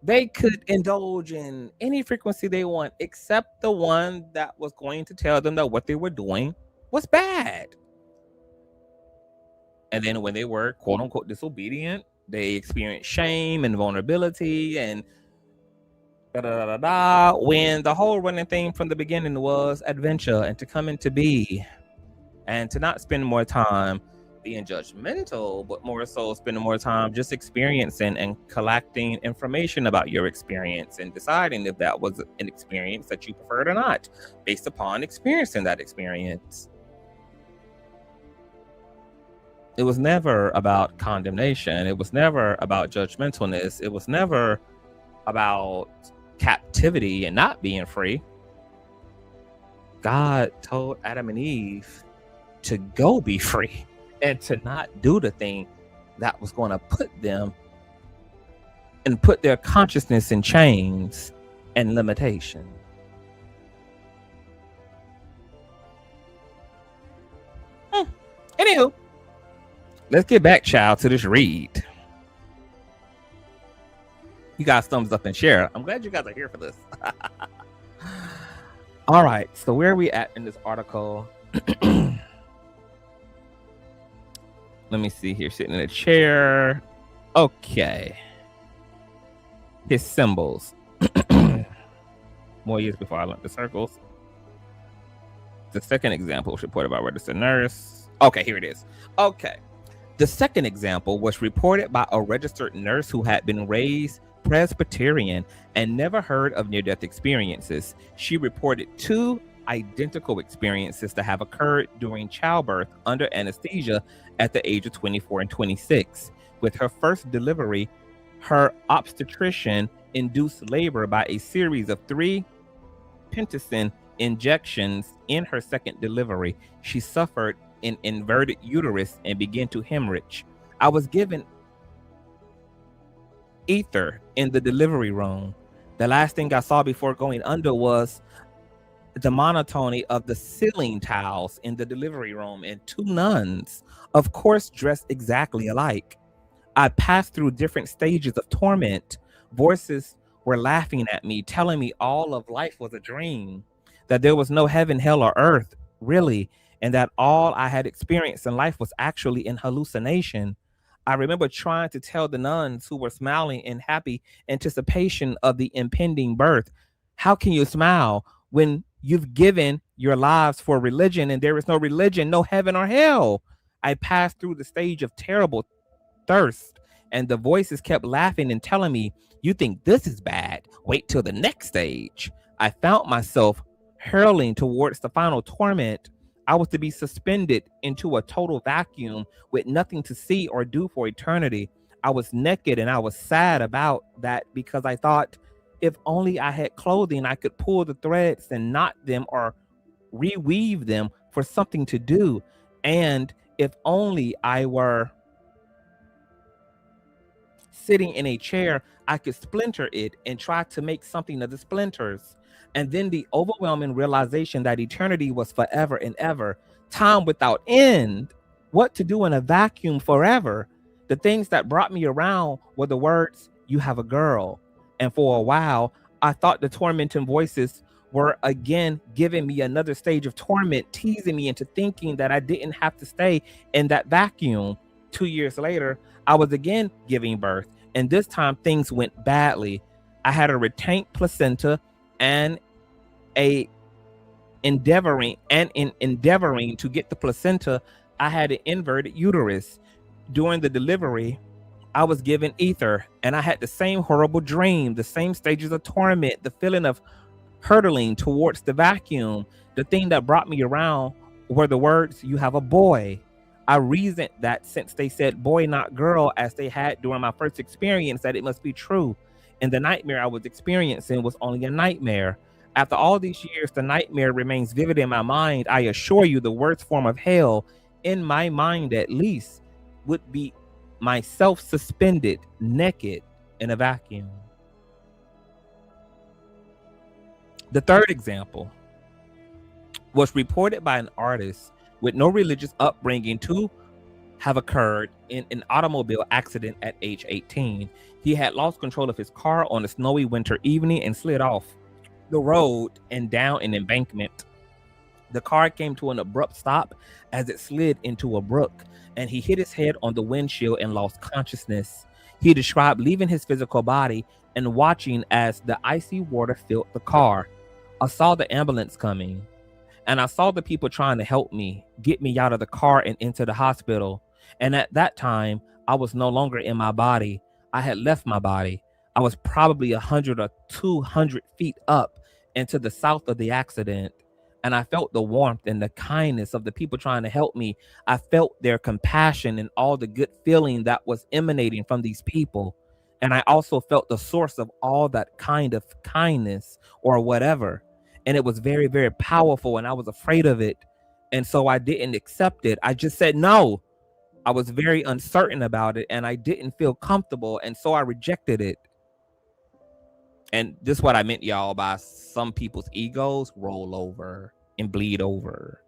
They could indulge in any frequency they want except the one that was going to tell them that what they were doing was bad. And then when they were quote unquote disobedient, they experienced shame and vulnerability and when the whole running theme from the beginning was adventure and to come into be and to not spend more time being judgmental, but more so spending more time just experiencing and collecting information about your experience and deciding if that was an experience that you preferred or not based upon experiencing that experience. It was never about condemnation. It was never about judgmentalness. It was never about captivity and not being free. God told Adam and Eve to go be free and to not do the thing that was going to put them and put their consciousness in chains and limitation. Anywho, let's get back, child, to this read. You guys thumbs up and share. I'm glad you guys are here for this. All right, so where are we at in this article? Let me see here, sitting in a chair. Okay. His symbols. More years before I learned the circles. The second example was reported by a registered nurse. Okay, here it is. Okay. The second example was reported by a registered nurse who had been raised Presbyterian and never heard of near-death experiences. She reported 2 identical experiences that have occurred during childbirth under anesthesia at the age of 24 and 26. With her first delivery, her obstetrician induced labor by a series of 3 penticillin injections. In her second delivery, she suffered an inverted uterus and began to hemorrhage. I was given ether in the delivery room. The last thing I saw before going under was the monotony of the ceiling tiles in the delivery room and 2 nuns, of course, dressed exactly alike. I passed through different stages of torment. Voices were laughing at me, telling me all of life was a dream, that there was no heaven, hell, or earth, really, and that all I had experienced in life was actually an hallucination. I remember trying to tell the nuns who were smiling in happy anticipation of the impending birth, how can you smile when you've given your lives for religion and there is no religion, no heaven or hell? I passed through the stage of terrible thirst, and the voices kept laughing and telling me, you think this is bad? Wait till the next stage. I found myself hurling towards the final torment. I was to be suspended into a total vacuum with nothing to see or do for eternity. I was naked, and I was sad about that because I thought if only I had clothing, I could pull the threads and knot them or reweave them for something to do. And if only I were sitting in a chair, I could splinter it and try to make something of the splinters. And then the overwhelming realization that eternity was forever and ever, time without end, what to do in a vacuum forever. The things that brought me around were the words, "You have a girl." And for a while, I thought the tormenting voices were again giving me another stage of torment, teasing me into thinking that I didn't have to stay in that vacuum. 2 years later, I was again giving birth, and this time things went badly. I had a retained placenta, and in endeavoring to get the placenta, I had an inverted uterus. During the delivery, I was given ether, and I had the same horrible dream, the same stages of torment, the feeling of hurtling towards the vacuum. The thing that brought me around were the words, "You have a boy." I reasoned that since they said boy, not girl, as they had during my first experience, that it must be true. And the nightmare I was experiencing was only a nightmare. After all these years, the nightmare remains vivid in my mind. I assure you, the worst form of hell, in my mind at least, would be myself suspended, naked, in a vacuum. The third example was reported by an artist with no religious upbringing to have occurred in an automobile accident at age 18. He had lost control of his car on a snowy winter evening and slid off the road and down an embankment. The car came to an abrupt stop as it slid into a brook, and he hit his head on the windshield and lost consciousness. He described leaving his physical body and watching as the icy water filled the car. I saw the ambulance coming, and I saw the people trying to help me, get me out of the car and into the hospital. And at that time, I was no longer in my body. I had left my body. I was probably 100 or 200 feet up and to the south of the accident. And I felt the warmth and the kindness of the people trying to help me. I felt their compassion and all the good feeling that was emanating from these people. And I also felt the source of all that kind of kindness or whatever. And it was very, very powerful, and I was afraid of it. And so I didn't accept it. I just said no. I was very uncertain about it, and I didn't feel comfortable, and so I rejected it. And this is what I meant, y'all, by some people's egos roll over and bleed over.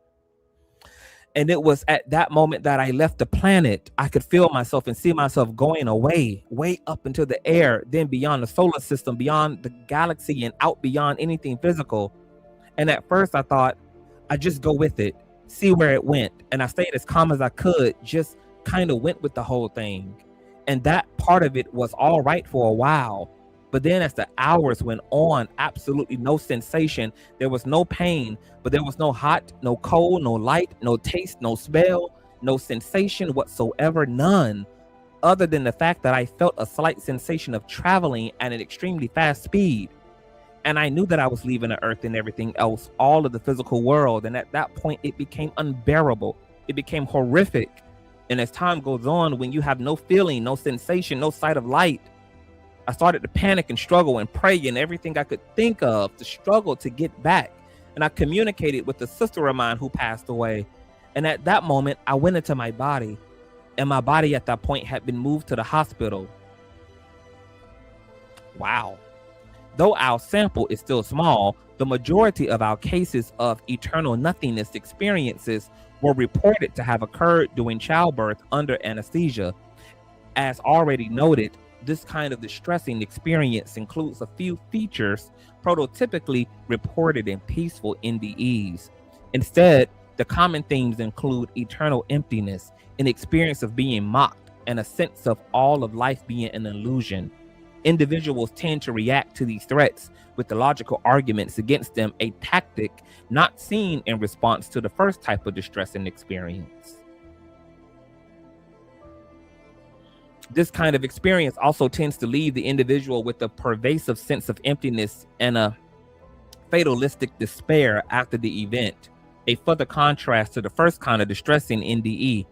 And it was at that moment that I left the planet. I could feel myself and see myself going away, way up into the air, then beyond the solar system, beyond the galaxy, and out beyond anything physical. And at first I thought, I'd just go with it, see where it went. And I stayed as calm as I could, just kind of went with the whole thing. And that part of it was all right for a while. But then as the hours went on, absolutely no sensation. There was no pain, but there was no hot, no cold, no light, no taste, no smell, no sensation whatsoever, none. Other than the fact that I felt a slight sensation of traveling at an extremely fast speed. And I knew that I was leaving the earth and everything else, all of the physical world. And at that point, it became unbearable. It became horrific. And as time goes on, when you have no feeling, no sensation, no sight of light, I started to panic and struggle and pray and everything I could think of to struggle to get back. And I communicated with a sister of mine who passed away. And at that moment, I went into my body. And my body at that point had been moved to the hospital. Wow. Though our sample is still small, the majority of our cases of eternal nothingness experiences were reported to have occurred during childbirth under anesthesia. As already noted, this kind of distressing experience includes a few features prototypically reported in peaceful NDEs. Instead, the common themes include eternal emptiness, an experience of being mocked, and a sense of all of life being an illusion. Individuals tend to react to these threats with the logical arguments against them, a tactic not seen in response to the first type of distressing experience. This kind of experience also tends to leave the individual with a pervasive sense of emptiness and a fatalistic despair after the event, a further contrast to the first kind of distressing NDE.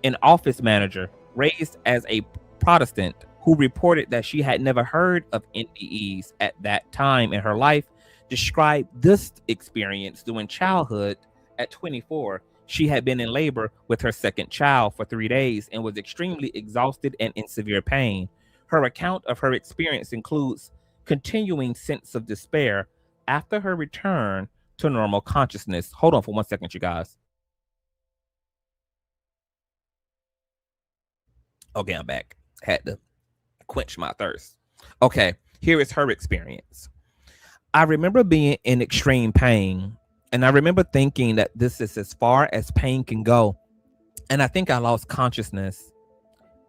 An office manager raised as a Protestant who reported that she had never heard of NDEs at that time in her life, described this experience during childhood. At 24, she had been in labor with her second child for 3 days and was extremely exhausted and in severe pain. Her account of her experience includes continuing sense of despair after her return to normal consciousness. Hold on for 1 second, you guys. Okay, I'm back. Had to quench my thirst. Okay, here is her experience. I remember being in extreme pain, and I remember thinking that this is as far as pain can go, and I think I lost consciousness.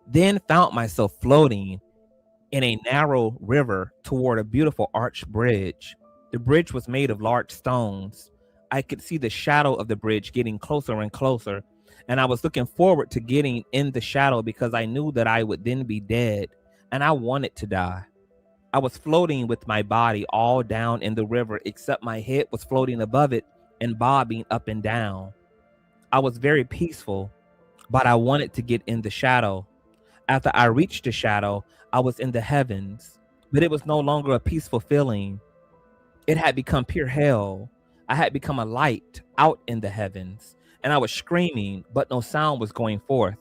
Then found myself floating in a narrow river toward a beautiful arched bridge. The bridge was made of large stones. I could see the shadow of the bridge getting closer and closer, and I was looking forward to getting in the shadow because I knew that I would then be dead, and I wanted to die. I was floating with my body all down in the river, except my head was floating above it and bobbing up and down. I was very peaceful, but I wanted to get in the shadow. After I reached the shadow, I was in the heavens, but it was no longer a peaceful feeling. It had become pure hell. I had become a light out in the heavens, and I was screaming, but no sound was going forth.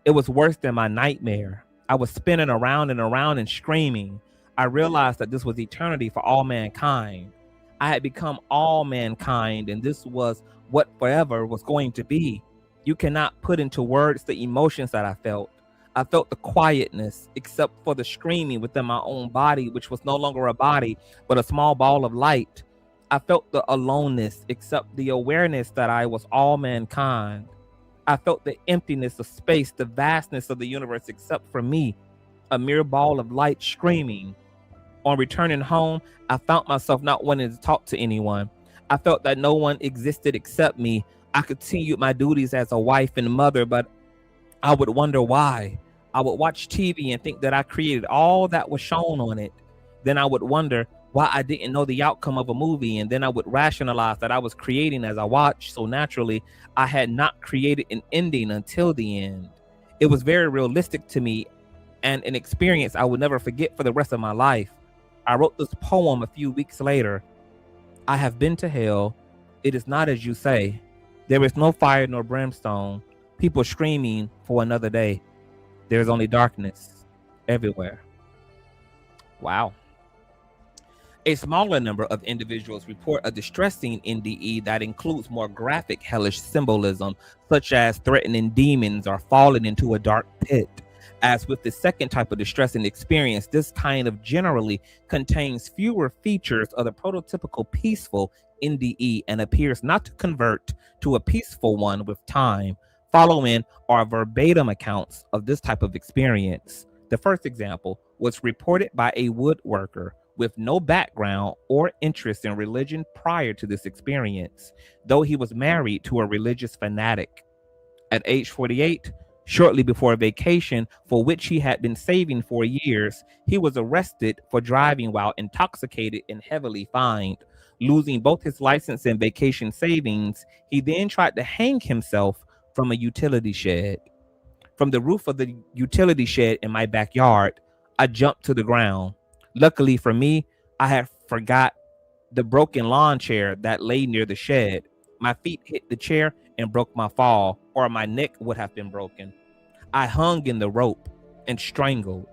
It was worse than my nightmare. I was spinning around and around and screaming. I realized that this was eternity for all mankind. I had become all mankind, and this was what forever was going to be. You cannot put into words the emotions that I felt. I felt the quietness, except for the screaming within my own body, which was no longer a body, but a small ball of light. I felt the aloneness, except the awareness that I was all mankind. I felt the emptiness of space, the vastness of the universe, except for me, a mere ball of light screaming. On returning home, I found myself not wanting to talk to anyone. I felt that no one existed except me. I continued my duties as a wife and mother, but I would wonder why. I would watch TV and think that I created all that was shown on it. Then I would wonder why I didn't know the outcome of a movie, and then I would rationalize that I was creating as I watched, so naturally I had not created an ending until the end. It was very realistic to me and an experience I would never forget for the rest of my life. I wrote this poem a few weeks later. I have been to hell. It is not as you say. There is no fire nor brimstone. People screaming for another day. There is only darkness everywhere. Wow. A smaller number of individuals report a distressing NDE that includes more graphic hellish symbolism, such as threatening demons or falling into a dark pit. As with the second type of distressing experience, this kind of generally contains fewer features of the prototypical peaceful NDE and appears not to convert to a peaceful one with time. Following are verbatim accounts of this type of experience. The first example was reported by a woodworker with no background or interest in religion prior to this experience, though he was married to a religious fanatic. At age 48, shortly before a vacation for which he had been saving for years, he was arrested for driving while intoxicated and heavily fined. Losing both his license and vacation savings, he then tried to hang himself from a utility shed. From the roof of the utility shed in my backyard, I jumped to the ground. Luckily for me, I had forgot the broken lawn chair that lay near the shed. My feet hit the chair and broke my fall, or my neck would have been broken. I hung in the rope and strangled.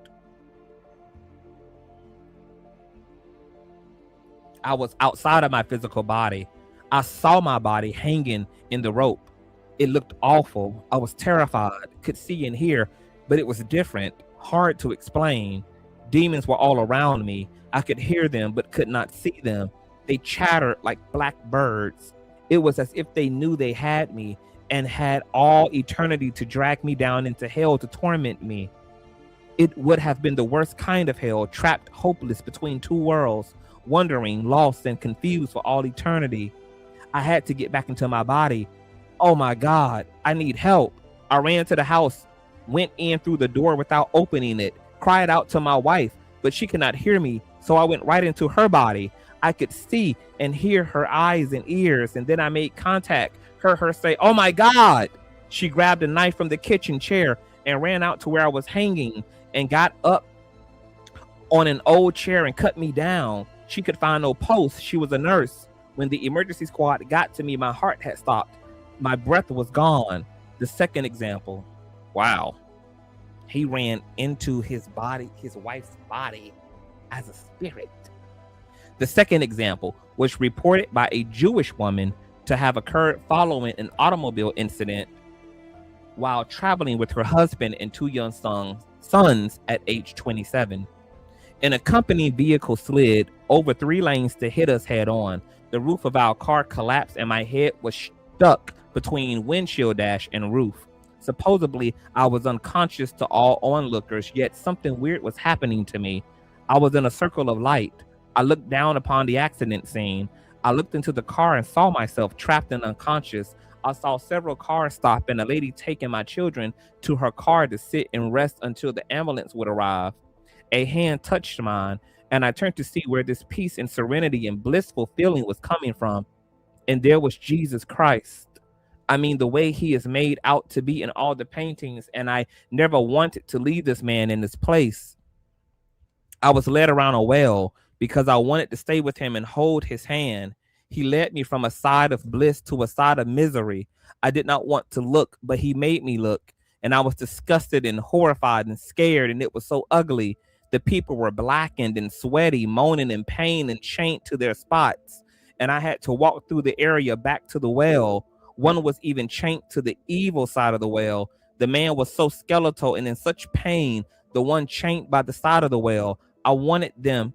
I was outside of my physical body. I saw my body hanging in the rope. It looked awful. I was terrified, could see and hear, but it was different, hard to explain. Demons were all around me. I could hear them, but could not see them. They chattered like black birds. It was as if they knew they had me and had all eternity to drag me down into hell to torment me. It would have been the worst kind of hell, trapped hopeless between two worlds, wandering, lost and confused for all eternity. I had to get back into my body. Oh my God, I need help. I ran to the house, went in through the door without opening it, cried out to my wife, but she could not hear me, so I went right into her body. I could see and hear her eyes and ears, and then I made contact, heard her say, "Oh my God." She grabbed a knife from the kitchen chair and ran out to where I was hanging and got up on an old chair and cut me down. She could find no pulse. She was a nurse. When the emergency squad got to me, my heart had stopped. My breath was gone. The second example, wow. He ran into his body, his wife's body, as a spirit. The second example was reported by a Jewish woman to have occurred following an automobile incident while traveling with her husband and 2 young sons at age 27. An accompanying vehicle slid over 3 lanes to hit us head on. The roof of our car collapsed and my head was stuck between windshield dash and roof. Supposedly, I was unconscious to all onlookers, yet something weird was happening to me. I was in a circle of light. I looked down upon the accident scene. I looked into the car and saw myself trapped and unconscious. I saw several cars stop and a lady taking my children to her car to sit and rest until the ambulance would arrive. A hand touched mine, and I turned to see where this peace and serenity and blissful feeling was coming from. And there was Jesus Christ. I mean, the way he is made out to be in all the paintings, and I never wanted to leave this man in this place. I was led around a well because I wanted to stay with him and hold his hand. He led me from a side of bliss to a side of misery. I did not want to look, but he made me look, and I was disgusted and horrified and scared, and it was so ugly. The people were blackened and sweaty, moaning in pain and chained to their spots, and I had to walk through the area back to the well. One was even chained to the evil side of the well. The man was so skeletal and in such pain, the one chained by the side of the well. I wanted them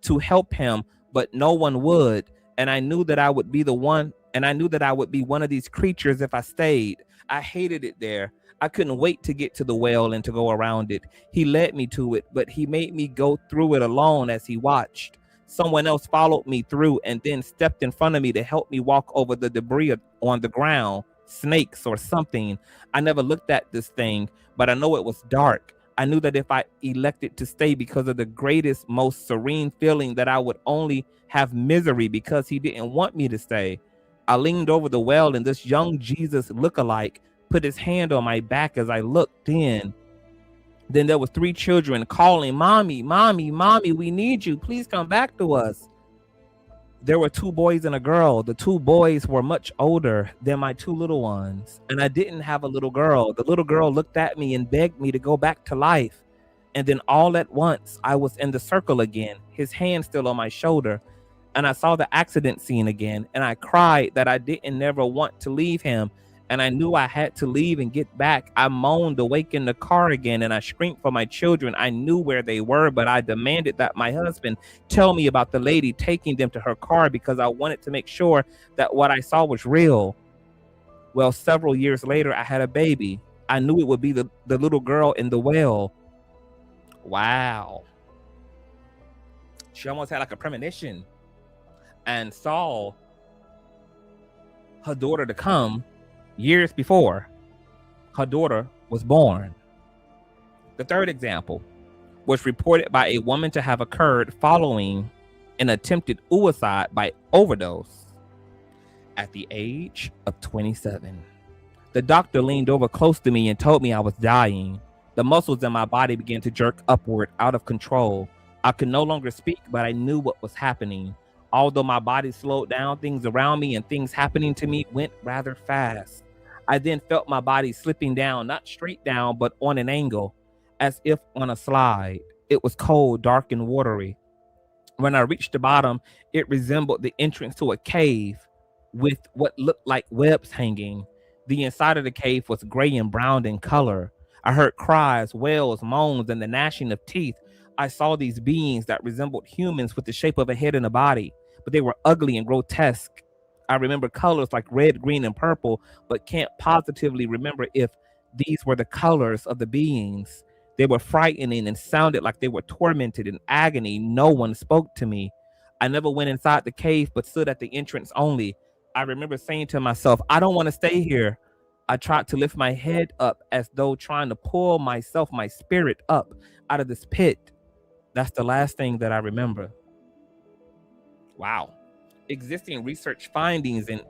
to help him, but no one would. And I knew that I would be the one, and I knew that I would be one of these creatures if I stayed. I hated it there. I couldn't wait to get to the well and to go around it. He led me to it, but he made me go through it alone as he watched. Someone else followed me through and then stepped in front of me to help me walk over the debris on the ground, snakes or something. I never looked at this thing, but I know it was dark. I knew that if I elected to stay because of the greatest, most serene feeling, that I would only have misery because he didn't want me to stay. I leaned over the well, and this young Jesus lookalike put his hand on my back as I looked in. Then there was 3 children calling, "Mommy, mommy, mommy, we need you. Please come back to us." There were 2 boys and a girl. The 2 boys were much older than my 2 little ones, and I didn't have a little girl. The little girl looked at me and begged me to go back to life. And then all at once, I was in the circle again, his hand still on my shoulder, and I saw the accident scene again, and I cried that I didn't never want to leave him, and I knew I had to leave and get back. I moaned awake in the car again, and I screamed for my children. I knew where they were, but I demanded that my husband tell me about the lady taking them to her car because I wanted to make sure that what I saw was real. Well, several years later, I had a baby. I knew it would be the little girl in the well. Wow. She almost had like a premonition and saw her daughter to come years before her daughter was born. The third example was reported by a woman to have occurred following an attempted suicide by overdose at the age of 27. The doctor leaned over close to me and told me I was dying. The muscles in my body began to jerk upward out of control. I could no longer speak, but I knew what was happening. Although my body slowed down, things around me and things happening to me went rather fast. I then felt my body slipping down, not straight down, but on an angle, as if on a slide. It was cold, dark, and watery. When I reached the bottom, it resembled the entrance to a cave with what looked like webs hanging. The inside of the cave was gray and brown in color. I heard cries, wails, moans, and the gnashing of teeth. I saw these beings that resembled humans with the shape of a head and a body, but they were ugly and grotesque. I remember colors like red, green, and purple, but can't positively remember if these were the colors of the beings. They were frightening and sounded like they were tormented in agony. No one spoke to me. I never went inside the cave, but stood at the entrance only. I remember saying to myself, I don't want to stay here. I tried to lift my head up as though trying to pull myself, my spirit up out of this pit. That's the last thing that I remember. Wow. Existing research findings and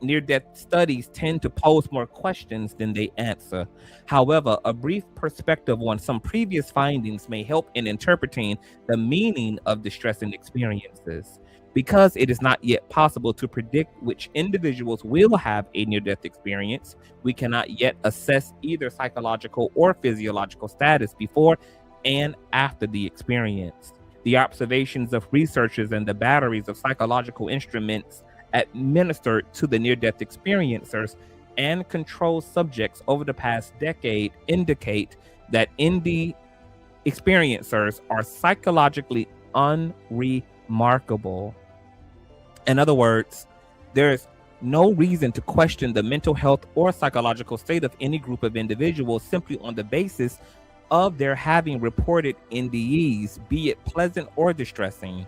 near-death studies tend to pose more questions than they answer. However, a brief perspective on some previous findings may help in interpreting the meaning of distressing experiences. Because it is not yet possible to predict which individuals will have a near-death experience, we cannot yet assess either psychological or physiological status before and after the experience. The observations of researchers and the batteries of psychological instruments administered to the near-death experiencers and control subjects over the past decade indicate that ND experiencers are psychologically unremarkable. In other words, there is no reason to question the mental health or psychological state of any group of individuals simply on the basis of their having reported NDEs, be it pleasant or distressing.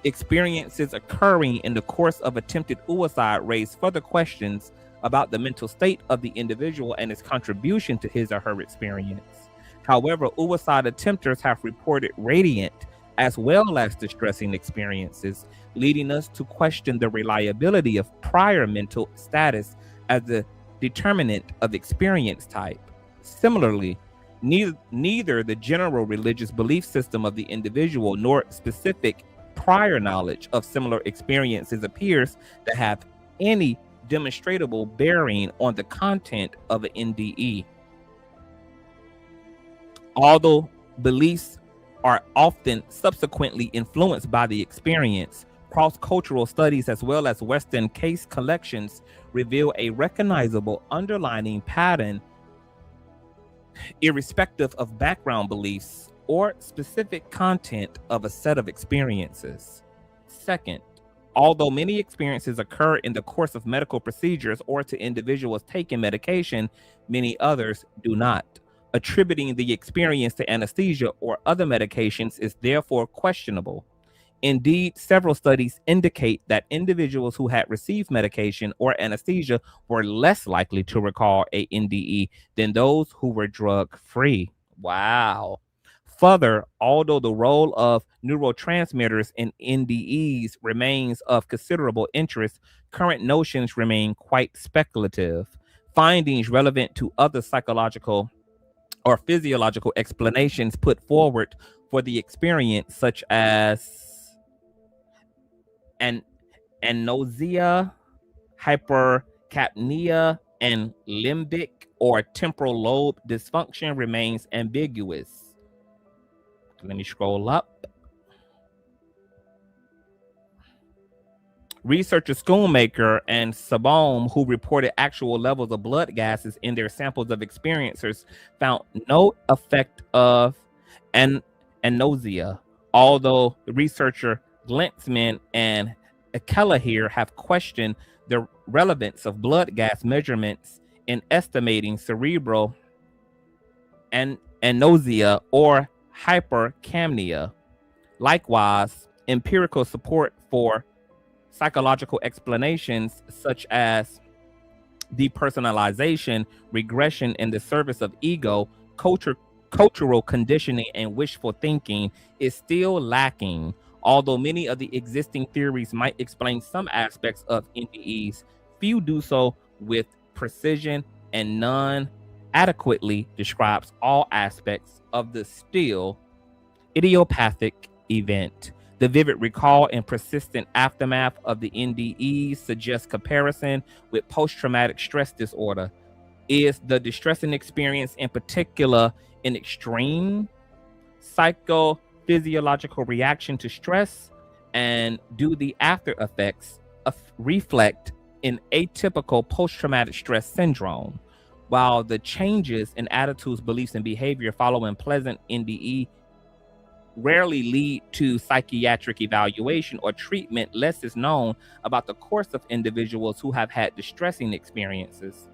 Experiences occurring in the course of attempted suicide raise further questions about the mental state of the individual and its contribution to his or her experience. However, suicide attempters have reported radiant as well as distressing experiences, leading us to question the reliability of prior mental status as the determinant of experience type. Similarly, neither the general religious belief system of the individual nor specific prior knowledge of similar experiences appears to have any demonstrable bearing on the content of an NDE. Although beliefs are often subsequently influenced by the experience, cross-cultural studies as well as Western case collections reveal a recognizable underlying pattern irrespective of background beliefs or specific content of a set of experiences. Second, although many experiences occur in the course of medical procedures or to individuals taking medication, many others do not. Attributing the experience to anesthesia or other medications is therefore questionable. Indeed, several studies indicate that individuals who had received medication or anesthesia were less likely to recall a NDE than those who were drug-free. Wow. Further, although the role of neurotransmitters in NDEs remains of considerable interest, current notions remain quite speculative. Findings relevant to other psychological or physiological explanations put forward for the experience, such as anosmia, hypercapnia, and limbic or temporal lobe dysfunction, remains ambiguous. Let me scroll up. Researcher Schoonmaker and Sabom, who reported actual levels of blood gases in their samples of experiencers, found no effect of anosmia, although the researcher Glentzman and Kelleher have questioned the relevance of blood gas measurements in estimating cerebral anosmia or hypercapnia. Likewise, empirical support for psychological explanations such as depersonalization, regression in the service of ego, cultural conditioning, and wishful thinking is still lacking. Although many of the existing theories might explain some aspects of NDEs, few do so with precision, and none adequately describes all aspects of the still idiopathic event. The vivid recall and persistent aftermath of the NDEs suggests comparison with post-traumatic stress disorder. Is the distressing experience in particular an extreme psychophysiological reaction to stress? And do the after effects reflect an atypical post-traumatic stress syndrome? While the changes in attitudes, beliefs, and behavior following pleasant NDE rarely lead to psychiatric evaluation or treatment, less is known about the course of individuals who have had distressing experiences.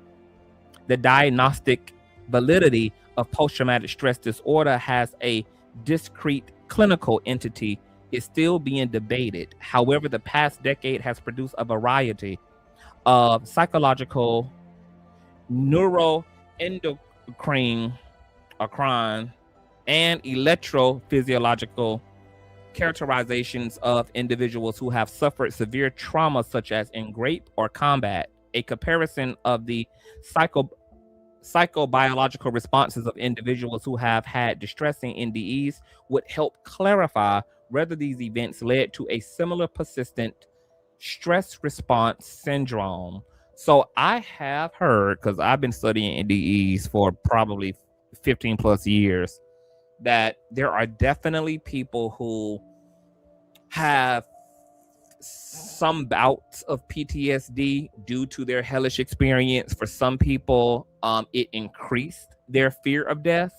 The diagnostic validity of post-traumatic stress disorder has a discrete clinical entity is still being debated. However, the past decade has produced a variety of psychological, neuroendocrine, and electrophysiological characterizations of individuals who have suffered severe trauma, such as in rape or combat. A comparison of the psychobiological responses of individuals who have had distressing NDEs would help clarify whether these events led to a similar persistent stress response syndrome. So I have heard, because I've been studying NDEs for probably 15 plus years, that there are definitely people who have some bouts of PTSD due to their hellish experience. For some people, it increased their fear of death.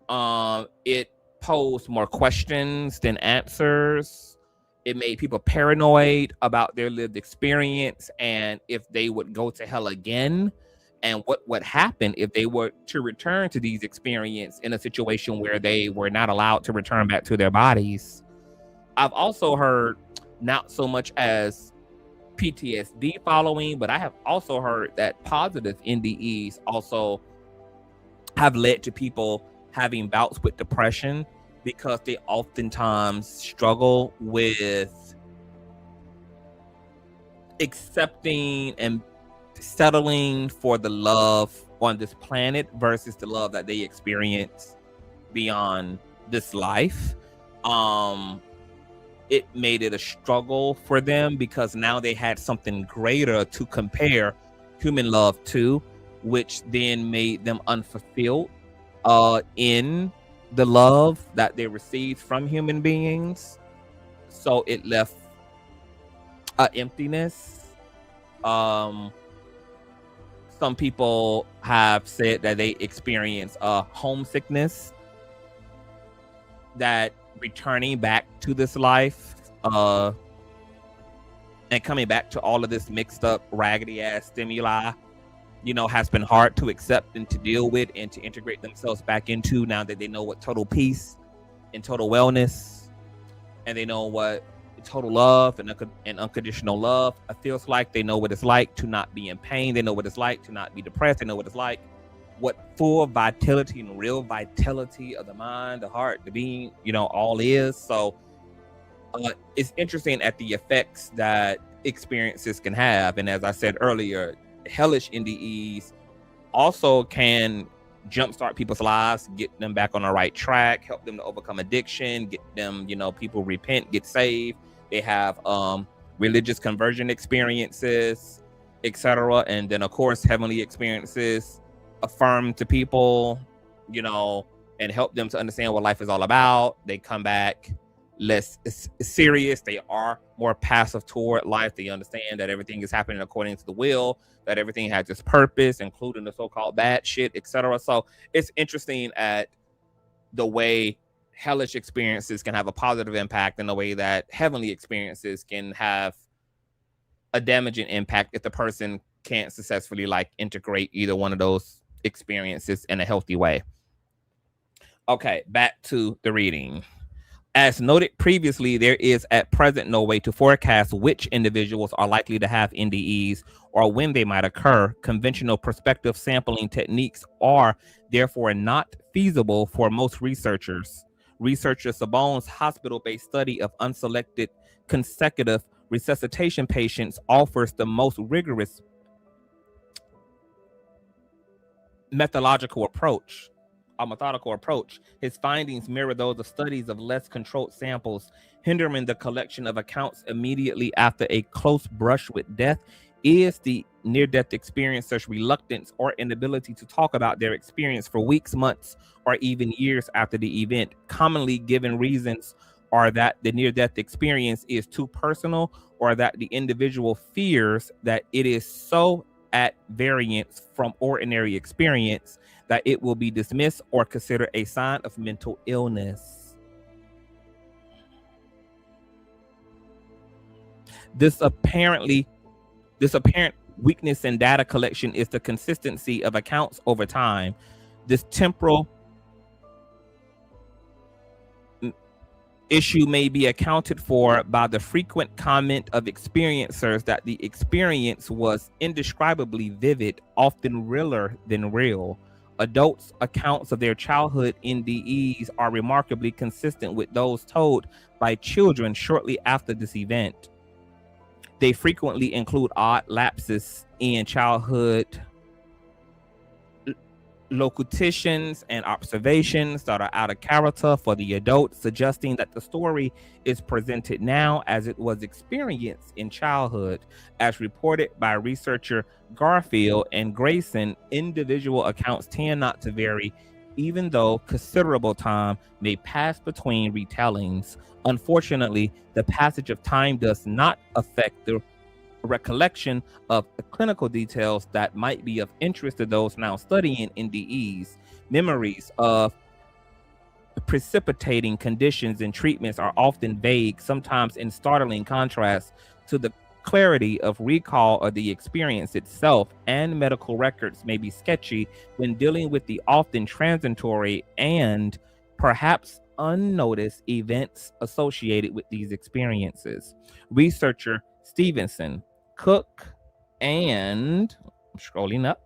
It posed more questions than answers. It made people paranoid about their lived experience and if they would go to hell again, and what would happen if they were to return to these experiences in a situation where they were not allowed to return back to their bodies. I've also heard not so much as PTSD following, but I have also heard that positive NDEs also have led to people having bouts with depression, because they oftentimes struggle with accepting and settling for the love on this planet versus the love that they experience beyond this life. It made it a struggle for them because now they had something greater to compare human love to, which then made them unfulfilled in the love that they received from human beings. So it left an emptiness. Some people have said that they experience homesickness, that returning back to this life and coming back to all of this mixed up raggedy ass stimuli, you know, has been hard to accept and to deal with and to integrate themselves back into, now that they know what total peace and total wellness, and they know what total love and unconditional love feels like. They know what it's like to not be in pain. They know what it's like to not be depressed. They know what it's like, what full vitality and real vitality of the mind, the heart, the being, you know, all is. So it's interesting at the effects that experiences can have. And as I said earlier, hellish NDEs also can jumpstart people's lives, get them back on the right track, help them to overcome addiction, get them, you know, people repent, get saved. They have religious conversion experiences, etc. And then of course heavenly experiences affirm to people, you know, and help them to understand what life is all about. They come back less serious. They are more passive toward life. They understand that everything is happening according to the will, that everything has its purpose, including the so-called bad shit, etc. So it's interesting at the way hellish experiences can have a positive impact and the way that heavenly experiences can have a damaging impact if the person can't successfully like integrate either one of those experiences in a healthy way. Okay, back to the reading. As noted previously, there is at present no way to forecast which individuals are likely to have NDEs or when they might occur. Conventional prospective sampling techniques are therefore not feasible for most researchers. Researcher Sabone's hospital-based study of unselected consecutive resuscitation patients offers the most rigorous methodical approach. His findings mirror those of studies of less controlled samples, hindering the collection of accounts immediately after a close brush with death. Is the near-death experiencer's reluctance or inability to talk about their experience for weeks, months, or even years after the event. Commonly given reasons are that the near-death experience is too personal, or that the individual fears that it is so at variance from ordinary experience that it will be dismissed or considered a sign of mental illness. This apparent weakness in data collection is the consistency of accounts over time. This temporal issue may be accounted for by the frequent comment of experiencers that the experience was indescribably vivid, often realer than real. Adults' accounts of their childhood NDEs are remarkably consistent with those told by children shortly after this event. They frequently include odd lapses in childhood locutions and observations that are out of character for the adult, suggesting that the story is presented now as it was experienced in childhood. As reported by researcher Garfield and Greyson, individual accounts tend not to vary, even though considerable time may pass between retellings. Unfortunately, the passage of time does not affect the recollection of the clinical details that might be of interest to those now studying NDEs. Memories of precipitating conditions and treatments are often vague, sometimes in startling contrast to the clarity of recall of the experience itself, and medical records may be sketchy when dealing with the often transitory and perhaps unnoticed events associated with these experiences. Researcher Stevenson, Cook, and I'm scrolling up,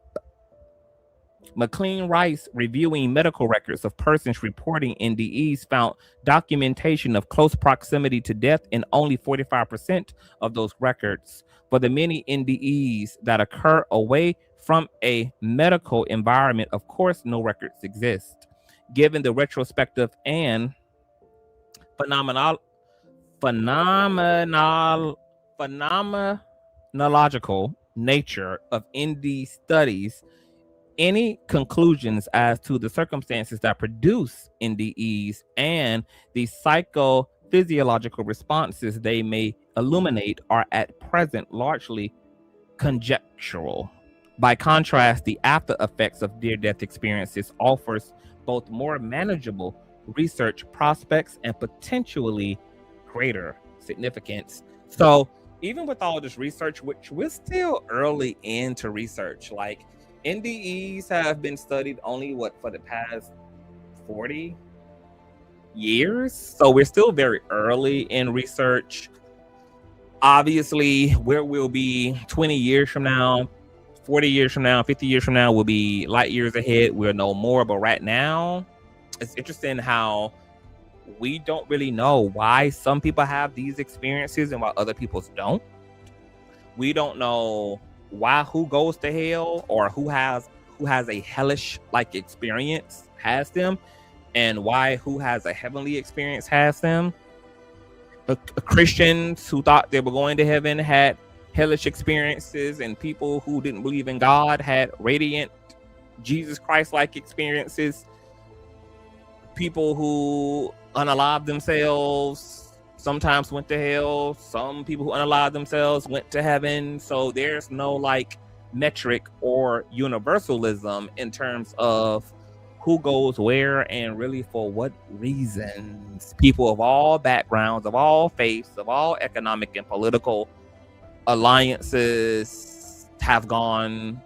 McLean Rice, reviewing medical records of persons reporting NDEs, found documentation of close proximity to death in only 45% of those records. For the many NDEs that occur away from a medical environment, of course, no records exist. Given the retrospective and phenomenological nature of ND studies, any conclusions as to the circumstances that produce NDEs and the psychophysiological responses they may illuminate are at present largely conjectural. By contrast, the after effects of near-death experiences offers both more manageable research prospects and potentially greater significance. So even with all this research, which we're still early into research, like NDEs have been studied only for the past 40 years. So we're still very early in research. Obviously, where we'll be 20 years from now, 40 years from now, 50 years from now, will be light years ahead. We'll know more. But right now, it's interesting how we don't really know why some people have these experiences and why other people don't. We don't know why who goes to hell or who has a hellish like experience has them, and why who has a heavenly experience has them. Christians who thought they were going to heaven had hellish experiences, and people who didn't believe in God had radiant Jesus Christ like experiences. People who unalived themselves sometimes went to hell. Some people who unalived themselves went to heaven. So there's no like metric or universalism in terms of who goes where and really for what reasons. People of all backgrounds, of all faiths, of all economic and political alliances have gone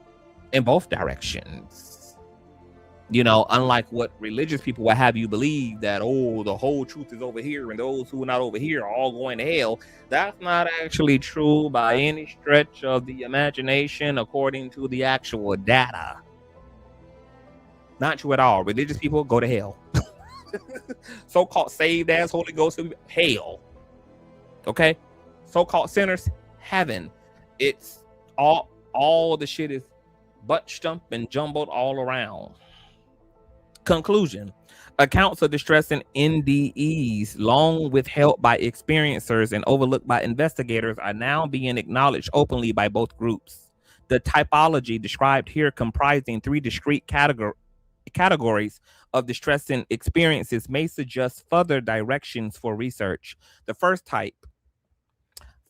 in both directions. You know, unlike what religious people will have you believe that, oh, the whole truth is over here and those who are not over here are all going to hell. That's not actually true by any stretch of the imagination according to the actual data. Not true at all. Religious people go to hell. So-called saved ass Holy Ghost, hell. Okay? So-called sinners, heaven. It's all the shit is bunched up and jumbled all around. Conclusion. Accounts of distress in NDEs, long withheld by experiencers and overlooked by investigators, are now being acknowledged openly by both groups. The typology described here, comprising three discrete categories of distressing experiences, may suggest further directions for research. The first type,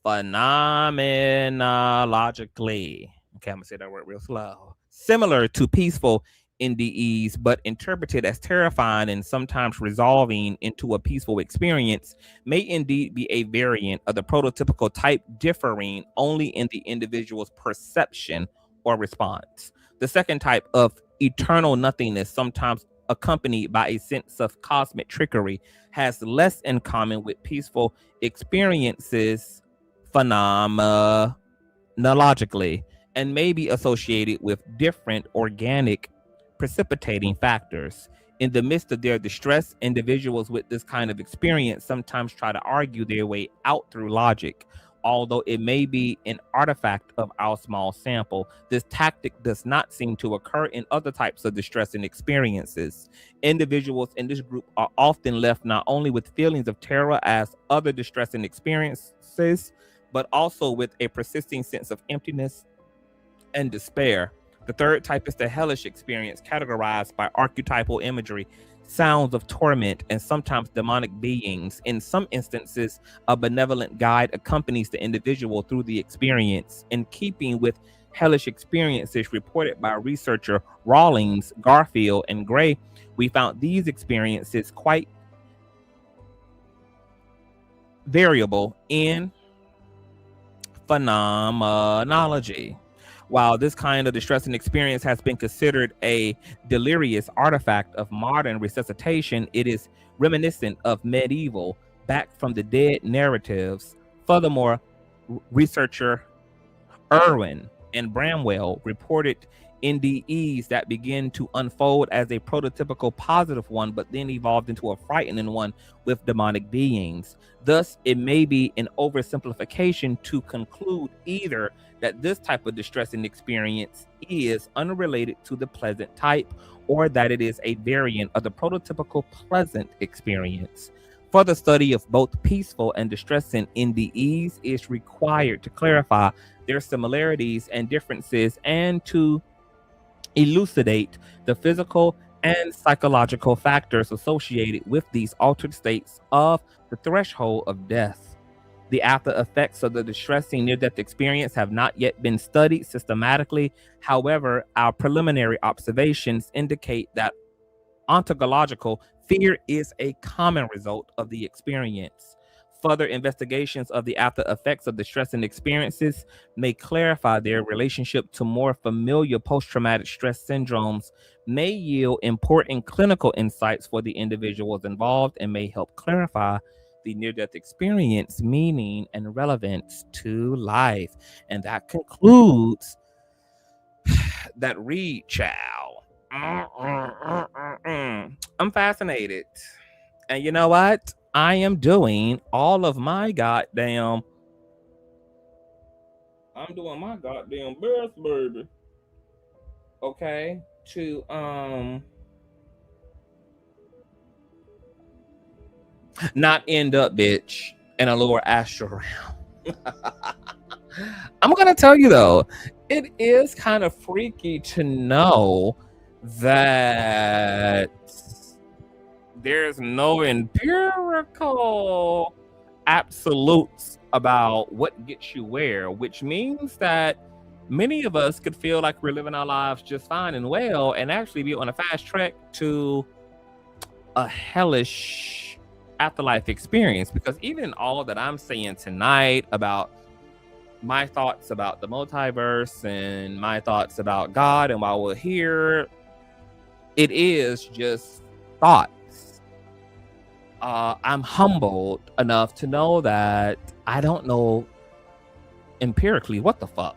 phenomenologically, okay, I'm gonna say that word real slow, similar to peaceful NDEs, but interpreted as terrifying and sometimes resolving into a peaceful experience, may indeed be a variant of the prototypical type, differing only in the individual's perception or response. The second type, of eternal nothingness, sometimes accompanied by a sense of cosmic trickery, has less in common with peaceful experiences phenomenologically, and may be associated with different organic precipitating factors. In the midst of their distress, individuals with this kind of experience sometimes try to argue their way out through logic, although it may be an artifact of our small sample. This tactic does not seem to occur in other types of distressing experiences. Individuals in this group are often left not only with feelings of terror as other distressing experiences, but also with a persisting sense of emptiness and despair. The third type is the hellish experience, categorized by archetypal imagery, sounds of torment, and sometimes demonic beings. In some instances, a benevolent guide accompanies the individual through the experience. In keeping with hellish experiences reported by researcher Rawlings, Garfield, and Gray, we found these experiences quite variable in phenomenology. While this kind of distressing experience has been considered a delirious artifact of modern resuscitation, it is reminiscent of medieval, back from the dead narratives. Furthermore, researcher Irwin and Bramwell reported NDEs that begin to unfold as a prototypical positive one, but then evolved into a frightening one with demonic beings. Thus, it may be an oversimplification to conclude either that this type of distressing experience is unrelated to the pleasant type, or that it is a variant of the prototypical pleasant experience. Further study of both peaceful and distressing NDEs is required to clarify their similarities and differences, and to elucidate the physical and psychological factors associated with these altered states of the threshold of death. The after effects of the distressing near-death experience have not yet been studied systematically. However, our preliminary observations indicate that ontological fear is a common result of the experience. Further investigations of the after effects of distressing experiences may clarify their relationship to more familiar post-traumatic stress syndromes, may yield important clinical insights for the individuals involved, and may help clarify the near-death experience meaning and relevance to life. And that concludes that read, child. I'm fascinated. And you know what? I am doing all of my goddamn. I'm doing my goddamn best, baby. Okay, to not end up, bitch, in a lower astral realm. I'm gonna tell you though, it is kind of freaky to know that there's no empirical absolutes about what gets you where, which means that many of us could feel like we're living our lives just fine and well, and actually be on a fast track to a hellish afterlife experience. Because even in all that I'm saying tonight about my thoughts about the multiverse and my thoughts about God and why we're here, it is just thoughts. I'm humbled enough to know that I don't know empirically what the fuck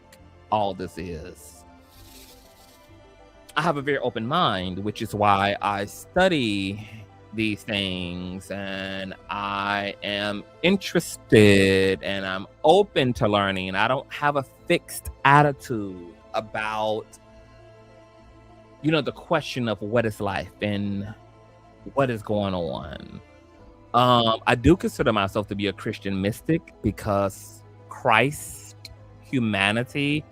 all this is. I have a very open mind, which is why I study these things, and I am interested and I'm open to learning. I don't have a fixed attitude about, you know, the question of what is life and what is going on. I do consider myself to be a Christian mystic because Christ, humanity,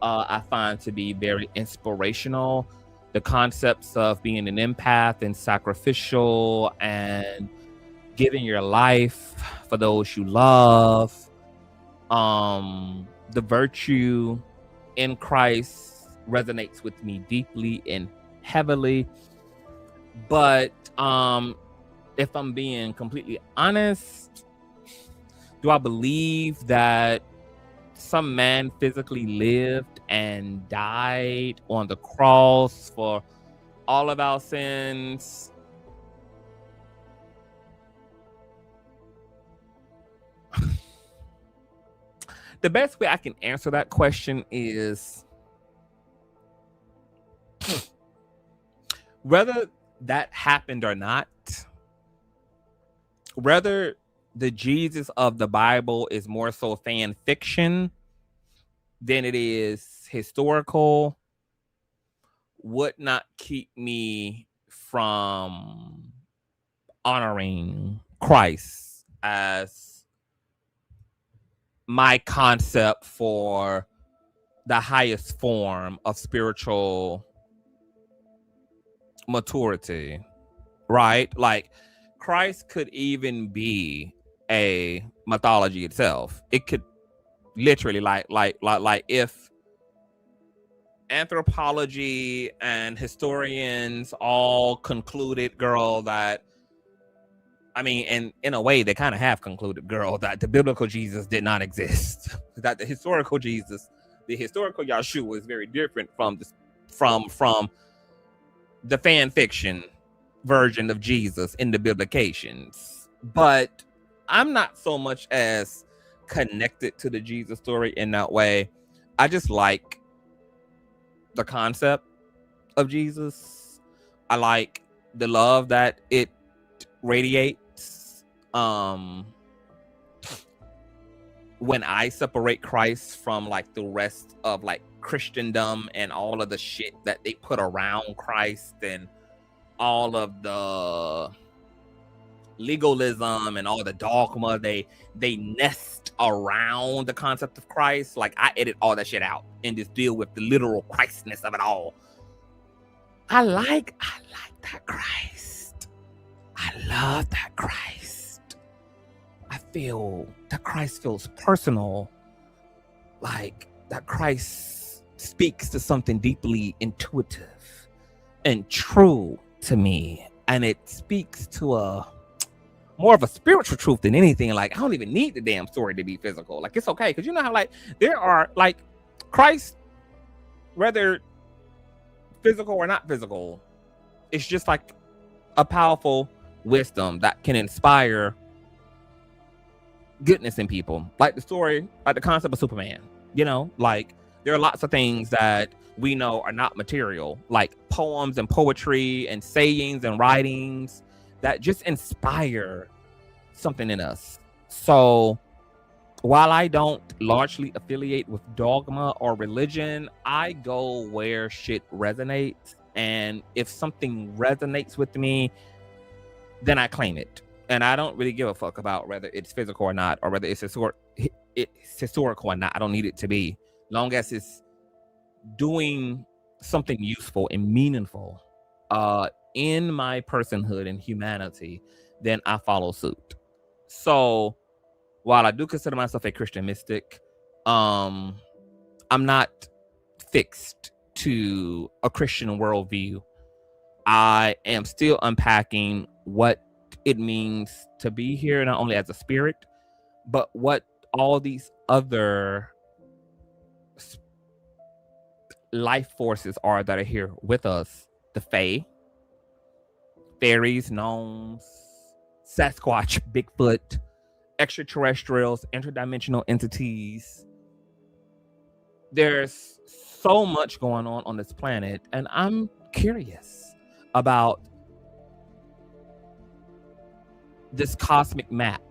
I find to be very inspirational. The concepts of being an empath and sacrificial and giving your life for those you love, the virtue in Christ resonates with me deeply and heavily. But if I'm being completely honest, do I believe that some man physically lived and died on the cross for all of our sins? The best way I can answer that question is whether that happened or not, whether the Jesus of the Bible is more so fan fiction than it is historical would not keep me from honoring Christ as my concept for the highest form of spiritual maturity, right? Like Christ could even be a mythology itself. It could literally like if anthropology and historians all concluded, girl, that I mean, and in a way they kind of have concluded, girl, that the biblical Jesus did not exist. That the historical Jesus, the historical Yahshua is very different from the fan fiction version of Jesus in the biblications. But I'm not so much as connected to the Jesus story in that way. I just like the concept of Jesus. I like the love that it radiates. When I separate Christ from like the rest of like Christendom and all of the shit that they put around Christ and all of the legalism and all the dogma they nest around the concept of Christ, like I edit all that shit out and just deal with the literal Christness of it all. I like that Christ. I love that Christ. I feel that Christ feels personal. Like that Christ speaks to something deeply intuitive and true to me. And it speaks to a more of a spiritual truth than anything. Like I don't even need the damn story to be physical. Like it's okay. Cause you know how like there are like Christ, whether physical or not physical, it's just like a powerful wisdom that can inspire goodness in people. Like the story, like the concept of Superman, you know, like there are lots of things that we know are not material, like poems and poetry and sayings and writings that just inspire something in us. So while I don't largely affiliate with dogma or religion, I go where shit resonates. And if something resonates with me, then I claim it. And I don't really give a fuck about whether it's physical or not, or whether it's historical or not. I don't need it to be. Long as it's doing something useful and meaningful in my personhood and humanity, then I follow suit. So while I do consider myself a Christian mystic, I'm not fixed to a Christian worldview. I am still unpacking what it means to be here, not only as a spirit, but what all these other life forces are that are here with us. The Fae, fairies, gnomes, Sasquatch, Bigfoot, extraterrestrials, interdimensional entities. There's so much going on this planet, and I'm curious about this cosmic map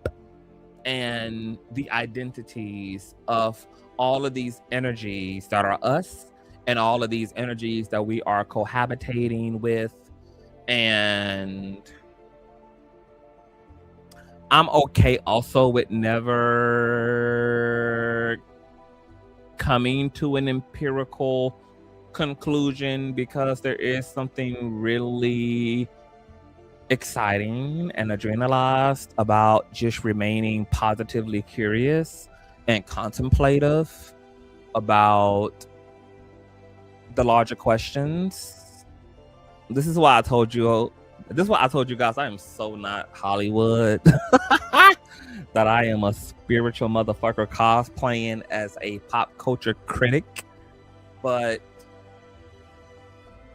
and the identities of all of these energies that are us and all of these energies that we are cohabitating with. And I'm okay also with never coming to an empirical conclusion, because there is something really exciting and adrenalized about just remaining positively curious and contemplative about the larger questions. This is why I told you guys I am so not Hollywood. That I am a spiritual motherfucker cosplaying as a pop culture critic. But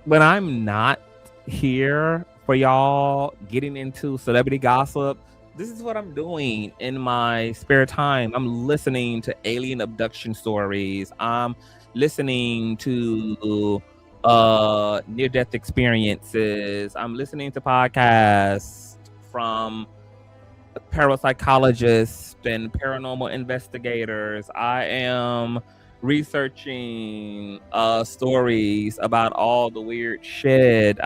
when I'm not here for y'all getting into celebrity gossip, this is what I'm doing in my spare time. I'm listening to alien abduction stories. I'm listening to near-death experiences. I'm listening to podcasts from parapsychologists and paranormal investigators. I am researching stories about all the weird shit.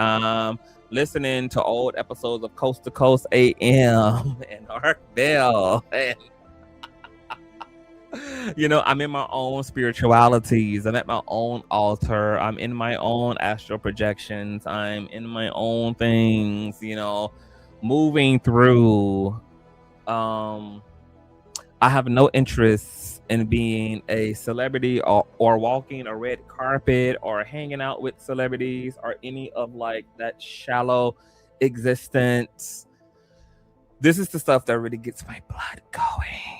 Listening to old episodes of Coast to Coast AM and Arc Bell. And, you know, I'm in my own spiritualities. I'm at my own altar. I'm in my own astral projections. I'm in my own things, you know, moving through. I have no interest in being a celebrity or walking a red carpet or hanging out with celebrities or any of like that shallow existence. This is the stuff that really gets my blood going.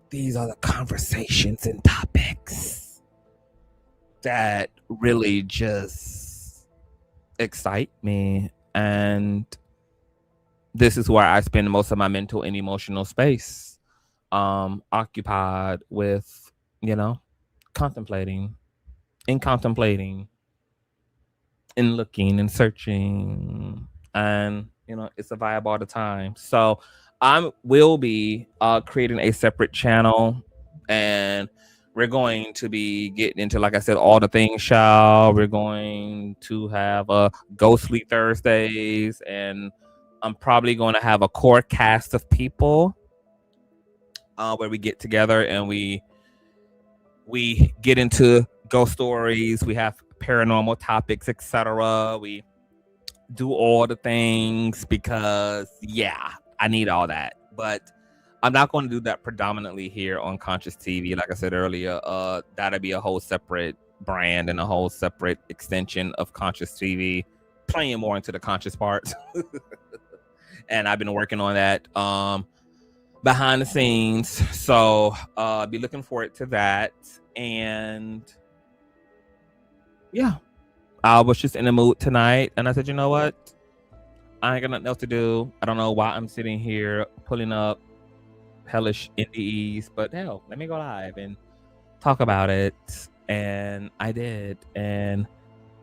These are the conversations and topics that really just excite me. And this is where I spend most of my mental and emotional space. Occupied with, you know, contemplating and looking and searching, and you know, it's a vibe all the time. So I will be creating a separate channel, and we're going to be getting into, like I said, all the things, shall. We're going to have a Ghostly Thursdays, and I'm probably going to have a core cast of people where we get together and we get into ghost stories. We have paranormal topics, etc. We do all the things because, yeah, I need all that. But I'm not going to do that predominantly here on Consciouztv. Like I said earlier, that'll be a whole separate brand and a whole separate extension of Consciouztv, playing more into the conscious part. And I've been working on that behind the scenes, so be looking forward to that. And yeah, I was just in the mood tonight, and I said, you know what, I ain't got nothing else to do. I don't know why I'm sitting here pulling up Hellish NDEs, but hell, let me go live and talk about it. And I did, and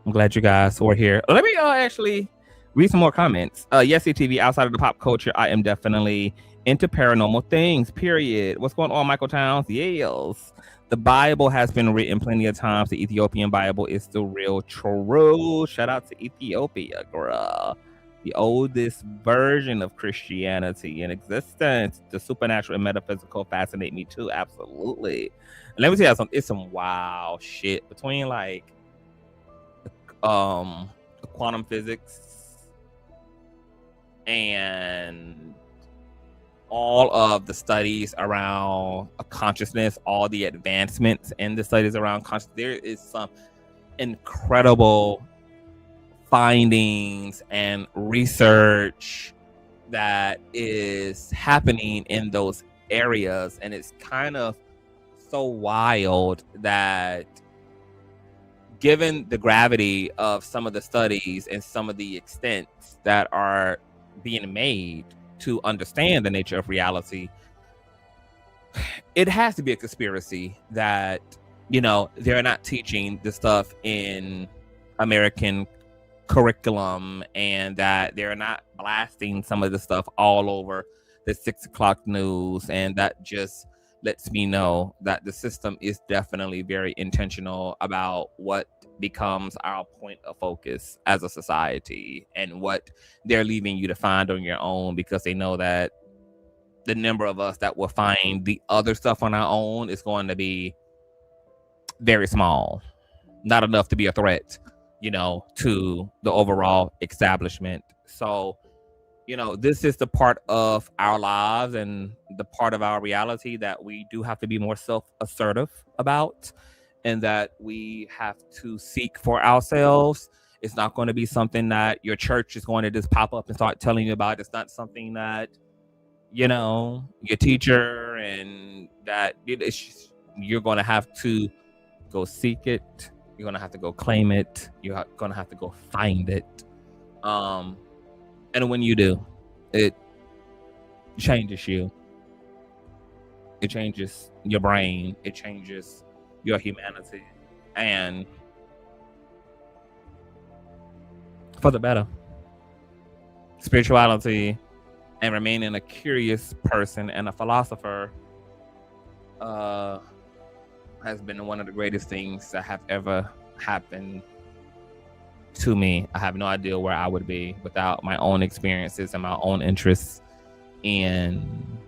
I'm glad you guys were here. Let me actually read some more comments. Yes, TV, outside of the pop culture, I am definitely into paranormal things, period. What's going on, Michael Towns? Yes. The Bible has been written plenty of times. The Ethiopian Bible is still real true. Shout out to Ethiopia, girl. The oldest version of Christianity in existence. The supernatural and metaphysical fascinate me too. Absolutely. And let me tell you, it's some wild shit between like quantum physics and all of the studies around consciousness, all the advancements in the studies around consciousness. There is some incredible findings and research that is happening in those areas. And it's kind of so wild that, given the gravity of some of the studies and some of the extents that are being made to understand the nature of reality, it has to be a conspiracy that, you know, they're not teaching the stuff in American curriculum, and that they're not blasting some of the stuff all over the 6 o'clock news. And that just lets me know that the system is definitely very intentional about what becomes our point of focus as a society, and what they're leaving you to find on your own, because they know that the number of us that will find the other stuff on our own is going to be very small, not enough to be a threat, you know, to the overall establishment. So, you know, this is the part of our lives and the part of our reality that we do have to be more self-assertive about, and that we have to seek for ourselves. It's not going to be something that your church is going to just pop up and start telling you about. It's not something that, you know, your teacher, and that you're going to have to go seek it. You're going to have to go claim it. You're going to have to go find it. And when you do, it changes you. It changes your brain. It changes your humanity, and for the better. Spirituality and remaining a curious person and a philosopher has been one of the greatest things that have ever happened to me. I have no idea where I would be without my own experiences and my own interests in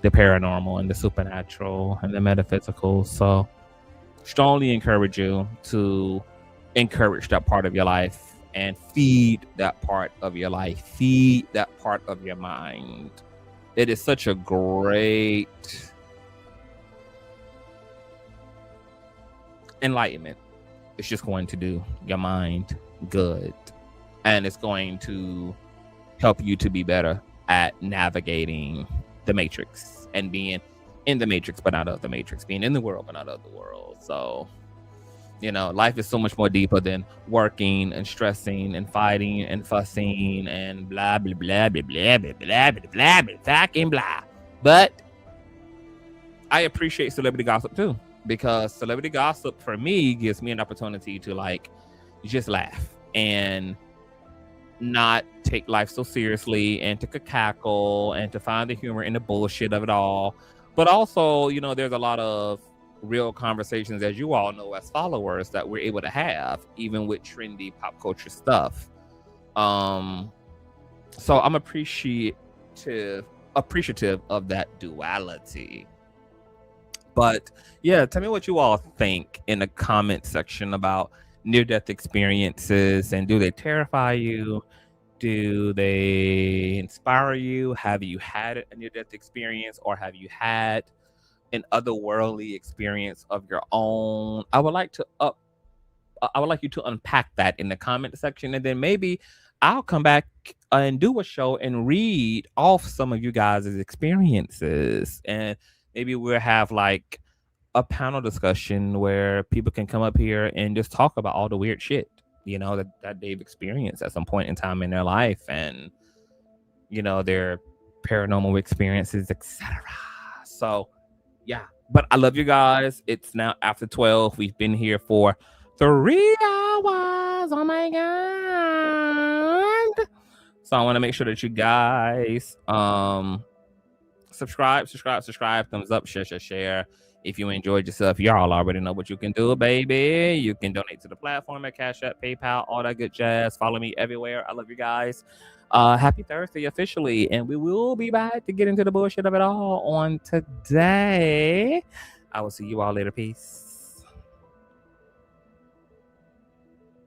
the paranormal and the supernatural and the metaphysical. So strongly encourage you to encourage that part of your life and feed that part of your life, feed that part of your mind. It is such a great enlightenment. It's just going to do your mind good, and it's going to help you to be better at navigating the matrix and being in the matrix but not of the matrix, being in the world but not of the world. So, you know, life is so much more deeper than working and stressing and fighting and fussing and blah blah blah blah blah blah blah blah blah fucking blah. But I appreciate celebrity gossip too, because celebrity gossip for me gives me an opportunity to like just laugh and not take life so seriously, and to cackle and to find the humor in the bullshit of it all. But also, you know, there's a lot of real conversations, as you all know, as followers, that we're able to have even with trendy pop culture stuff. So I'm appreciative of that duality. But yeah, tell me what you all think in the comment section about near-death experiences, and do they terrify you? Do they inspire you? Have you had a near-death experience, or have you had an otherworldly experience of your own? I would like you to unpack that in the comment section, and then maybe I'll come back and do a show and read off some of you guys' experiences, and maybe we'll have like a panel discussion where people can come up here and just talk about all the weird shit, you know, that they've experienced at some point in time in their life, and, you know, their paranormal experiences, etc. So yeah, but I love you guys. It's now after 12. We've been here for 3 hours. Oh my god. So I want to make sure that you guys subscribe, thumbs up, share. If you enjoyed yourself, y'all already know what you can do, baby. You can donate to the platform at Cash App, PayPal, all that good jazz. Follow me everywhere. I love you guys. Happy Thursday officially, and we will be back to get into the bullshit of it all on today. I will see you all later. Peace.